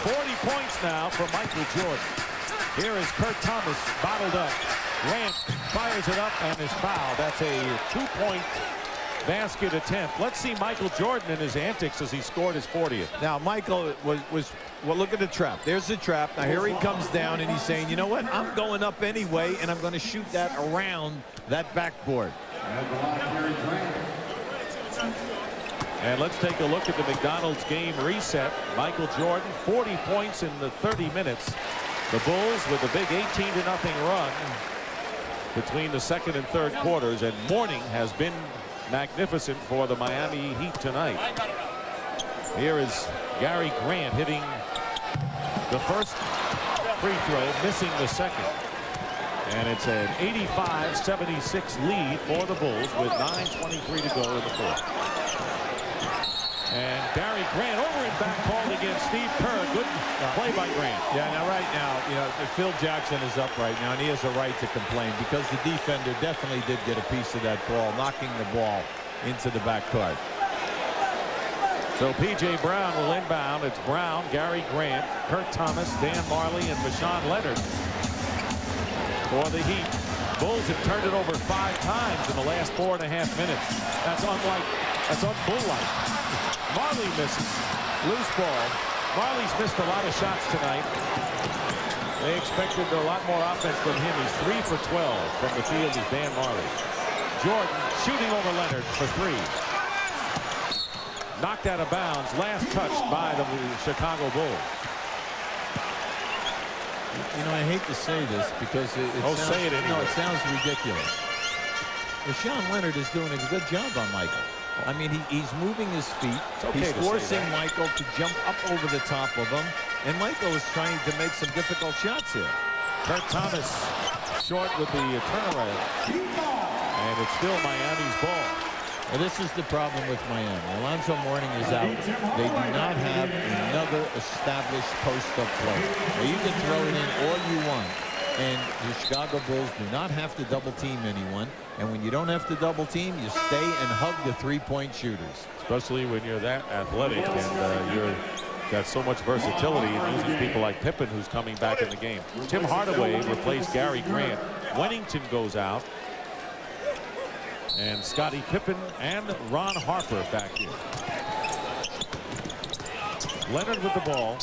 40 points now for Michael Jordan. Here is Kurt Thomas bottled up. Grant fires it up and is fouled. That's a 2-point basket attempt. Let's see Michael Jordan and his antics as he scored his 40th. Now, Michael was well, look at the trap. There's the trap. Now, here he comes down, and he's saying, you know what? I'm going up anyway, and I'm going to shoot that around that backboard. And let's take a look at the McDonald's game reset. Michael Jordan, 40 points in the 30 minutes. The Bulls with a big 18-0 run between the second and third quarters, and Mourning has been magnificent for the Miami Heat tonight. Here is Gary Grant hitting the first free throw, missing the second. And it's an 85-76 lead for the Bulls with 9:23 to go in the fourth. And Gary Grant over and back called against Steve Kerr. Good play by Grant. Yeah, now right now, you know, Phil Jackson is up right now, and he has a right to complain because the defender definitely did get a piece of that ball, knocking the ball into the backcourt. So P.J. Brown will inbound. It's Brown, Gary Grant, Kurt Thomas, Dan Marley, and Marshawn Leonard for the Heat. Bulls have turned it over 5 times in the last 4.5 minutes. That's unbull-like. Marley misses. Loose ball. Marley's missed a lot of shots tonight. They expected a lot more offense from him. He's 3 for 12 from the field is Dan Marley. Jordan shooting over Leonard for 3. Knocked out of bounds. Last touched by the Chicago Bulls. You know, I hate to say this because it say it anyway. No, it sounds ridiculous. Rashawn Leonard is doing a good job on Michael. I mean, he's moving his feet. He's forcing Michael to jump up over the top of him. And Michael is trying to make some difficult shots here. Kurt Thomas short with the turnaround. And it's still Miami's ball. Well, this is the problem with Miami. Alonzo Mourning is out. They do not have another established post-up player. Now, you can throw it in all you want. And the Chicago Bulls do not have to double-team anyone. And when you don't have to double-team, you stay and hug the three-point shooters. Especially when you're that athletic and you're got so much versatility and using people like Pippen, who's coming back in the game. Tim Hardaway replaced Gary Grant. Wennington goes out. And Scottie Pippen and Ron Harper back here. Leonard with the ball.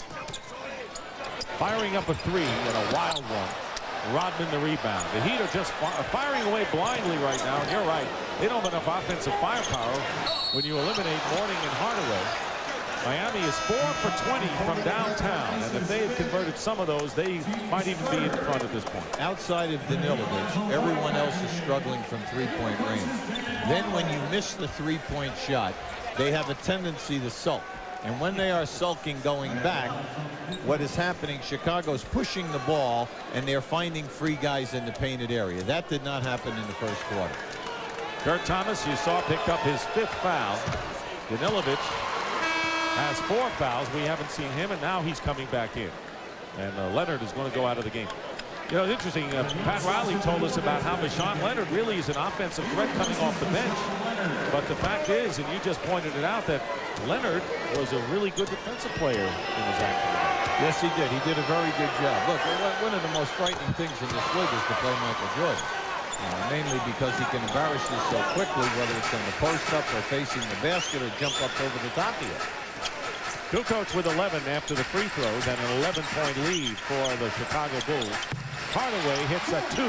Firing up a 3 and a wild one. Rodman the rebound. The Heat are just firing away blindly right now. And you're right. They don't have enough offensive firepower when you eliminate Mourning and Hardaway. Miami is 4 for 20 from downtown. And if they had converted some of those, they might even be in front at this point. Outside of Danilovic, everyone else is struggling from three-point range. Then when you miss the three-point shot, they have a tendency to sulk. And when they are sulking going back, what is happening, Chicago's pushing the ball, and they're finding free guys in the painted area. That did not happen in the first quarter. Kurt Thomas, you saw, picked up his 5th foul. Danilovic has 4 fouls. We haven't seen him, and now he's coming back in. And Leonard is going to go out of the game. You know, it's interesting. Pat Riley told us about how Marshawn Leonard really is an offensive threat coming off the bench. But the fact is, and you just pointed it out, that Leonard was a really good defensive player in his active. Yes, he did. He did a very good job. Look, one of the most frightening things in this league is to play Michael Jordan. Mainly because he can embarrass you so quickly, whether it's on the post-up or facing the basket or jump up over the top of you. Kukoc with 11 after the free throws and an 11-point lead for the Chicago Bulls. Hardaway hits a 2.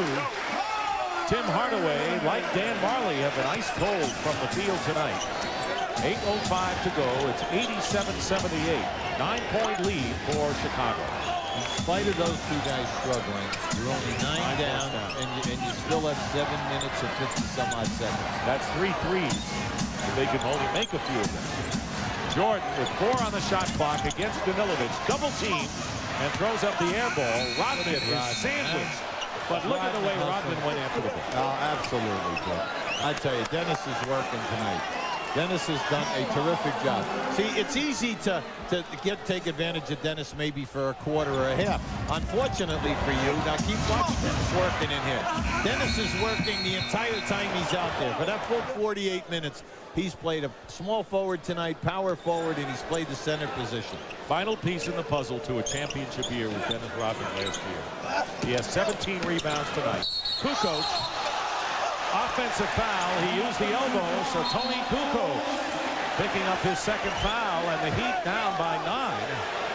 Tim Hardaway, like Dan Marley, have been ice cold from the field tonight. 8:05 to go. It's 87-78. 9-point lead for Chicago. In spite of those two guys struggling, you're only 9 down, and you still have 7 minutes and 50-some-odd seconds. That's 3 threes. They can only make a few of them. Jordan with 4 on the shot clock against Danilovic. Double team and throws up the air ball. Rodman is sandwiched. But look at the way Rodman went after the ball. Oh, absolutely, Joe. I tell you, Dennis is working tonight. Dennis has done a terrific job. See, it's easy to take advantage of Dennis maybe for a quarter or a half. Unfortunately for you, now keep watching Dennis working in here. Dennis is working the entire time he's out there. For that full 48 minutes, he's played a small forward tonight, power forward, and he's played the center position. Final piece in the puzzle to a championship year with Dennis Rodman last year. He has 17 rebounds tonight. Kukoc. Offensive foul. He used the elbow, so Toni Kukoc picking up his 2nd foul, and the Heat down by 9.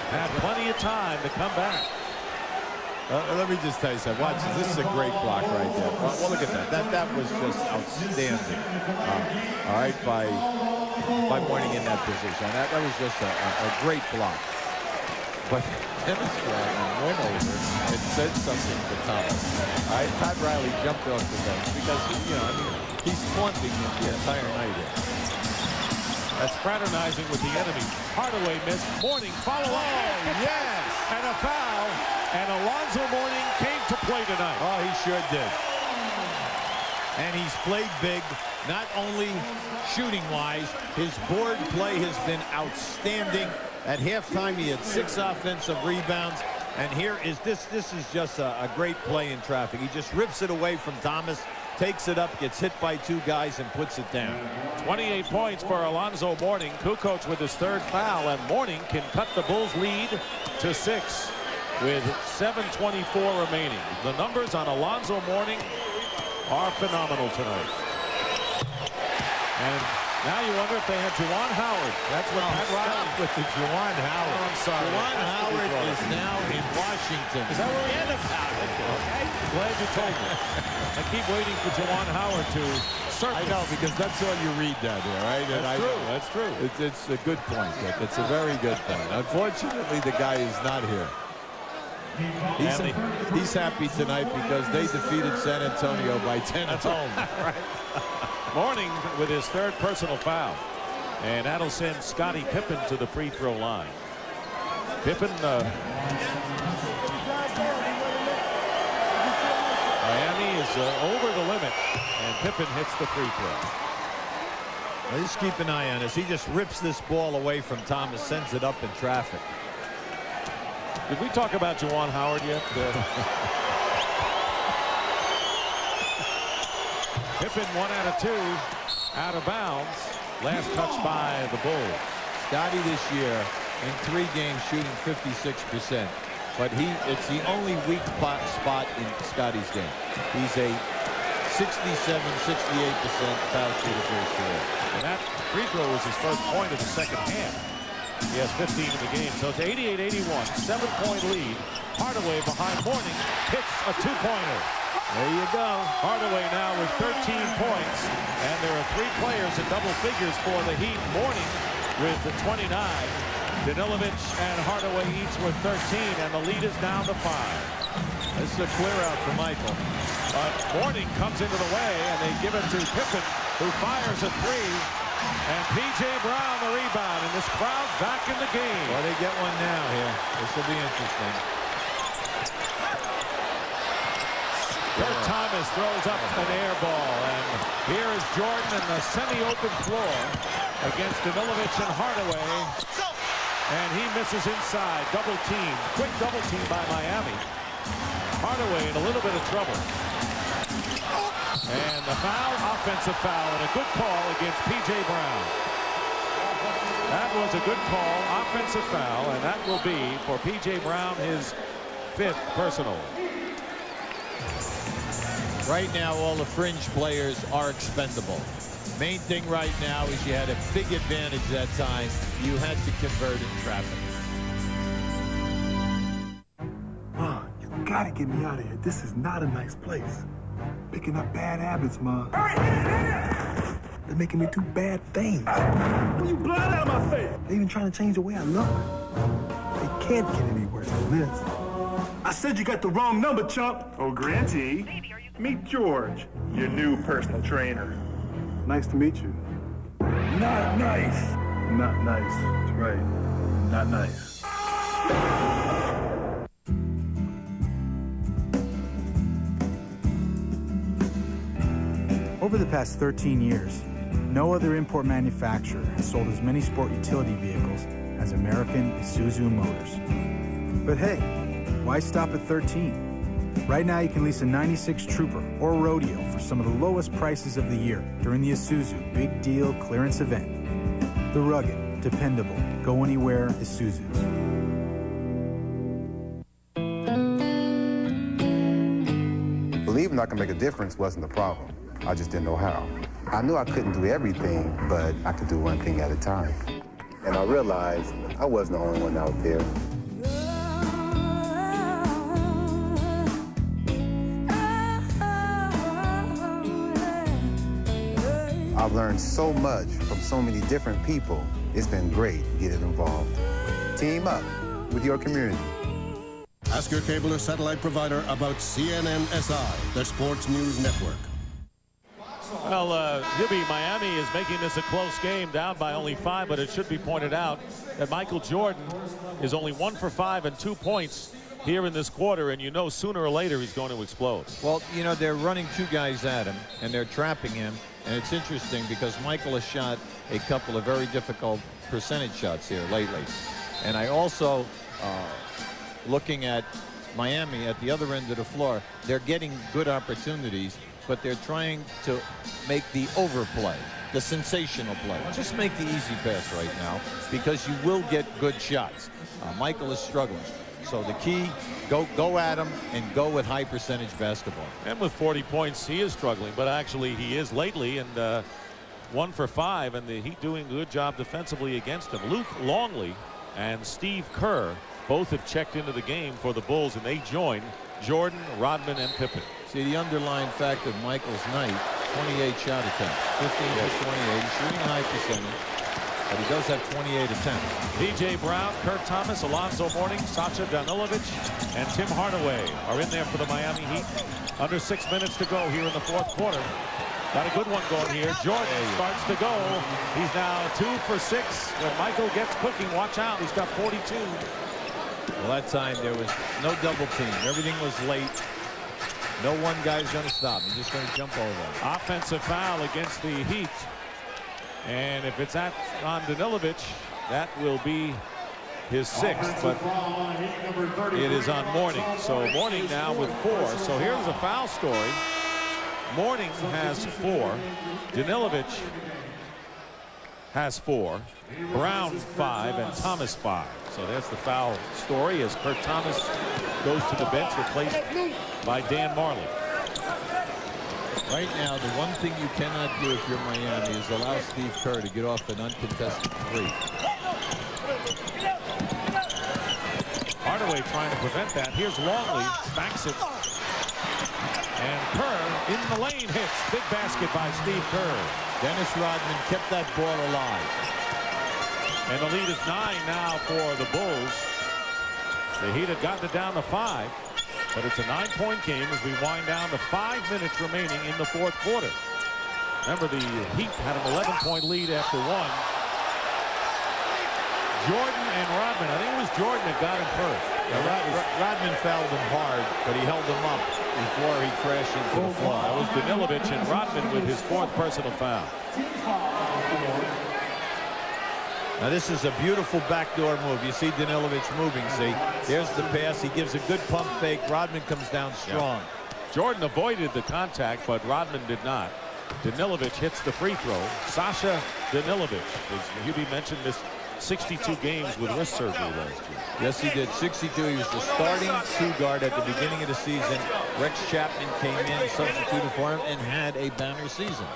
Had plenty of time to come back. Let me just tell you something. Watch this. This is a great block right there. Well, look at that. That was just outstanding. All right, by Mourning in that position. That was just a great block. But Dennis Rodman went over and said something to Thomas. All right, Pat Riley jumped off the bench because, you know, I mean, he's taunting him the entire night here. That's fraternizing with the enemy. Hardaway missed. Mourning follow up. Oh, yes. And a foul. And Alonzo Mourning came to play tonight. Oh, he sure did. And he's played big, not only shooting-wise. His board play has been outstanding. At halftime, he had 6 offensive rebounds. And here is this is just a great play in traffic. He just rips it away from Thomas, takes it up, gets hit by 2 guys, and puts it down. 28 points for Alonzo Mourning. Kukoc with his 3rd foul, and Mourning can cut the Bulls' lead to 6 with 7:24 remaining. The numbers on Alonzo Mourning are phenomenal tonight. And now you wonder if they had Juwan Howard. That's what Pat Riley with the Juwan Howard. Oh, I'm sorry. Juwan Howard is now in Washington. Is that where we end up? Okay. Glad you told me. I keep waiting for Juwan Howard to surface. I know, because that's all you read down there, right? That's true. That's true. It's a good point, Dick. It's a very good thing. Unfortunately, the guy is not here. He's happy tonight because they defeated San Antonio by 10 at home. Right. Mourning with his 3rd personal foul. And that'll send Scottie Pippen to the free throw line. Pippen, Miami is over the limit, and Pippen hits the free throw. Well, just keep an eye on this. He just rips this ball away from Thomas, sends it up in traffic. Did we talk about Juwan Howard yet? Pippen 1 out of 2 out of bounds. Last touch by the Bulls. Scottie this year in 3 games shooting 56%. But it's the only weak spot in Scottie's game. He's a 67, 68% foul shooter for his career. And that free throw was his first point of the second half. He has 15 in the game, so it's 88-81, 7-point lead. Hardaway behind Mourning hits a 2-pointer. There you go. Hardaway now with 13 points, and there are 3 players in double figures for the Heat. Mourning with the 29. Danilovic and Hardaway each with 13, and the lead is down to 5. This is a clear out for Michael. But Mourning comes into the way, and they give it to Pippen, who fires a 3. And P.J. Brown the rebound, and this crowd back in the game. Well, they get one now here. This will be interesting. Kurt Thomas throws up an air ball, and here is Jordan in the semi-open floor against Danilovic and Hardaway. And he misses inside. Double team. Quick double team by Miami. Hardaway in a little bit of trouble. And the foul, offensive foul, and a good call against P.J. Brown. That was a good call, offensive foul, and that will be for P.J. Brown his 5th personal. Right now, all the fringe players are expendable. Main thing right now is you had a big advantage that time. You had to convert in traffic. Ma, you gotta get me out of here. This is not a nice place. Picking up bad habits, Ma. They're making me do bad things. You blind out of my face. They're even trying to change the way I look. They can't get any worse than this. I said you got the wrong number, chump. Oh, Granty. Meet George, your new personal trainer. Nice to meet you. Not nice. Not nice. That's right. Not nice. Over the past 13 years, no other import manufacturer has sold as many sport utility vehicles as American Isuzu Motors. But hey, why stop at 13? Right now, you can lease a 96 Trooper or Rodeo for some of the lowest prices of the year during the Isuzu Big Deal Clearance Event. The rugged, dependable, go anywhere Isuzus. Believing I can make a difference wasn't the problem. I just didn't know how. I knew I couldn't do everything, but I could do one thing at a time. And I realized I wasn't the only one out there. I've learned so much from so many different people. It's been great getting involved. Team up with your community. Ask your cable or satellite provider about CNN-SI, their sports news network. Well, Hibby, Miami is making this a close game, down by only 5, but it should be pointed out that Michael Jordan is only 1 for 5 and 2 points here in this quarter, and you know sooner or later he's going to explode. Well, you know, they're running 2 guys at him, and they're trapping him, and it's interesting because Michael has shot a couple of very difficult percentage shots here lately. And I also, looking at Miami at the other end of the floor, they're getting good opportunities, but they're trying to make the overplay, the sensational play. Just make the easy pass right now because you will get good shots. Michael is struggling. So the key, go at him and go with high percentage basketball. And with 40 points, he is struggling, but actually he is lately, and 1 for 5, and the Heat doing a good job defensively against him. Luke Longley and Steve Kerr both have checked into the game for the Bulls, and they join Jordan, Rodman, and Pippen. See, the underlying fact of Michael's night, 28 shot attempts, 15 for 28, he's shooting a high percentage. But he does have 28 attempts. P.J. Brown, Kurt Thomas, Alonzo Mourning, Sasha Danilovic, and Tim Hardaway are in there for the Miami Heat. Under 6 minutes to go here in the 4th quarter. Got a good one going here. Jordan starts to go. He's now 2 for 6. When Michael gets cooking, watch out. He's got 42. Well, that time there was no double team. Everything was late. No one guy's going to stop. He's just going to jump over. Offensive foul against the Heat. And if it's on Danilovic, that will be his 6th, but it is on Mourning. So Mourning now with 4. So here's a foul story. Mourning has 4. Danilovic has 4. Brown 5 and Thomas 5. So that's the foul story as Kurt Thomas goes to the bench, replaced by Dan Marley. Right now, the one thing you cannot do if you're Miami is allow Steve Kerr to get off an uncontested 3. Hardaway trying to prevent that. Here's Longley, backs it. And Kerr in the lane hits. Big basket by Steve Kerr. Dennis Rodman kept that ball alive. And the lead is 9 now for the Bulls. The Heat had gotten it down to 5. But it's a 9-point game as we wind down to 5 minutes remaining in the 4th quarter. Remember, the Heat had an 11-point lead after 1. Jordan and Rodman. I think it was Jordan that got him first. Yeah, Rodman fouled him hard, but he held him up before he crashed into the floor. That was Danilovic and Rodman with his 4th personal foul. Now this is a beautiful backdoor move. You see Danilovic moving, see? There's the pass. He gives a good pump fake. Rodman comes down strong. Yeah. Jordan avoided the contact, but Rodman did not. Danilovic hits the free throw. Sasha Danilovic, as Hubie mentioned, missed 62 games with wrist surgery last year. Yes, he did. 62. He was the starting 2 guard at the beginning of the season. Rex Chapman came in, substituted for him, and had a banner season.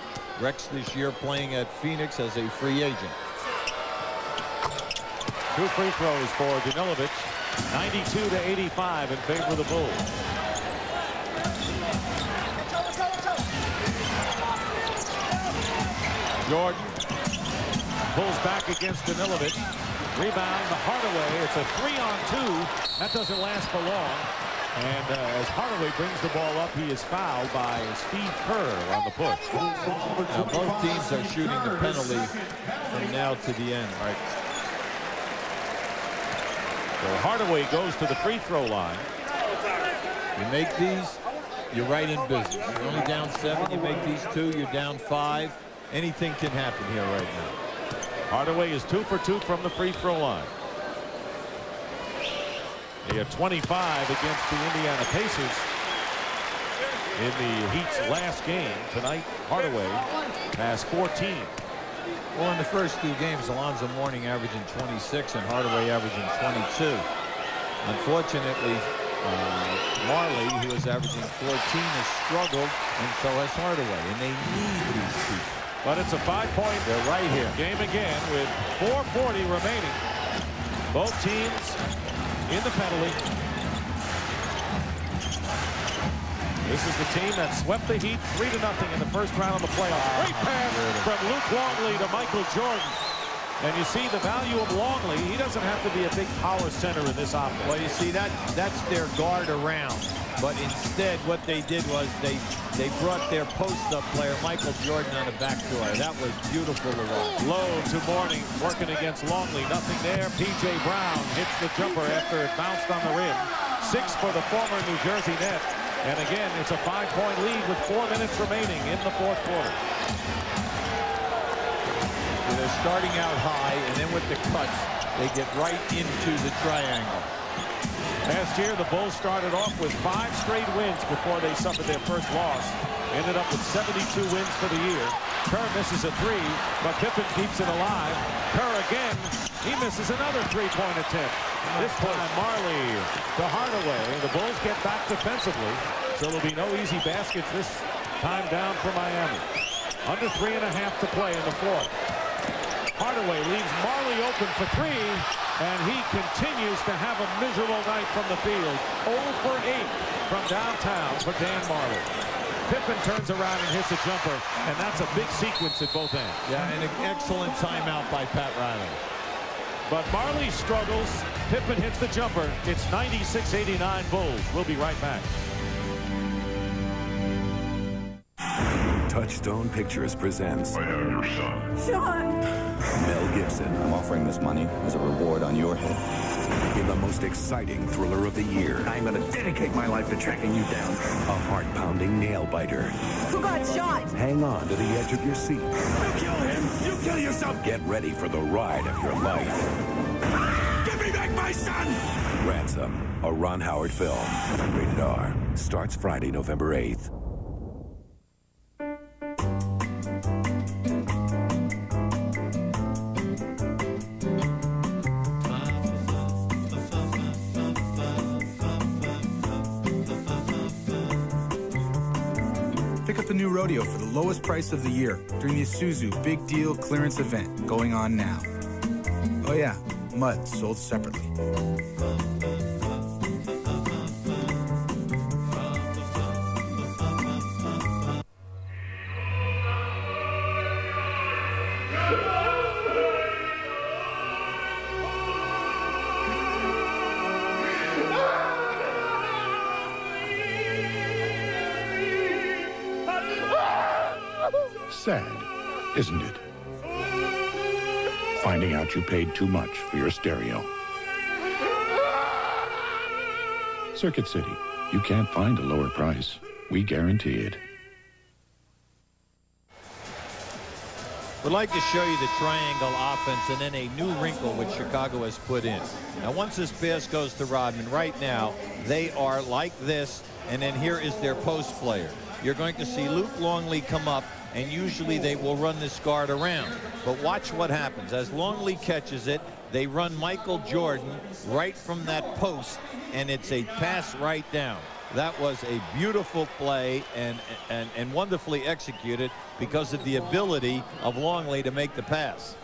Rex this year playing at Phoenix as a free agent. 2 free throws for Danilovic. 92-85 in favor of the Bulls. Jordan pulls back against Danilovic. Rebound to Hardaway. It's a 3-on-2. That doesn't last for long. And as Hardaway brings the ball up, he is fouled by Steve Kerr on the push. Now both teams are shooting the penalty from now to the end. Right. So Hardaway goes to the free throw line. You make these, you're right in business. You're only down 7. You make these 2, you're down 5. Anything can happen here right now. Hardaway is 2 for 2 from the free throw line. He had 25 against the Indiana Pacers in the Heat's last game. Tonight, Hardaway has 14. Well, in the first 2 games, Alonzo Mourning averaging 26 and Hardaway averaging 22. Unfortunately, Marley, who is averaging 14, has struggled, and so has Hardaway, and they need these people. But it's a 5-point They're right here. game again with 4:40 remaining. Both teams in the penalty. This is the team that swept the Heat 3-0 in the first round of the playoffs. Great pass from Luke Longley to Michael Jordan. And you see the value of Longley. He doesn't have to be a big power center in this offense. Well, you see, that's their guard around. But instead, what they did was they brought their post-up player, Michael Jordan, on a backdoor. That was beautiful to watch. Low to Mourning, working against Longley. Nothing there. P.J. Brown hits the jumper after it bounced on the rim. 6 for the former New Jersey net. And again, it's a 5-point lead with 4 minutes remaining in the fourth quarter. They're starting out high, and then with the cuts, they get right into the triangle. Last year, the Bulls started off with 5 straight wins before they suffered their first loss. Ended up with 72 wins for the year. Kerr misses a 3, but Pippen keeps it alive. Kerr again, he misses another 3-point attempt. This time, Marley to Hardaway. The Bulls get back defensively, so there'll be no easy baskets this time down for Miami. Under 3.5 to play in the fourth. Hardaway leaves Marley open for 3, and he continues to have a miserable night from the field. 0 for 8 from downtown for Dan Marley. Pippen turns around and hits a jumper, and that's a big sequence at both ends. Yeah, and an excellent timeout by Pat Riley. But Marley struggles. Pippen hits the jumper. It's 96-89 Bulls. We'll be right back. Touchstone Pictures presents. I am your son. Sean! Mel Gibson. I'm offering this money as a reward on your head. In the most exciting thriller of the year. I'm going to dedicate my life to tracking you down. A heart-pounding nail-biter. Who got shot? Hang on to the edge of your seat. You kill him! You kill yourself! Get ready for the ride of your life. Give me back my son! Ransom, a Ron Howard film. Rated R. Starts Friday, November 8th. Pick up the new rodeo for the lowest price of the year during the Isuzu Big Deal Clearance event going on now. Oh yeah, mud sold separately. Sad, isn't it? Finding out you paid too much for your stereo. Circuit City, you can't find a lower price. We guarantee it. We'd like to show you the triangle offense and then a new wrinkle which Chicago has put in. Now, once this pass goes to Rodman, right now, they are like this, and then here is their post player. You're going to see Luke Longley come up, and usually they will run this guard around. But watch what happens. As Longley catches it, they run Michael Jordan right from that post, and it's a pass right down. That was a beautiful play and wonderfully executed because of the ability of Longley to make the pass.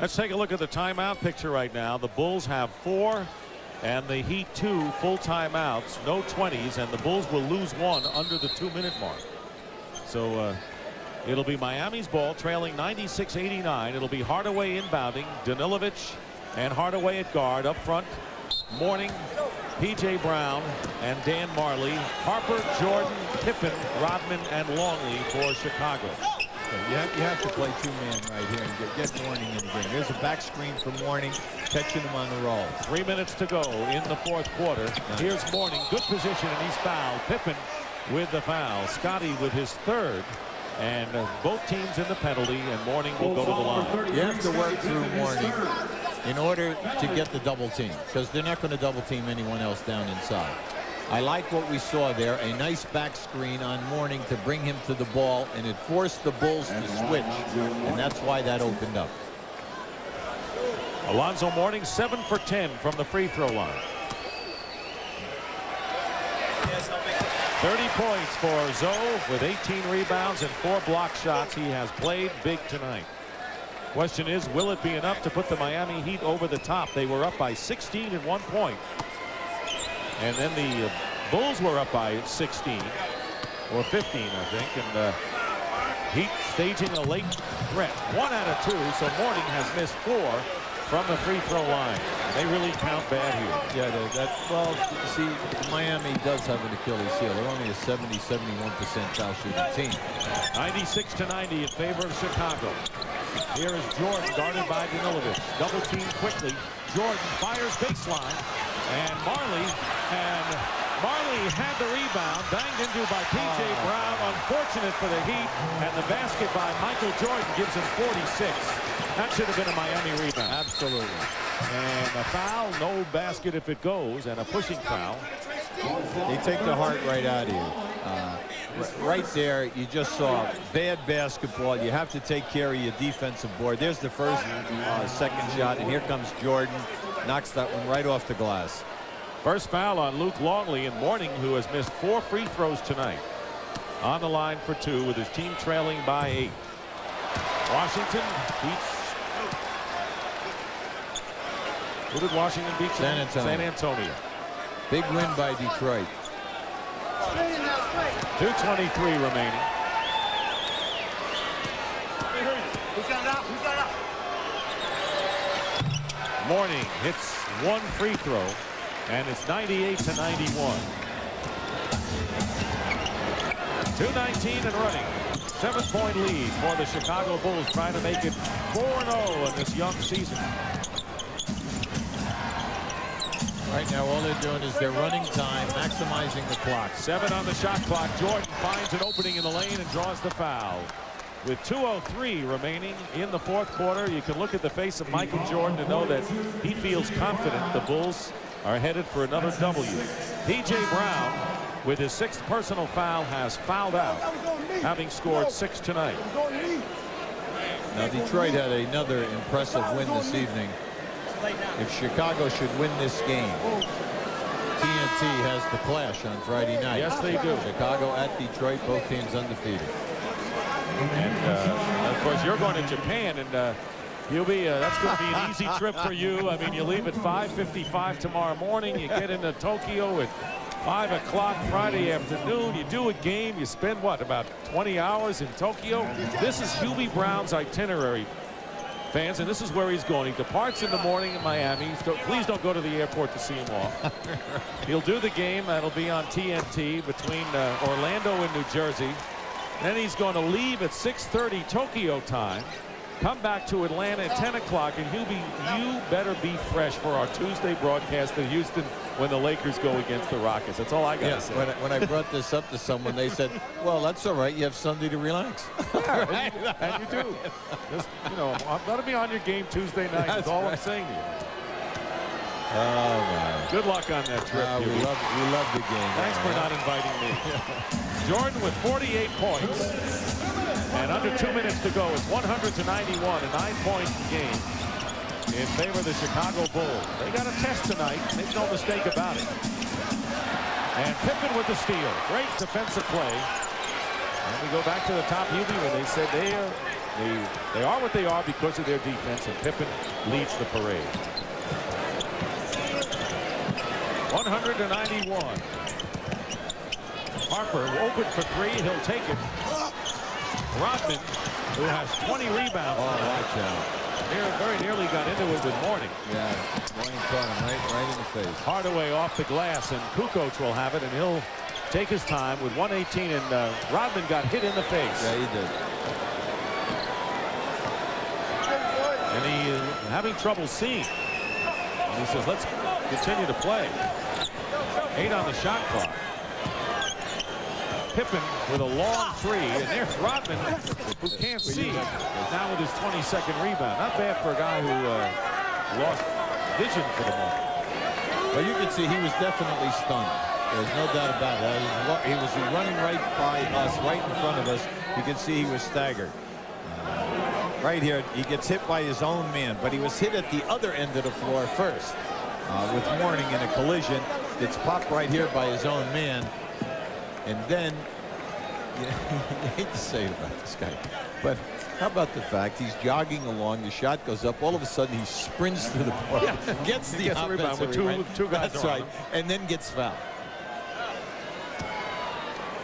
Let's take a look at the timeout picture right now. The Bulls have 4 and the Heat 2 full timeouts, no 20s, and the Bulls will lose 1 under the 2-minute mark. So it'll be Miami's ball, trailing 96-89. It'll be Hardaway inbounding, Danilovic and Hardaway at guard. Up front, Mourning, P.J. Brown, and Dan Marley. Harper, Jordan, Pippen, Rodman, and Longley for Chicago. You have to play 2-man right here and get Mourning in the game. There's a back screen for Mourning, catching him on the roll. 3 minutes to go in the fourth quarter. Here's Mourning, good position, and he's fouled. Pippen with the foul. Scotty with his third. And both teams in the penalty, and Mourning will go to the line. You have to work through Mourning in order to get the double team, because they're not going to double team anyone else down inside. I like what we saw there, a nice back screen on Mourning to bring him to the ball, and it forced the Bulls to switch, and that's why that opened up. Alonzo Mourning 7 for 10 from the free throw line. 30 points for Zoe with 18 rebounds and 4 block shots. He has played big tonight. Question is, will it be enough to put the Miami Heat over the top? They were up by 16 at one point. And then the Bulls were up by 16 or 15, I think. And Heat staging a late threat. 1 out of 2, so Mourning has missed 4 from the free throw line. They really count bad here. Yeah, well, see, Miami does have an Achilles heel. They're only a 70-71% foul shooting team. 96-90 in favor of Chicago. Here is Jordan, guarded by Danilovic. Double team quickly. Jordan fires baseline, and Marley had the rebound, banged into by P.J. Brown. Unfortunate for the Heat, and the basket by Michael Jordan gives him 46. That should have been a Miami rebound. Absolutely. And a foul, no basket if it goes, and a pushing foul. They take the heart right out of you. Right there, you just saw bad basketball. You have to take care of your defensive board. There's the first, second shot, and here comes Jordan. Knocks that one right off the glass. First foul on Luke Longley, and Mourning, who has missed 4 free throws tonight. On the line for 2 with his team trailing by 8. Washington beats. Who did Washington beat? San Antonio. San Antonio. Big win by Detroit. 2:23 remaining. Who's got it out? Who's got it out? Mourning hits 1 free throw, and it's 98-91. 2:19 and running. 7-point lead for the Chicago Bulls, trying to make it 4-0 in this young season. Right now, all they're doing is they're running time, maximizing the clock. 7 on the shot clock. Jordan finds an opening in the lane and draws the foul. With 2:03 remaining in the 4th quarter, you can look at the face of Michael Jordan to know that he feels confident the Bulls are headed for another W. P.J. Brown, with his 6th personal foul, has fouled out, having scored 6 tonight. Now, Detroit had another impressive win this evening. If Chicago should win this game, TNT has the clash on Friday night. Yes, they do. Chicago at Detroit, both teams undefeated. And of course, you're going to Japan, and you'll be that's going to be an easy trip for you. I mean, you leave at 5:55 tomorrow morning. You get into Tokyo at 5 o'clock Friday afternoon. You do a game. You spend, what, about 20 hours in Tokyo? This is Hubie Brown's itinerary, fans, and this is where he's going. He departs in the morning in Miami. Please don't go to the airport to see him off. He'll do the game. That'll be on TNT between Orlando and New Jersey. Then he's going to leave at 6:30 Tokyo time, come back to Atlanta at 10 o'clock, and Hubie, you better be fresh for our Tuesday broadcast in Houston when the Lakers go against the Rockets. That's all I got to say. When I brought this up to someone, they said, well, that's all right. You have Sunday to relax. Right. And you do. Just, you know, I'm going to be on your game Tuesday night. That's all I'm saying to you. Oh, man. Good luck on that trip. We love the game. Thanks for not inviting me. Jordan with 48 points. And under 2 minutes to go. It's 100-91, a 9-point game in favor of the Chicago Bulls. They got a test tonight. Make no mistake about it. And Pippen with the steal. Great defensive play. And we go back to the top, Hubie, when they said they are what they are because of their defense, and Pippen leads the parade. 100-91. Harper open for 3. He'll take it. Rodman, who has 20 rebounds. Oh, watch out. Very nearly got into it with Mourning. Yeah, Mourning caught him right in the face. Hardaway off the glass, and Kukoc will have it, and he'll take his time with 1:18, and Rodman got hit in the face. Yeah, he did. And he is having trouble seeing. And he says, let's continue to play. 8 on the shot clock. Pippen with a long 3, and there's Rodman, who can't see, now with his 22nd rebound. Not bad for a guy who lost vision for the moment. Well, you can see he was definitely stunned. There's no doubt about it. He was running right by us, right in front of us. You can see he was staggered. Right here, he gets hit by his own man, but he was hit at the other end of the floor first. With Mourning in a collision. It's popped right here by his own man. And then, you hate to say it about this guy, but how about the fact he's jogging along, the shot goes up, all of a sudden he sprints to the ball, gets the rebound with two guys. That's right, and then gets fouled.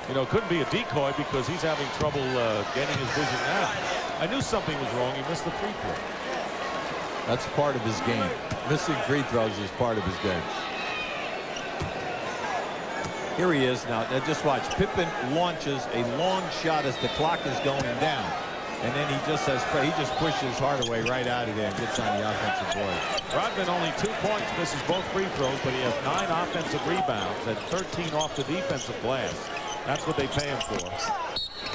You know, couldn't be a decoy because he's having trouble getting his vision now. I knew something was wrong. He missed the free throw. That's part of his game. Missing free throws is part of his game. Here he is now. Just watch. Pippen launches a long shot as the clock is going down. And then he just pushes Hardaway right out of there and gets on the offensive board. Rodman only 2 points, misses both free throws, but he has 9 offensive rebounds and 13 off the defensive glass. That's what they pay him for.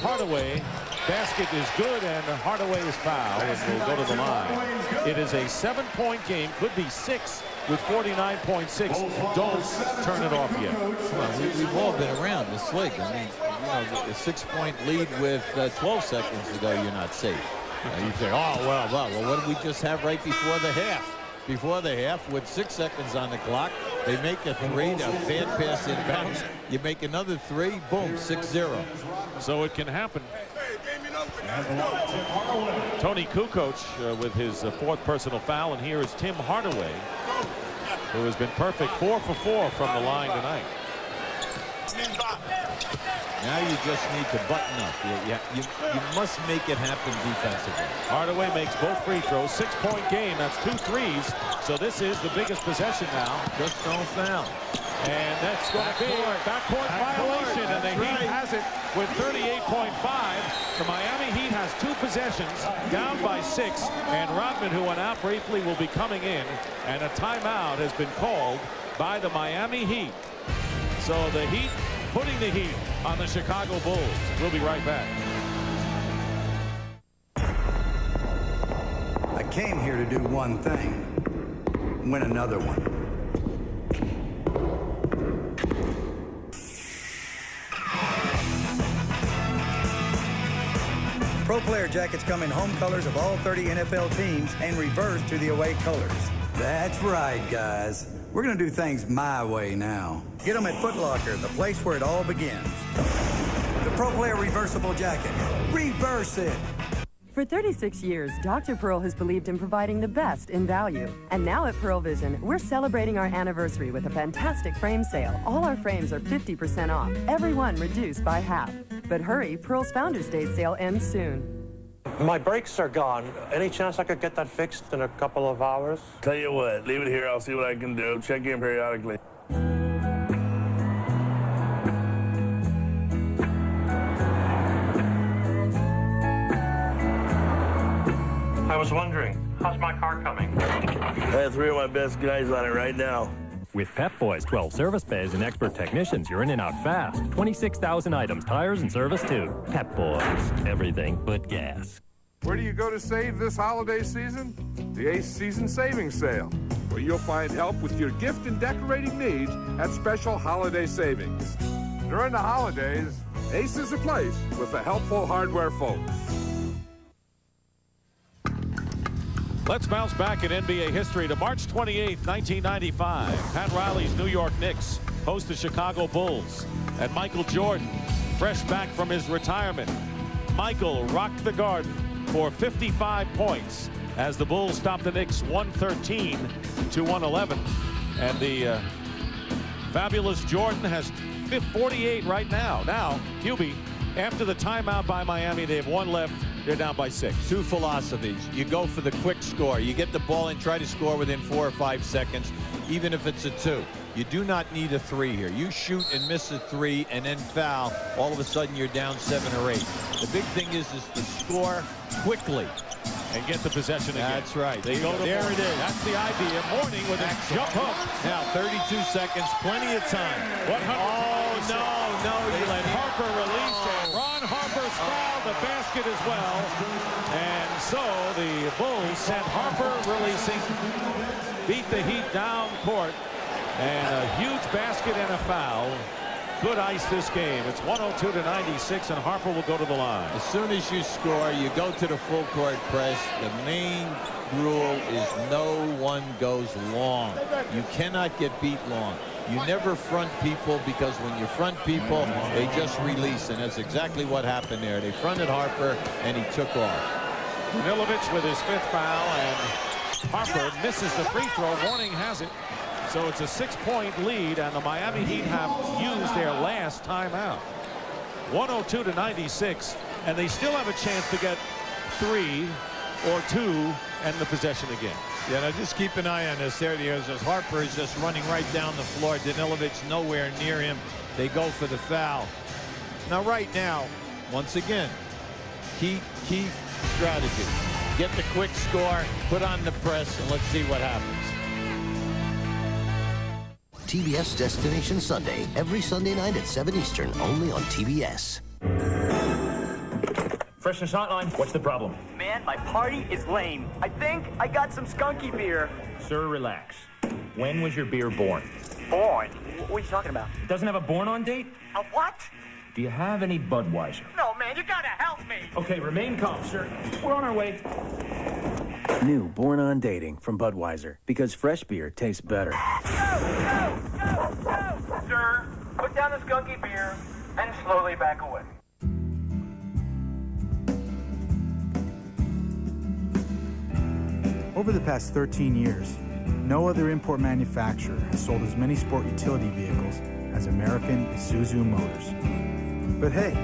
Hardaway, basket is good, and Hardaway is fouled and will go to the line. It is a 7-point game, could be 6 with 49.6. Don't turn it off yet. Well, we've all been around this league. I mean, you know, a 6-point lead with 12 seconds to go, you're not safe. You say, oh, well, what did we just have right before the half? Before the half, with 6 seconds on the clock, they make a 3, a bad pass inbounds. You make another 3, boom, 6-0. So it can happen. Tony Kukoc with his 4th personal foul, and here is Tim Hardaway, who has been perfect 4 for 4 from the line tonight. Now you just need to button up. You must make it happen defensively. Hardaway makes both free throws. 6-point game. That's 2 threes. So this is the biggest possession now. Just don't foul. And that's going to be a backcourt violation. And the Heat has it with 38.5. The Miami Heat has 2 possessions, down by 6. And Rodman, who went out briefly, will be coming in. And a timeout has been called by the Miami Heat. So the Heat putting the heat on the Chicago Bulls. We'll be right back. I came here to do one thing, win another one. Pro Player jackets come in home colors of all 30 NFL teams and reverse to the away colors. That's right, guys. We're going to do things my way now. Get them at Foot Locker, the place where it all begins. The Pro Player reversible jacket. Reverse it. For 36 years, Dr. Pearl has believed in providing the best in value. And now at Pearl Vision, we're celebrating our anniversary with a fantastic frame sale. All our frames are 50% off, every one reduced by half. But hurry, Pearl's Founders Day sale ends soon. My brakes are gone. Any chance I could get that fixed in a couple of hours? Tell you what, leave it here. I'll see what I can do. Check in periodically. I was wondering, how's my car coming? I have 3 of my best guys on it right now. With Pep Boys 12 service bays and expert technicians, you're in and out fast. 26,000 items, tires, and service too. Pep Boys, everything but gas. Where do you go to save this holiday season? The Ace Season Savings Sale, where you'll find help with your gift and decorating needs at special holiday savings. During the holidays, Ace is a place with the helpful hardware folks. Let's bounce back in NBA history to March 28th, 1995. Pat Riley's New York Knicks host the Chicago Bulls. And Michael Jordan, fresh back from his retirement. Michael rocked the Garden for 55 points as the Bulls stopped the Knicks 113 to 111. And the fabulous Jordan has 48 right now. Now, Hubie, after the timeout by Miami, they have 1 left. They're down by 6. 2 philosophies. You go for the quick score. You get the ball and try to score within 4 or 5 seconds, even if it's a 2. You do not need a 3 here. You shoot and miss a 3 and then foul. All of a sudden, you're down 7 or 8. The big thing is to score quickly. And get the possession again. That's right. They go to there it is. That's the idea. Mourning with a jump hook. Now 32 seconds, plenty of time. Oh, no. They let Harper released, and Ron Harper's fouled the basket as well. And so the Bulls sent Harper releasing, beat the Heat down court, and a huge basket and a foul. Could ice this game. It's 102 to 96, and Harper will go to the line. As soon as you score, you go to the full court press. The main rule is no one goes long. You cannot get beat long. You never front people, because when you front people, they just release, and that's exactly what happened there. They fronted Harper, and he took off. Milovic with his 5th foul, and Harper misses the free throw. Warning has it. So it's a 6-point lead, and the Miami Heat have used their last timeout. 102 to 96, and they still have a chance to get 3 or 2 and the possession again. Yeah, now just keep an eye on this. There he is. As Harper is just running right down the floor. Danilovic nowhere near him. They go for the foul. Now, right now, once again, key strategy. Get the quick score, put on the press, and let's see what happens. TBS Destination Sunday, every Sunday night at 7 Eastern, only on TBS. Freshness Hotline, what's the problem? Man, my party is lame. I think I got some skunky beer. Sir, relax. When was your beer born? Born? What are you talking about? It doesn't have a born-on date? A what? Do you have any Budweiser? No, man, you gotta help me. Okay, remain calm, sir. We're on our way. New Born on Dating from Budweiser, because fresh beer tastes better. No! Sir, put down the skunky beer and slowly back away. Over the past 13 years, no other import manufacturer has sold as many sport utility vehicles as American Isuzu Motors. But hey,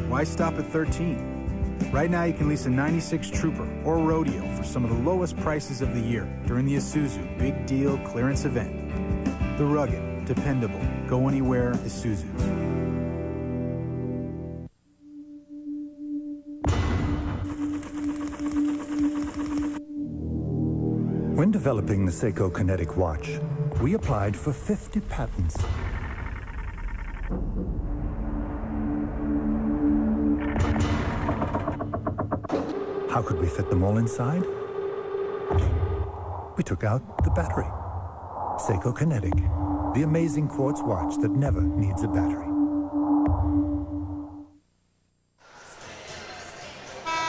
why stop at 13? Right now you can lease a 96 Trooper or Rodeo for some of the lowest prices of the year during the Isuzu Big Deal Clearance Event. The rugged, dependable, go anywhere Isuzus. When developing the Seiko Kinetic watch, we applied for 50 patents. How could we fit them all inside? We took out the battery. Seiko Kinetic, the amazing quartz watch that never needs a battery.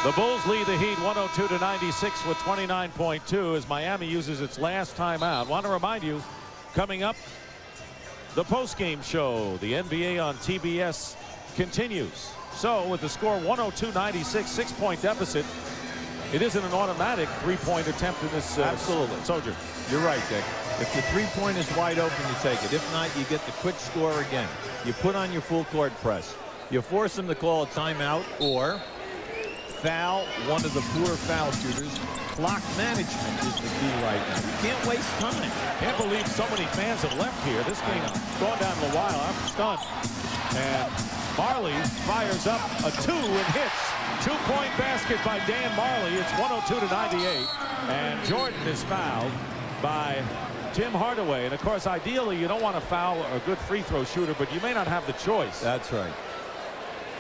The Bulls lead the Heat 102-96 with 29.2 as Miami uses its last timeout. Want to remind you, coming up, the postgame show, the NBA on TBS continues. So with the score 102-96, 6-point deficit, it isn't an automatic three-point attempt in this Soldier. You're right, Dick. If the three-point is wide open, you take it. If not, you get the quick score again. You put on your full court press. You force them to call a timeout or foul one of the poor foul shooters. Clock management is the key right now. You can't waste time. Can't believe so many fans have left here. This game going down a while. I'm stunned. And Marley fires up a 2 and hits. 2-point basket by Dan Marley. It's 102-98. And Jordan is fouled by Tim Hardaway. And of course, ideally, you don't want to foul a good free throw shooter, but you may not have the choice. That's right.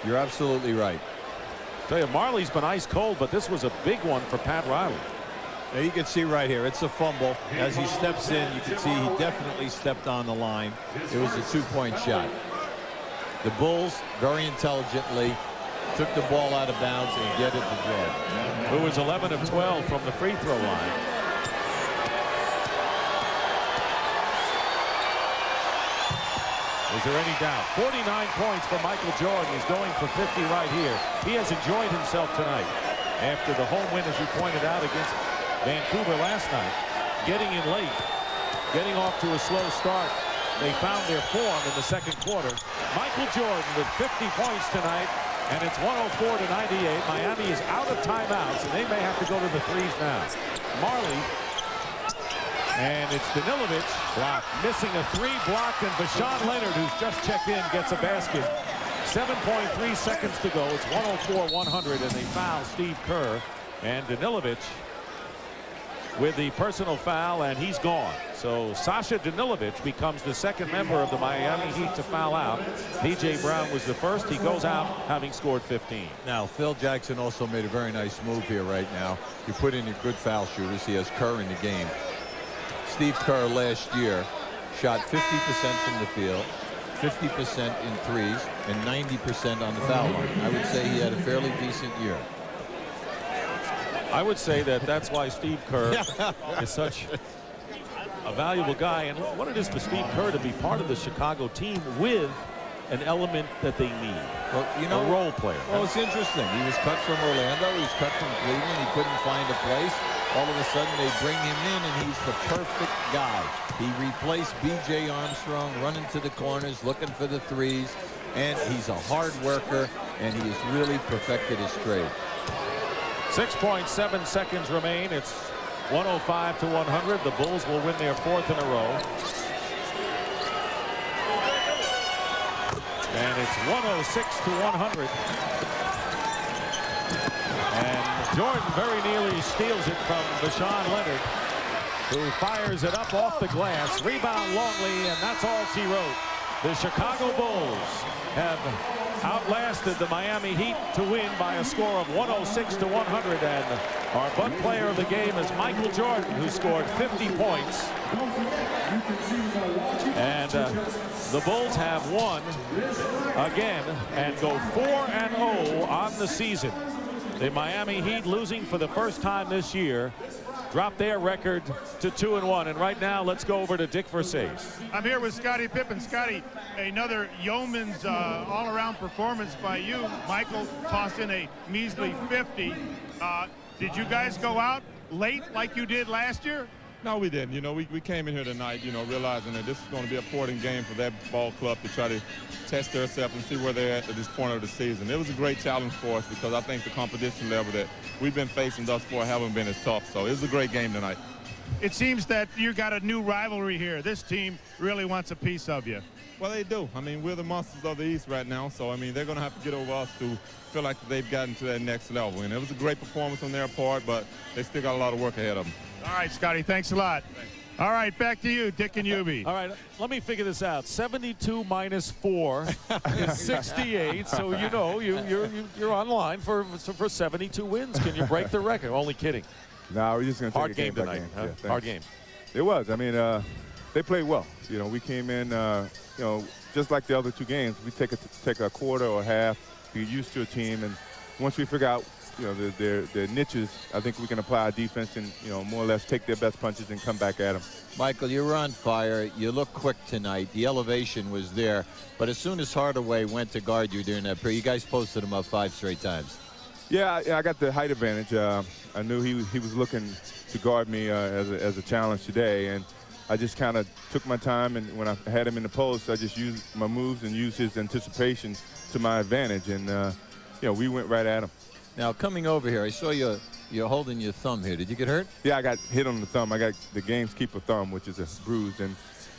You're absolutely right. Tell you, Marley's been ice cold, but this was a big one for Pat Riley. Now you can see right here, it's a fumble. As he steps in, you can see he definitely stepped on the line. It was a 2-point shot. The Bulls, very intelligently, took the ball out of bounds and get it to Jordan, who was 11 of 12 from the free throw line. Is there any doubt? 49 points for Michael Jordan. He's going for 50 right here. He has enjoyed himself tonight after the home win, as you pointed out, against Vancouver last night. Getting in late, getting off to a slow start. They found their form in the second quarter. Michael Jordan with 50 points tonight, and it's 104-98. Miami is out of timeouts, and they may have to go to the threes now. Marley. And it's Danilovic block, missing a 3 block, and Bashan Leonard, who's just checked in, gets a basket. 7.3 seconds to go. It's 104-100, and they foul Steve Kerr. And Danilovic with the personal foul, and he's gone. So Sasha Danilovic becomes the second member of the Miami Heat to foul out. P.J. Brown was the first. He goes out having scored 15. Now, Phil Jackson also made a very nice move here right now. You put in your good foul shooters. He has Kerr in the game. Steve Kerr last year shot 50% from the field, 50% in threes, and 90% on the foul line. I would say he had a fairly decent year. I would say that that's why Steve Kerr is such a valuable guy, and what it is for Steve Kerr to be part of the Chicago team with an element that they need. Well, you know, a role player. Well, it's interesting. He was cut from Orlando. He was cut from Cleveland. He couldn't find a place. All of a sudden, they bring him in, and he's the perfect guy. He replaced B.J. Armstrong, running to the corners, looking for the threes, and he's a hard worker, and he has really perfected his trade. 6.7 seconds remain. It's 105-100. The Bulls will win their 4th in a row. And it's 106-100. And Jordan very nearly steals it from Vashawn Leonard, who fires it up off the glass. Rebound Longley, and that's all she wrote. The Chicago Bulls have outlasted the Miami Heat to win by a score of 106-100. And our Bud player of the game is Michael Jordan, who scored 50 points. And the Bulls have won again and go 4-0 on the season. The Miami Heat, losing for the first time this year, dropped their record to 2-1. And right now, let's go over to Dick Versace. I'm here with Scottie Pippen. Scottie, another yeoman's all-around performance by you. Michael tossed in a measly 50. Did you guys go out late like you did last year? No, we didn't. You know, we came in here tonight, you know, realizing that this is going to be an important game for that ball club to try to test themselves and see where they're at this point of the season. It was a great challenge for us because I think the competition level that we've been facing thus far haven't been as tough. So it was a great game tonight. It seems that you got a new rivalry here. This team really wants a piece of you. Well, they do. I mean, we're the monsters of the East right now. So, I mean, they're going to have to get over us to feel like they've gotten to that next level. And it was a great performance on their part, but they still got a lot of work ahead of them. All right, Scottie, thanks a lot. Thanks. All right, back to you, Dick and Ubi. All right, let me figure this out. 72 minus 4 is 68. So you know you're on line for 72 wins. Can you break the record? Only kidding. No, we're just going to take hard a game by tonight. game. Huh? Yeah, hard game. It was. I mean, they played well. You know, we came in. You know, just like the other two games, we take a quarter or half, get used to a team, and once we figure out, you know, their niches, I think we can apply our defense and, you know, more or less take their best punches and come back at them. Michael, you were on fire. You look quick tonight. The elevation was there. But as soon as Hardaway went to guard you during that period, you guys posted him up 5 straight times. Yeah, I got the height advantage. I knew he was looking to guard me as a challenge today, and I just kind of took my time, and when I had him in the post, I just used my moves and used his anticipation to my advantage, and you know, we went right at him. Now, coming over here, I saw you're holding your thumb here. Did you get hurt? Yeah, I got hit on the thumb. I got the gamekeeper thumb, which is a bruise, and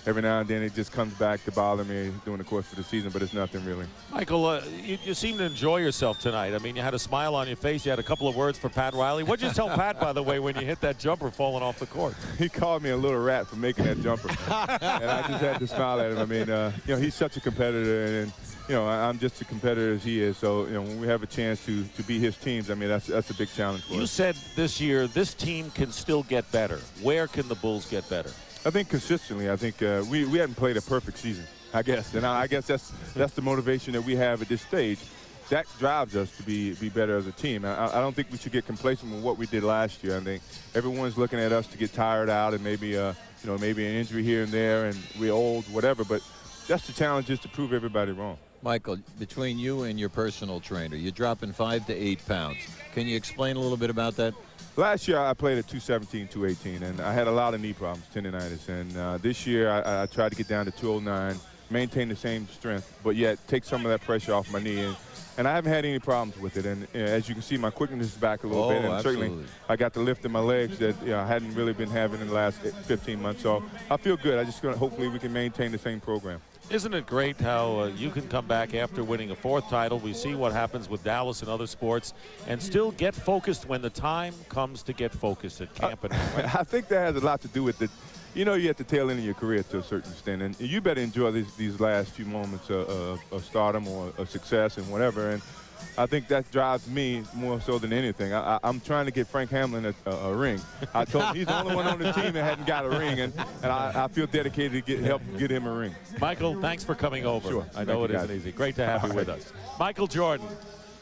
every now and then it just comes back to bother me during the course of the season, but it's nothing really. Michael, you seem to enjoy yourself tonight. I mean, you had a smile on your face. You had a couple of words for Pat Riley. What did you tell Pat, by the way, when you hit that jumper falling off the court? He called me a little rat for making that jumper, and I just had to smile at him. I mean, you know, he's such a competitor, and you know, I'm just as competitor as he is. So, you know, when we have a chance to beat his teams, I mean, that's a big challenge for us. You said this year this team can still get better. Where can the Bulls get better? I think consistently. I think we haven't played a perfect season, I guess. And I guess that's the motivation that we have at this stage. That drives us to be better as a team. I don't think we should get complacent with what we did last year. I think everyone's looking at us to get tired out and maybe, you know, maybe an injury here and there and we're old, whatever. But that's the challenge, is to prove everybody wrong. Michael, between you and your personal trainer, you're dropping 5 to 8 pounds. Can you explain a little bit about that? Last year, I played at 217, 218, and I had a lot of knee problems, tendinitis. And this year, I tried to get down to 209, maintain the same strength, but yet take some of that pressure off my knee. And I haven't had any problems with it. And as you can see, my quickness is back a little bit. And absolutely. Certainly, I got the lift in my legs that I hadn't really been having in the last 15 months. So I feel good. I just hopefully we can maintain the same program. Isn't it great how you can come back after winning a 4th title? We see what happens with Dallas and other sports and still get focused when the time comes to get focused at camp. I think that has a lot to do with it. You know, you're at the tail end of your career to a certain extent, and you better enjoy these last few moments of stardom or of success and whatever. And I think that drives me more so than anything. I'm trying to get Frank Hamlin a ring. I told him he's the only one on the team that hadn't got a ring, and I feel dedicated to help get him a ring. Michael, thanks for coming over. Sure. I know it isn't easy. Great to have you with us. Michael Jordan.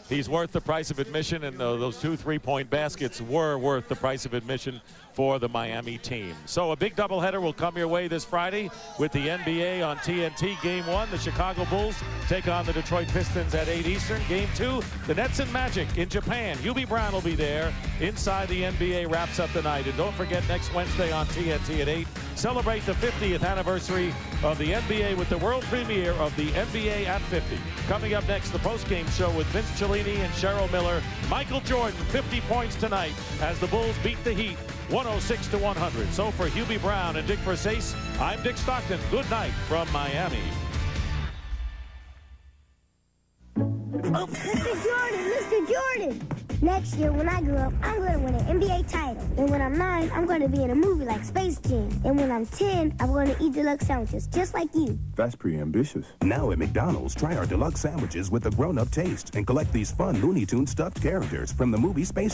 He's worth the price of admission, and those 2 3-point baskets were worth the price of admission for the Miami team. So a big doubleheader will come your way this Friday with the NBA on TNT. Game 1, the Chicago Bulls take on the Detroit Pistons at 8 Eastern. Game 2, the Nets and Magic in Japan. Hubie Brown will be there. Inside the NBA wraps up the night. And don't forget, next Wednesday on TNT at 8, celebrate the 50th anniversary of the NBA with the world premiere of the NBA at 50. Coming up next, the postgame show with Vince Cellini and Cheryl Miller. Michael Jordan, 50 points tonight as the Bulls beat the Heat 106-100. So for Hubie Brown and Dick Versace, I'm Dick Stockton. Good night from Miami. Oh. Mr. Jordan. Next year, when I grow up, I'm going to win an NBA title. And when I'm 9, I'm going to be in a movie like Space Jam. And when I'm 10, I'm going to eat deluxe sandwiches, just like you. That's pretty ambitious. Now at McDonald's, try our deluxe sandwiches with a grown-up taste and collect these fun Looney Tunes stuffed characters from the movie Space